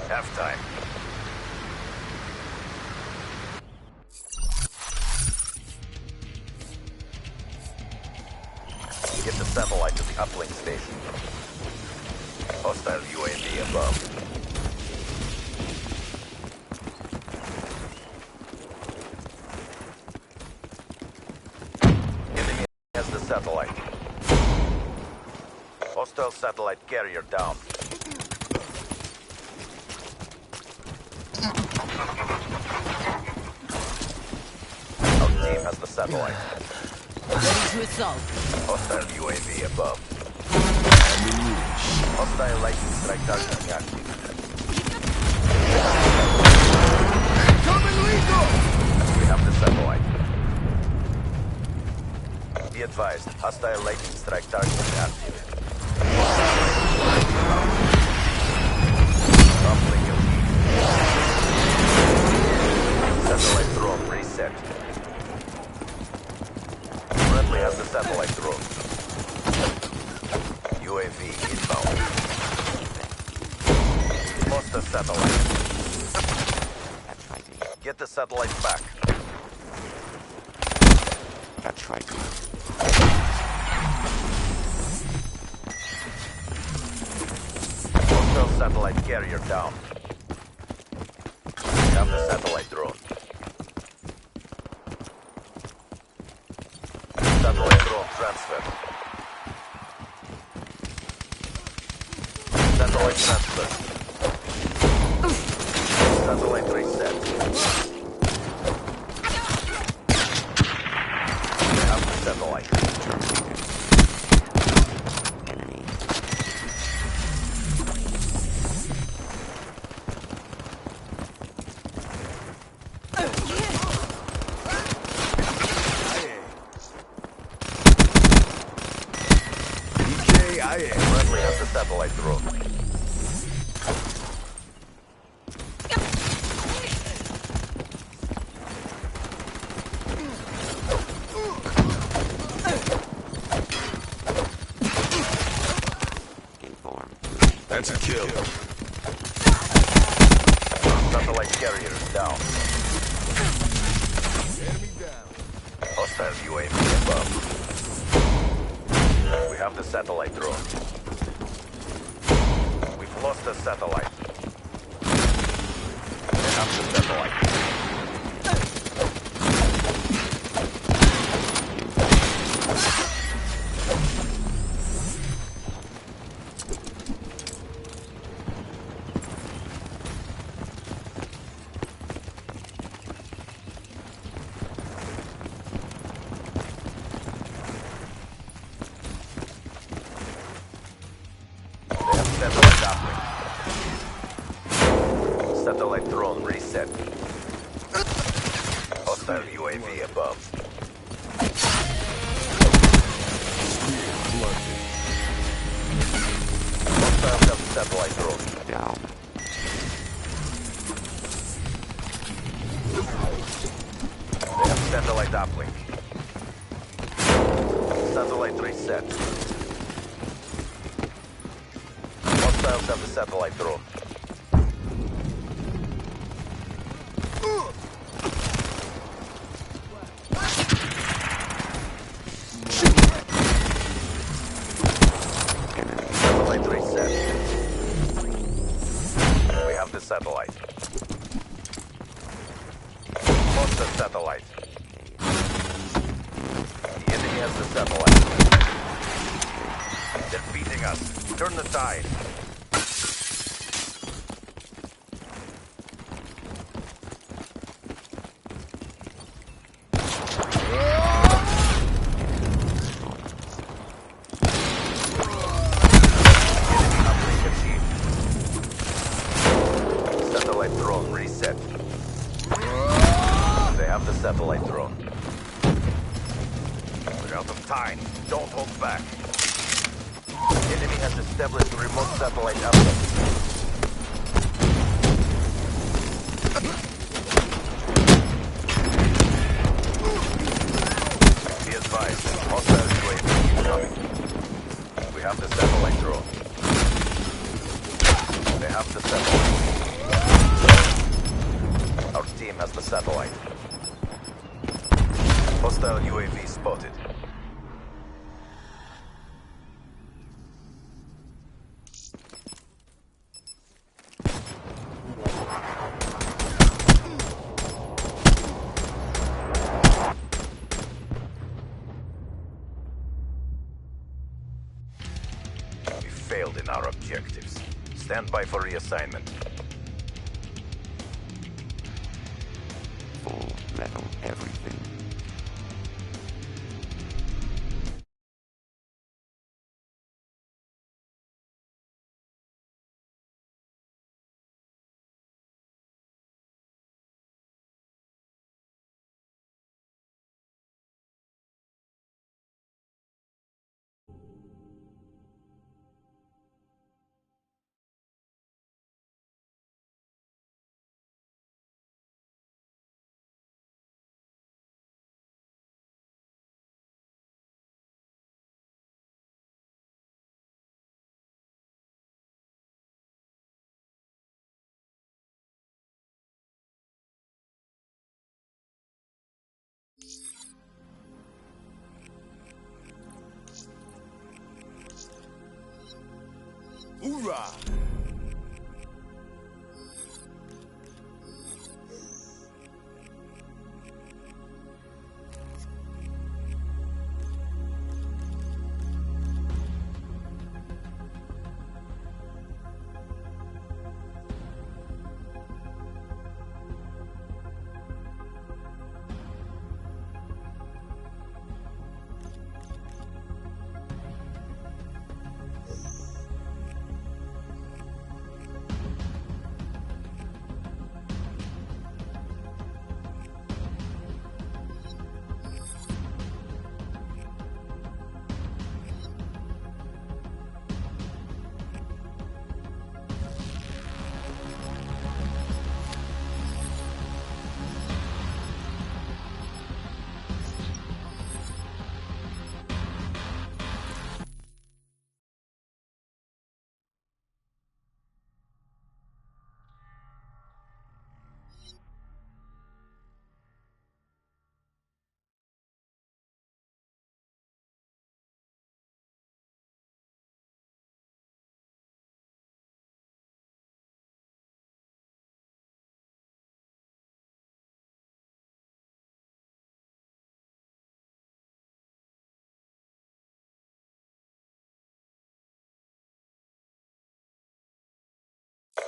Halftime. Get the satellite to the uplink station. Hostile UAV above. satellite. Hostile satellite carrier down. Our team has the satellite. Ready to assault. Hostile UAV above. Hostile lightning strike targeting active. We have the satellite. Be advised, hostile lightning strike targeting active. Rumbling your team. Satellite drone reset. Friendly has the satellite drone. UAV inbound. Lost the satellite. Get the satellite back. That's right. Hostile satellite carrier down. We have the satellite drone. Satellite drone transfer. Satellite transfer. Satellite reset. We have the satellite. Enemy. Friendly has the satellite drone. Inform. That's a kill. Satellite carrier is down. Hostile UAV above. We have the satellite drone. We've lost the satellite. We have the satellite. Satellite uplink. Satellite drone reset. Hostile UAV above. Hostile have satellite drone. Down. They have satellite uplink. Satellite reset. Hostiles have the satellite drone. Satellite reset. We have the satellite. Lost the satellite. The enemy has the satellite. They're beating us. Turn the tide. Satellite drone reset. They have the satellite drone. We're out of time. Don't hold back. Enemy has established a remote satellite outlet. Be advised, hostile UAV incoming. We have the satellite drone. They have the satellite. Our team has the satellite. Hostile UAV spotted. failed in our objectives. Stand by for reassignment. Full metal everything. Hoorah!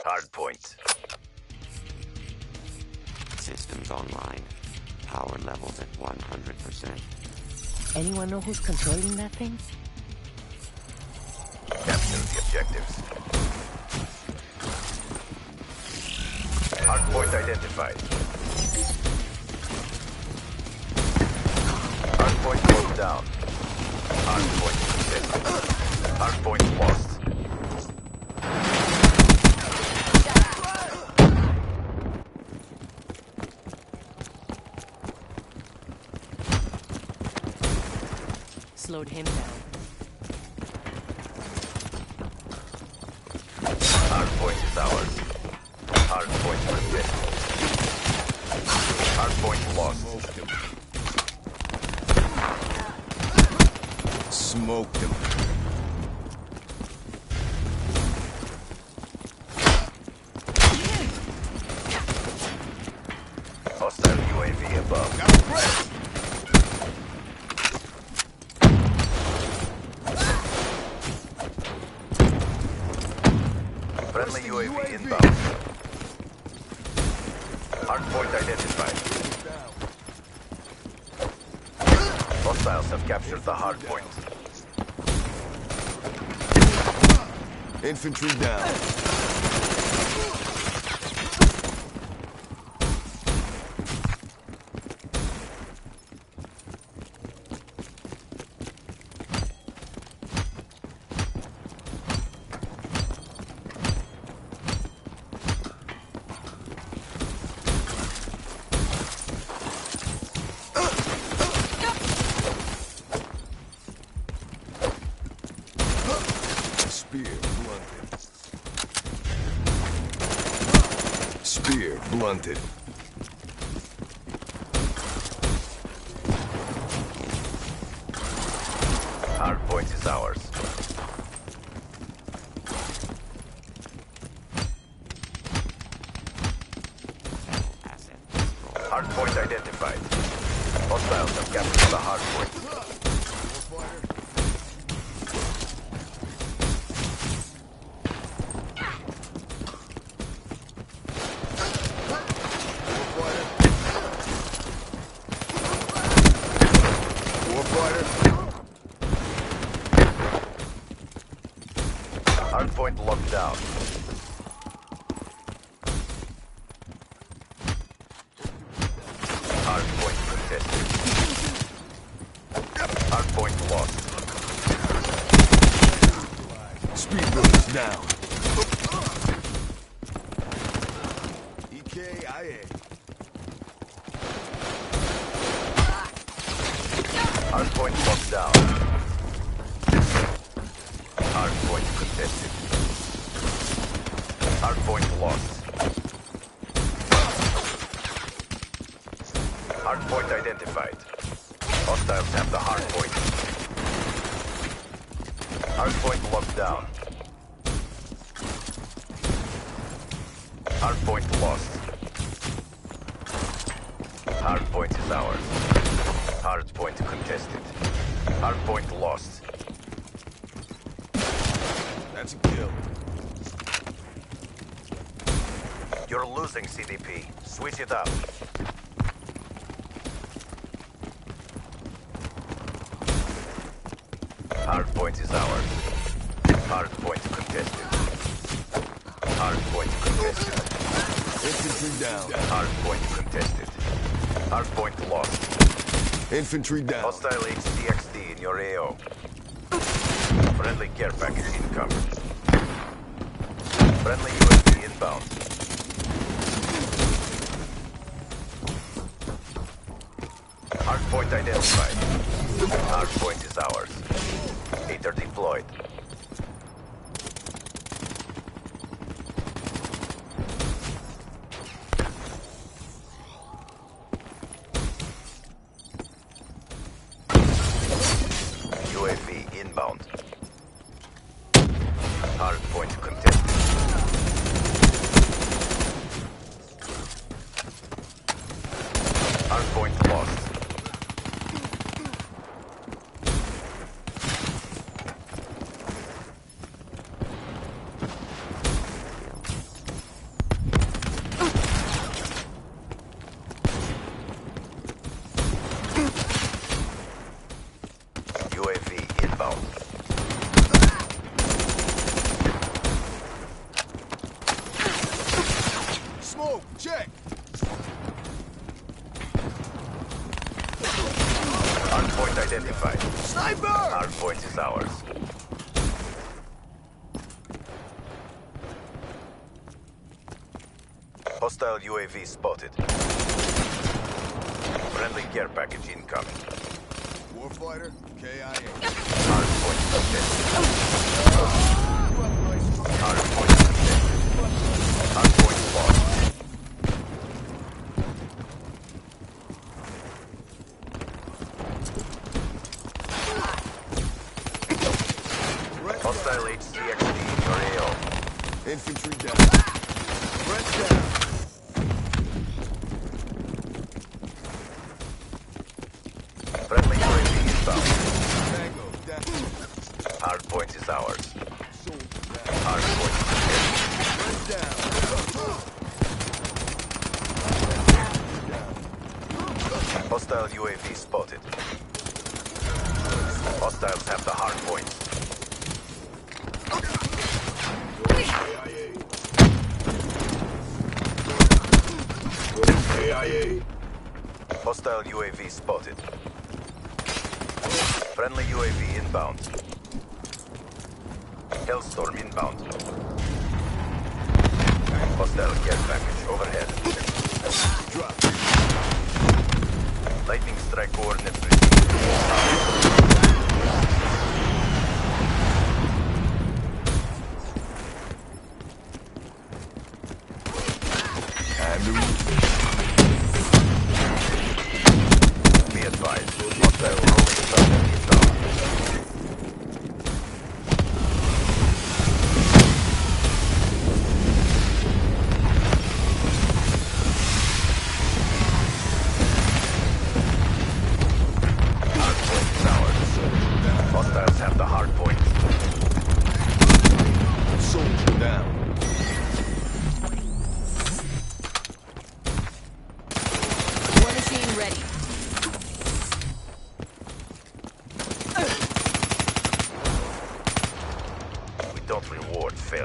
Hardpoint. Systems online. Power levels at 100%. Anyone know who's controlling that thing? Capture the objectives. Hardpoint identified. Hardpoint closed down. Hardpoint contested. Hardpoint lost. Slowed him down. Hardpoint is ours. Hardpoint persists. Hardpoint lost. Smoked him. Hostile UAV above. Friendly UAV inbound. Hardpoint identified. Hostiles have captured the hardpoint. Infantry down. Spear blunted. Hardpoint is ours. Hardpoint identified. Hostiles have captured the hardpoint. Warfighter. Hardpoint locked down. Hardpoint contested. Hardpoint lost. Speed builders down. EKIA. Hardpoint locked down. Hardpoint contested. Hardpoint lost. Hardpoint identified. Hostiles have the hardpoint. Hardpoint locked down. Hardpoint lost. Hardpoint is ours. Hardpoint contested. Hardpoint lost. That's a kill. You're losing, CDP. Switch it up. Hardpoint is ours. Hardpoint contested. Hardpoint contested. Infantry down. Hardpoint contested. Hardpoint lost. Infantry down. Hostile HCXD in your AO. Friendly care package incoming. Friendly USV inbound. Hardpoint identified. Hardpoint is ours. Hater deployed. UAV inbound. Hardpoint contested. Hardpoint lost. UAV inbound. Smoke, check. Hardpoint identified. Sniper! Hardpoint is ours. Hostile UAV spotted. Friendly care package incoming. Warfighter, KIA. Hardpoint contested. Hardpoint contested. Hardpoint lost. Hostile HCXD in your AO. Infantry down. Threat down. Friendly UAV inbound. Tango down. Hardpoint is ours. Soldier down. Hardpoint contested. Threat down. Hostile UAV spotted. Hostiles have the hardpoint. KIA. Hostile UAV spotted. Friendly UAV inbound. Hellstorm inbound. Hostile care package overhead. Drop. Lightning strike coordinates received. Be advised, hostile rolling thunder inbound. Hardpoint is ours.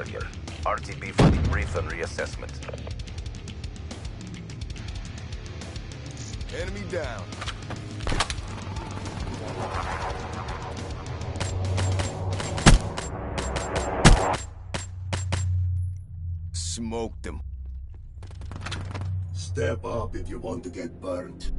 failure. RTB for debrief and reassessment. Enemy down. Smoked him. Step up if you want to get burnt.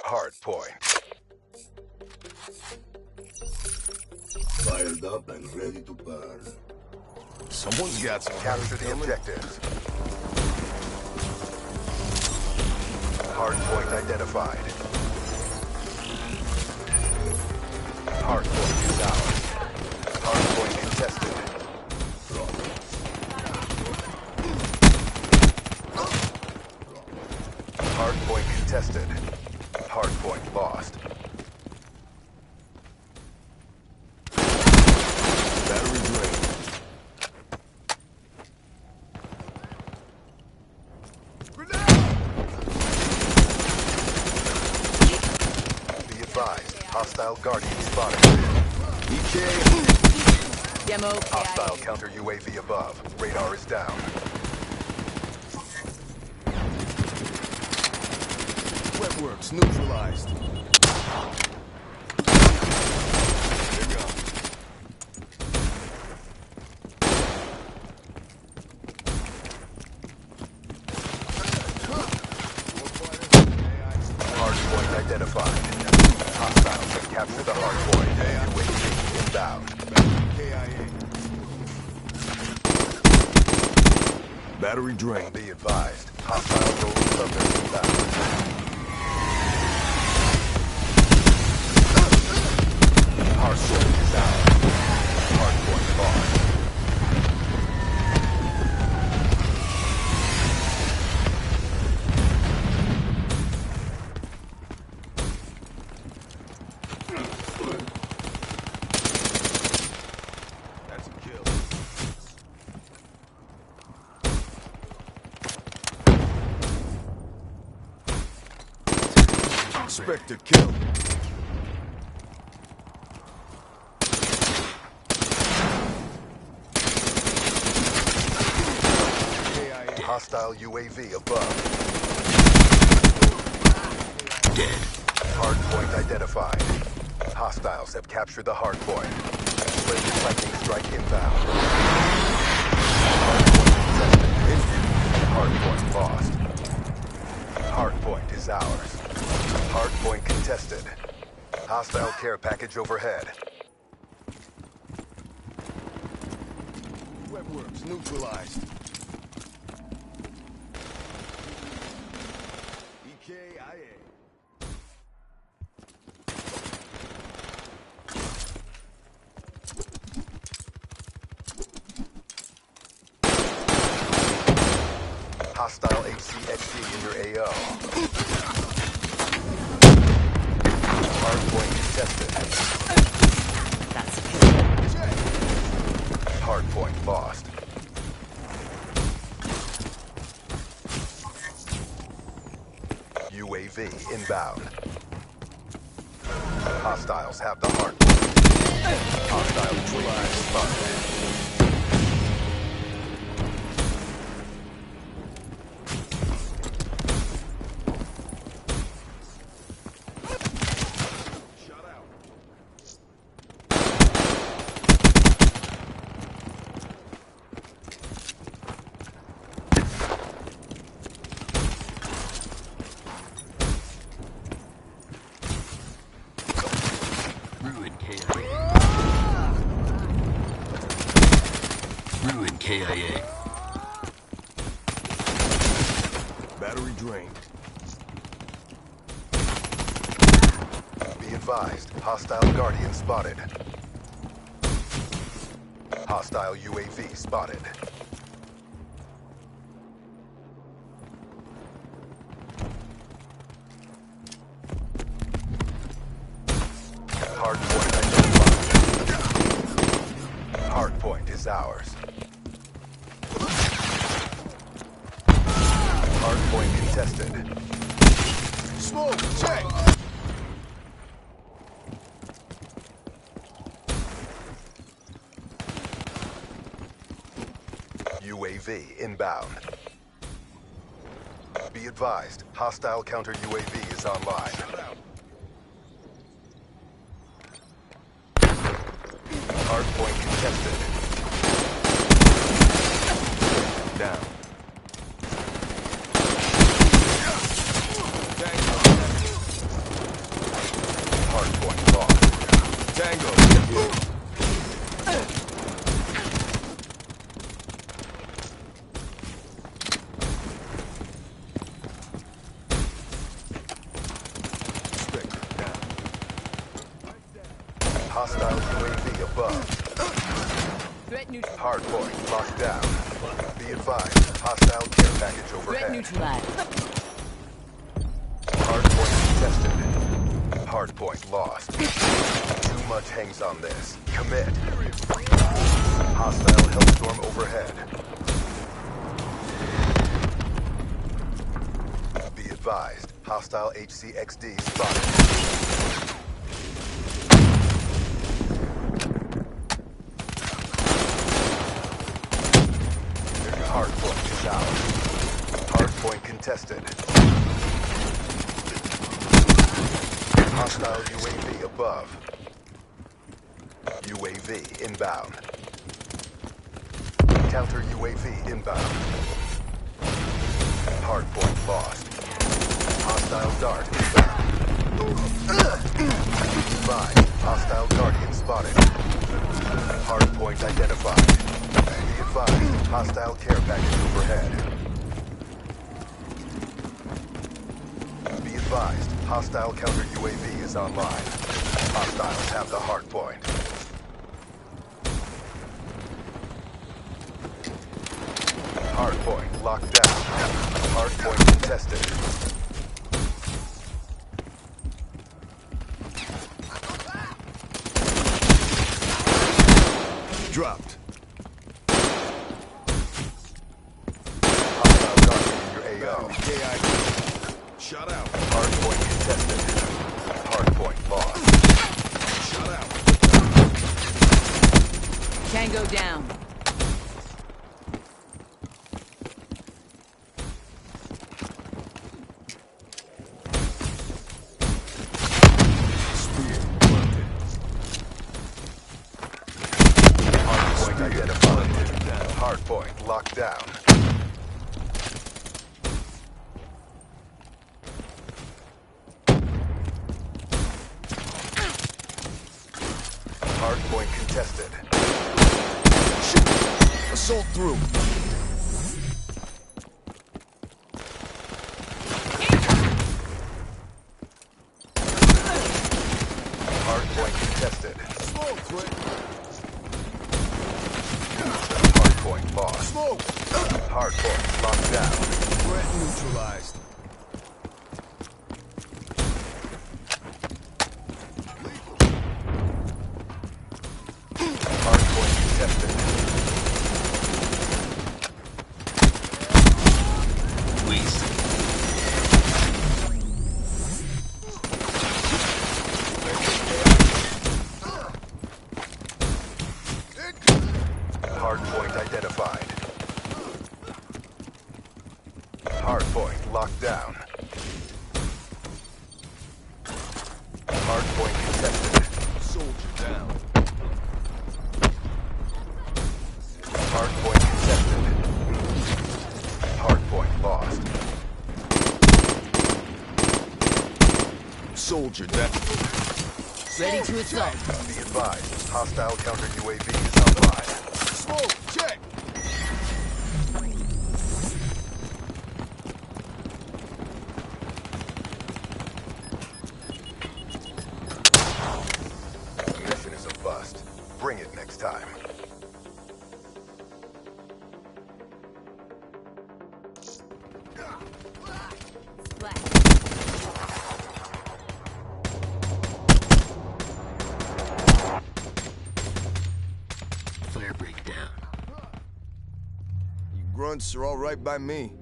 Hard point. Fired up and ready to burn. Someone's got some. Capture the objectives. Hard point identified. Hard point is ours. Hard point contested. Hard point contested. Hard point lost. Battery drained. Be advised, hostile guardian spotted. Demo Hostile counter UAV above. Radar is down. Wetworks neutralized. There you go. Hard point identified. Hostiles have captured the hard point. UAV inbound. Battery drained. Be advised, hostile gold subject inbound. Hard point is out. Hard point lost. That's a kill. Spectre kill. Hostile UAV above. dead. Hardpoint identified. Hostiles have captured the hardpoint. Laser lightning strike inbound. Hardpoint lost. Hardpoint is ours. Hardpoint contested. Hostile care package overhead. Webworms neutralized. EKIA. Hostile HCXD in your AO. Hardpoint contested. That's good. Hardpoint lost. UAV inbound. Hostiles have the hardpoint. Hostile neutralized. Spotted. Ruin KIA. Battery drained. Be advised, hostile Guardian spotted. Hostile UAV spotted. Hardpoint identified. Hardpoint is ours. Hardpoint contested. Smoke, check! UAV inbound. Be advised, hostile counter UAV is online. Hardpoint contested. Down. Hardpoint lost. Tango. Spectre down. Hostile UAV above. Threat neutral. Hardpoint locked down. Be advised, hostile care package Threat overhead. neutralized. Hardpoint contested. Hardpoint lost. Too much hangs on this. Commit. Hostile Hellstorm overhead. Be advised, hostile HCXD spotted. Hardpoint is out. Hardpoint contested. Hostile UAV above. UAV inbound. Counter UAV inbound. Hardpoint lost. Hostile dart inbound. Five. Hostile Guardian spotted. Hardpoint identified. Be advised, hostile care package overhead. Be advised, hostile counter UAV is online. Hostiles have the hardpoint. Hardpoint locked down. Hardpoint contested. Dropped. Hostile Guardian in your AO. KIA. Shut out. Hardpoint contested. Hardpoint lost. Shut out. Tango down. Hardpoint locked down. Hardpoint contested. Shoot! Assault through. Hardpoint contested. Smoke, quick. Hardpoint lost. Smoke! Hardpoint locked down. Threat neutralized. Hardpoint contested. Wasted. Hardpoint identified. Hardpoint locked down. Hardpoint contested. Soldier down. Hardpoint contested. Hardpoint lost. Soldier down. Ready to assault. Be advised, hostile counter UAV is online. Smoke, check. Mission is a bust. Bring it next time. Flare breakdown. You grunts are all right by me.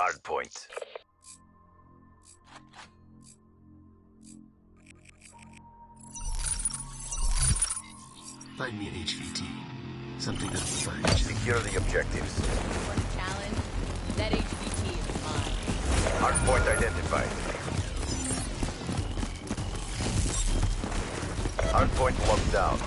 Hardpoint. Find me an HVT. Something that'll find you. Secure the objectives. One challenge. That HVT is mine. Hardpoint identified. Hardpoint locked down.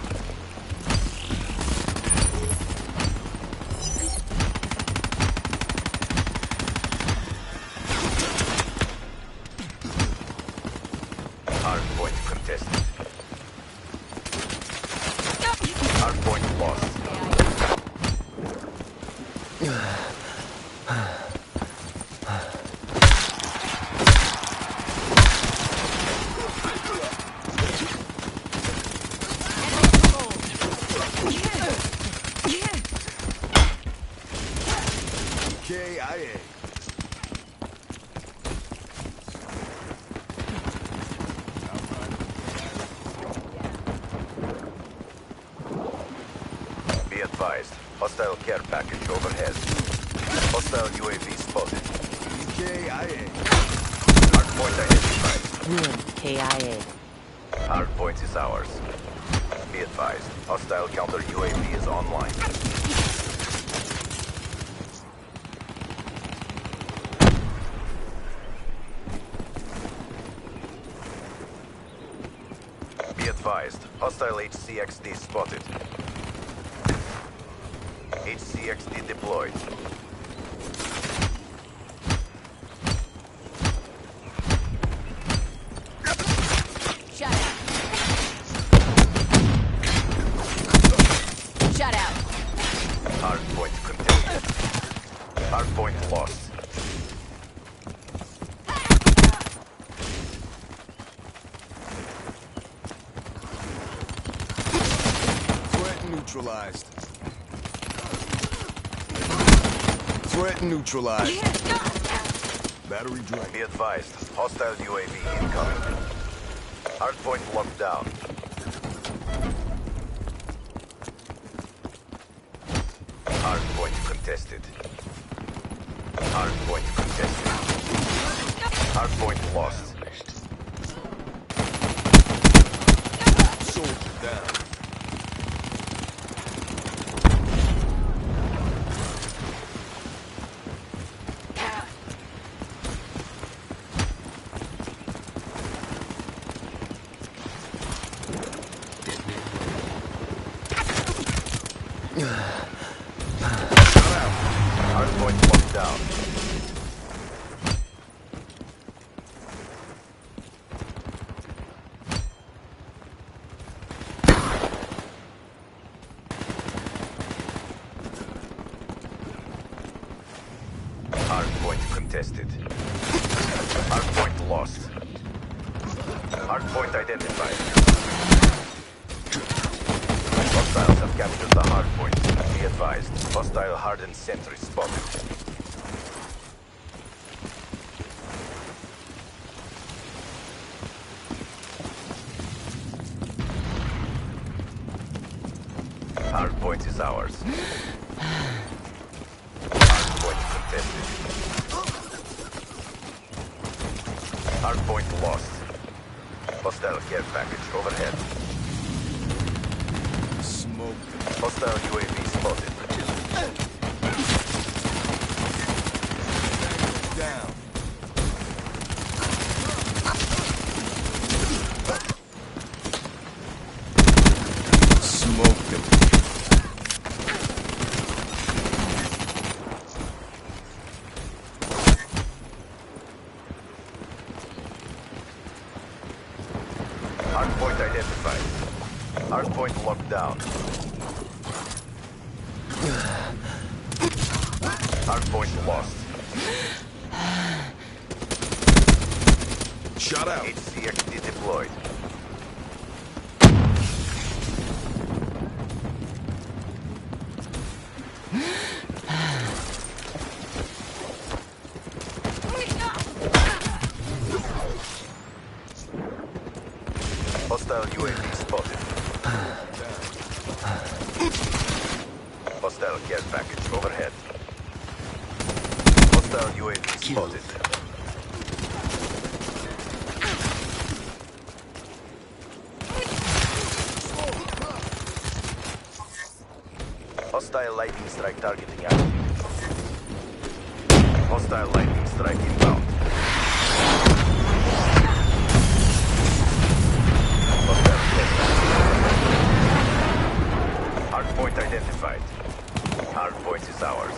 Hardpoint contested. Hardpoint lost. advised. Hostile care package overhead. Hostile UAV spotted. KIA. Hardpoint identified. KIA. Hardpoint is ours. Be advised. Hostile counter UAV is online. Be advised. Hostile HCXD spotted. HCXD deployed. Shut out. Shut out. Hardpoint continued. Hardpoint lost. Threat neutralized. Threat neutralized. Battery drained. Be advised. Hostile UAV incoming. Hardpoint locked down. Hardpoint contested. Hardpoint contested. Hardpoint lost. Soldier down. Hardpoint locked down. Hardpoint contested. Hardpoint lost. Hardpoint identified. Hostiles have captured the hardpoint. Be advised. Hostile hardened sentry spotted. Hardpoint is ours. Hardpoint contested. Hardpoint lost. Hostile care package overhead. Smoke. Hostile UAV spotted. Down. Smoked him. Hardpoint identified. Hardpoint locked down. Hardpoint lost. Shot out. HCXD deployed. Hostile UAV spotted. Hostile care package overhead. Hostile UAV spotted. Hostile lightning strike targeting active. Hostile lightning strike inbound. Hardpoint identified. Hardpoint is ours.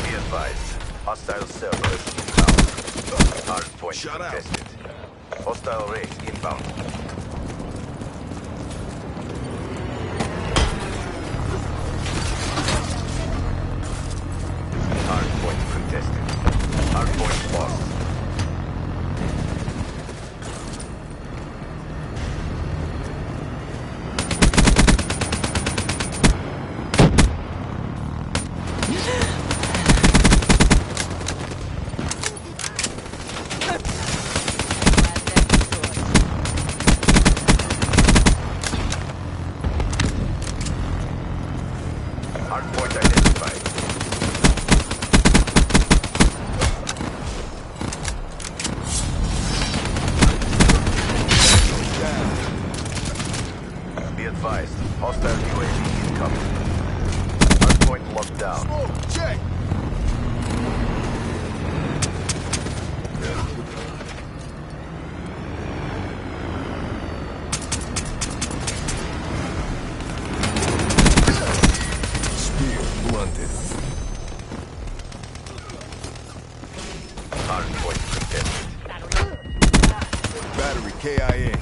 Be advised. Hostile server is inbound. Hardpoint Shut out. contested. Hostile raid inbound. Hardpoint contested. Hardpoint lost. Hardpoint contested. Battery KIA.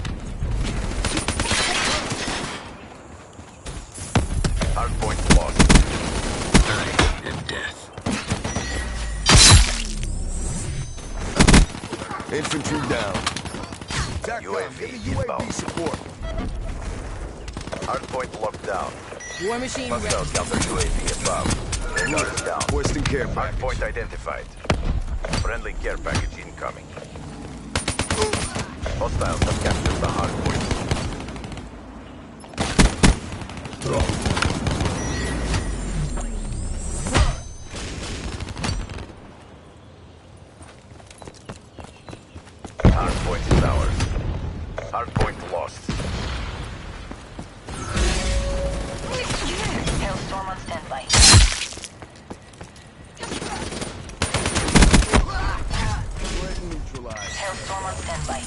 Hardpoint lost. Life and death. Infantry down. UAV UAV inbound. support. Hardpoint locked down. War machine ready. Hostile counter UAV above. Radar is down. Requesting care package. Hardpoint identified. Friendly care package incoming. Hostiles have captured the hardpoint. Hardpoint is ours. Hardpoint lost. Hailstorm on standby. Threat neutralized. Hailstorm on standby.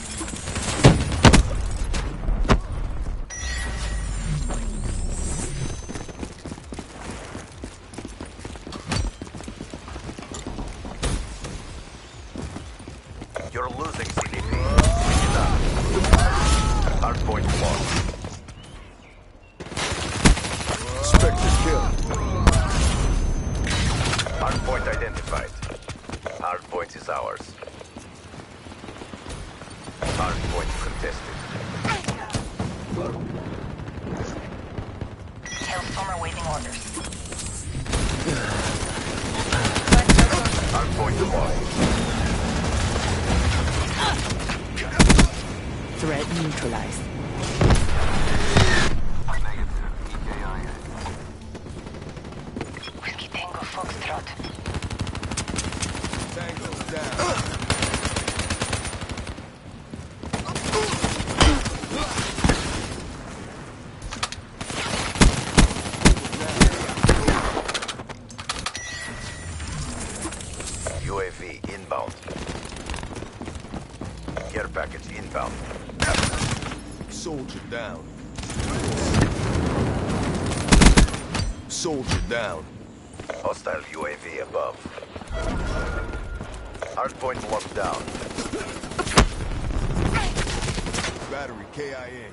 You're losing, CDP. Switch it up. Hardpoint lost. Spectre kill. Hardpoint identified. Hardpoint is ours. Hardpoint contested. Hailstorm awaiting orders. Hardpoint lost. Threat neutralized. Negative. EKIA. Whiskey Tango Foxtrot. Tango down. UAV inbound. Care package inbound. Soldier down. Soldier down. Hostile UAV above. Hardpoint locked down. Battery KIA.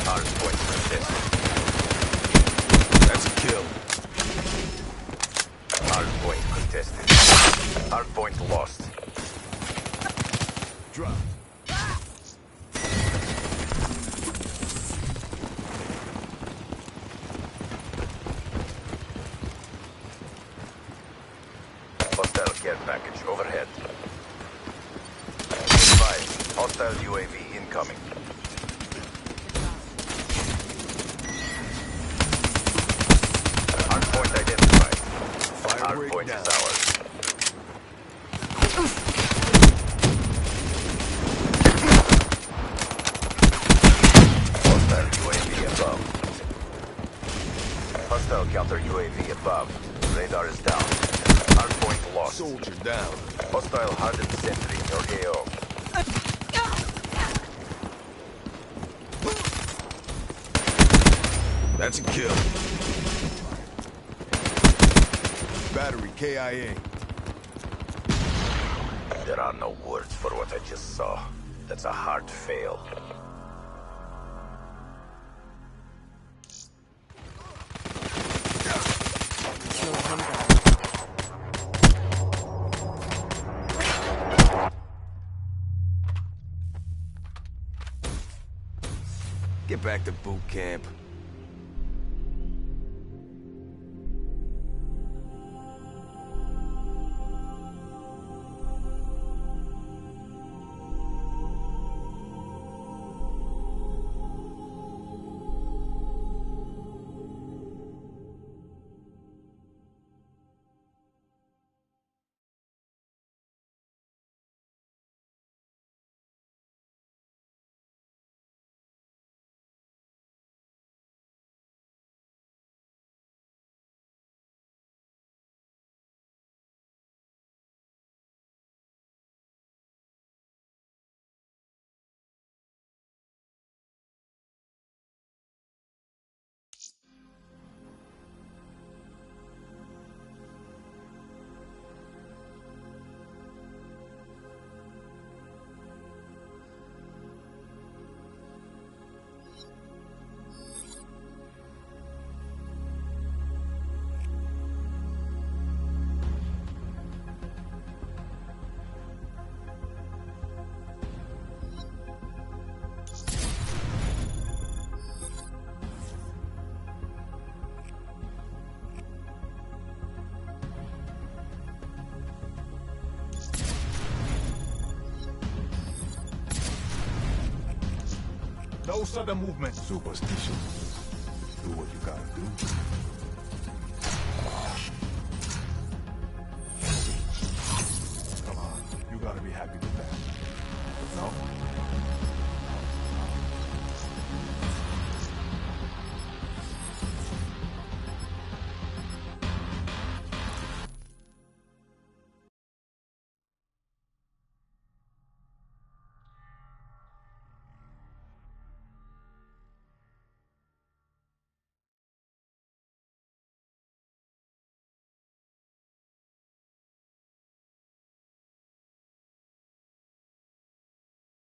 Hardpoint contested. That's a kill. Hardpoint contested. Hardpoint lost. Drop. Hostile care package overhead. Advise. Hostile UAV incoming. Hardpoint identified. Firebreak Hardpoint down. is ours. Hostile UAV above. Hostile counter UAV above. Radar is down. Hardpoint lost. Soldier down. Hostile hardened sentry in your AO. That's a kill. Battery KIA. There are no words for what I just saw. That's a hard fail. Get back to boot camp. No sudden movement. Superstition. Do what you gotta do.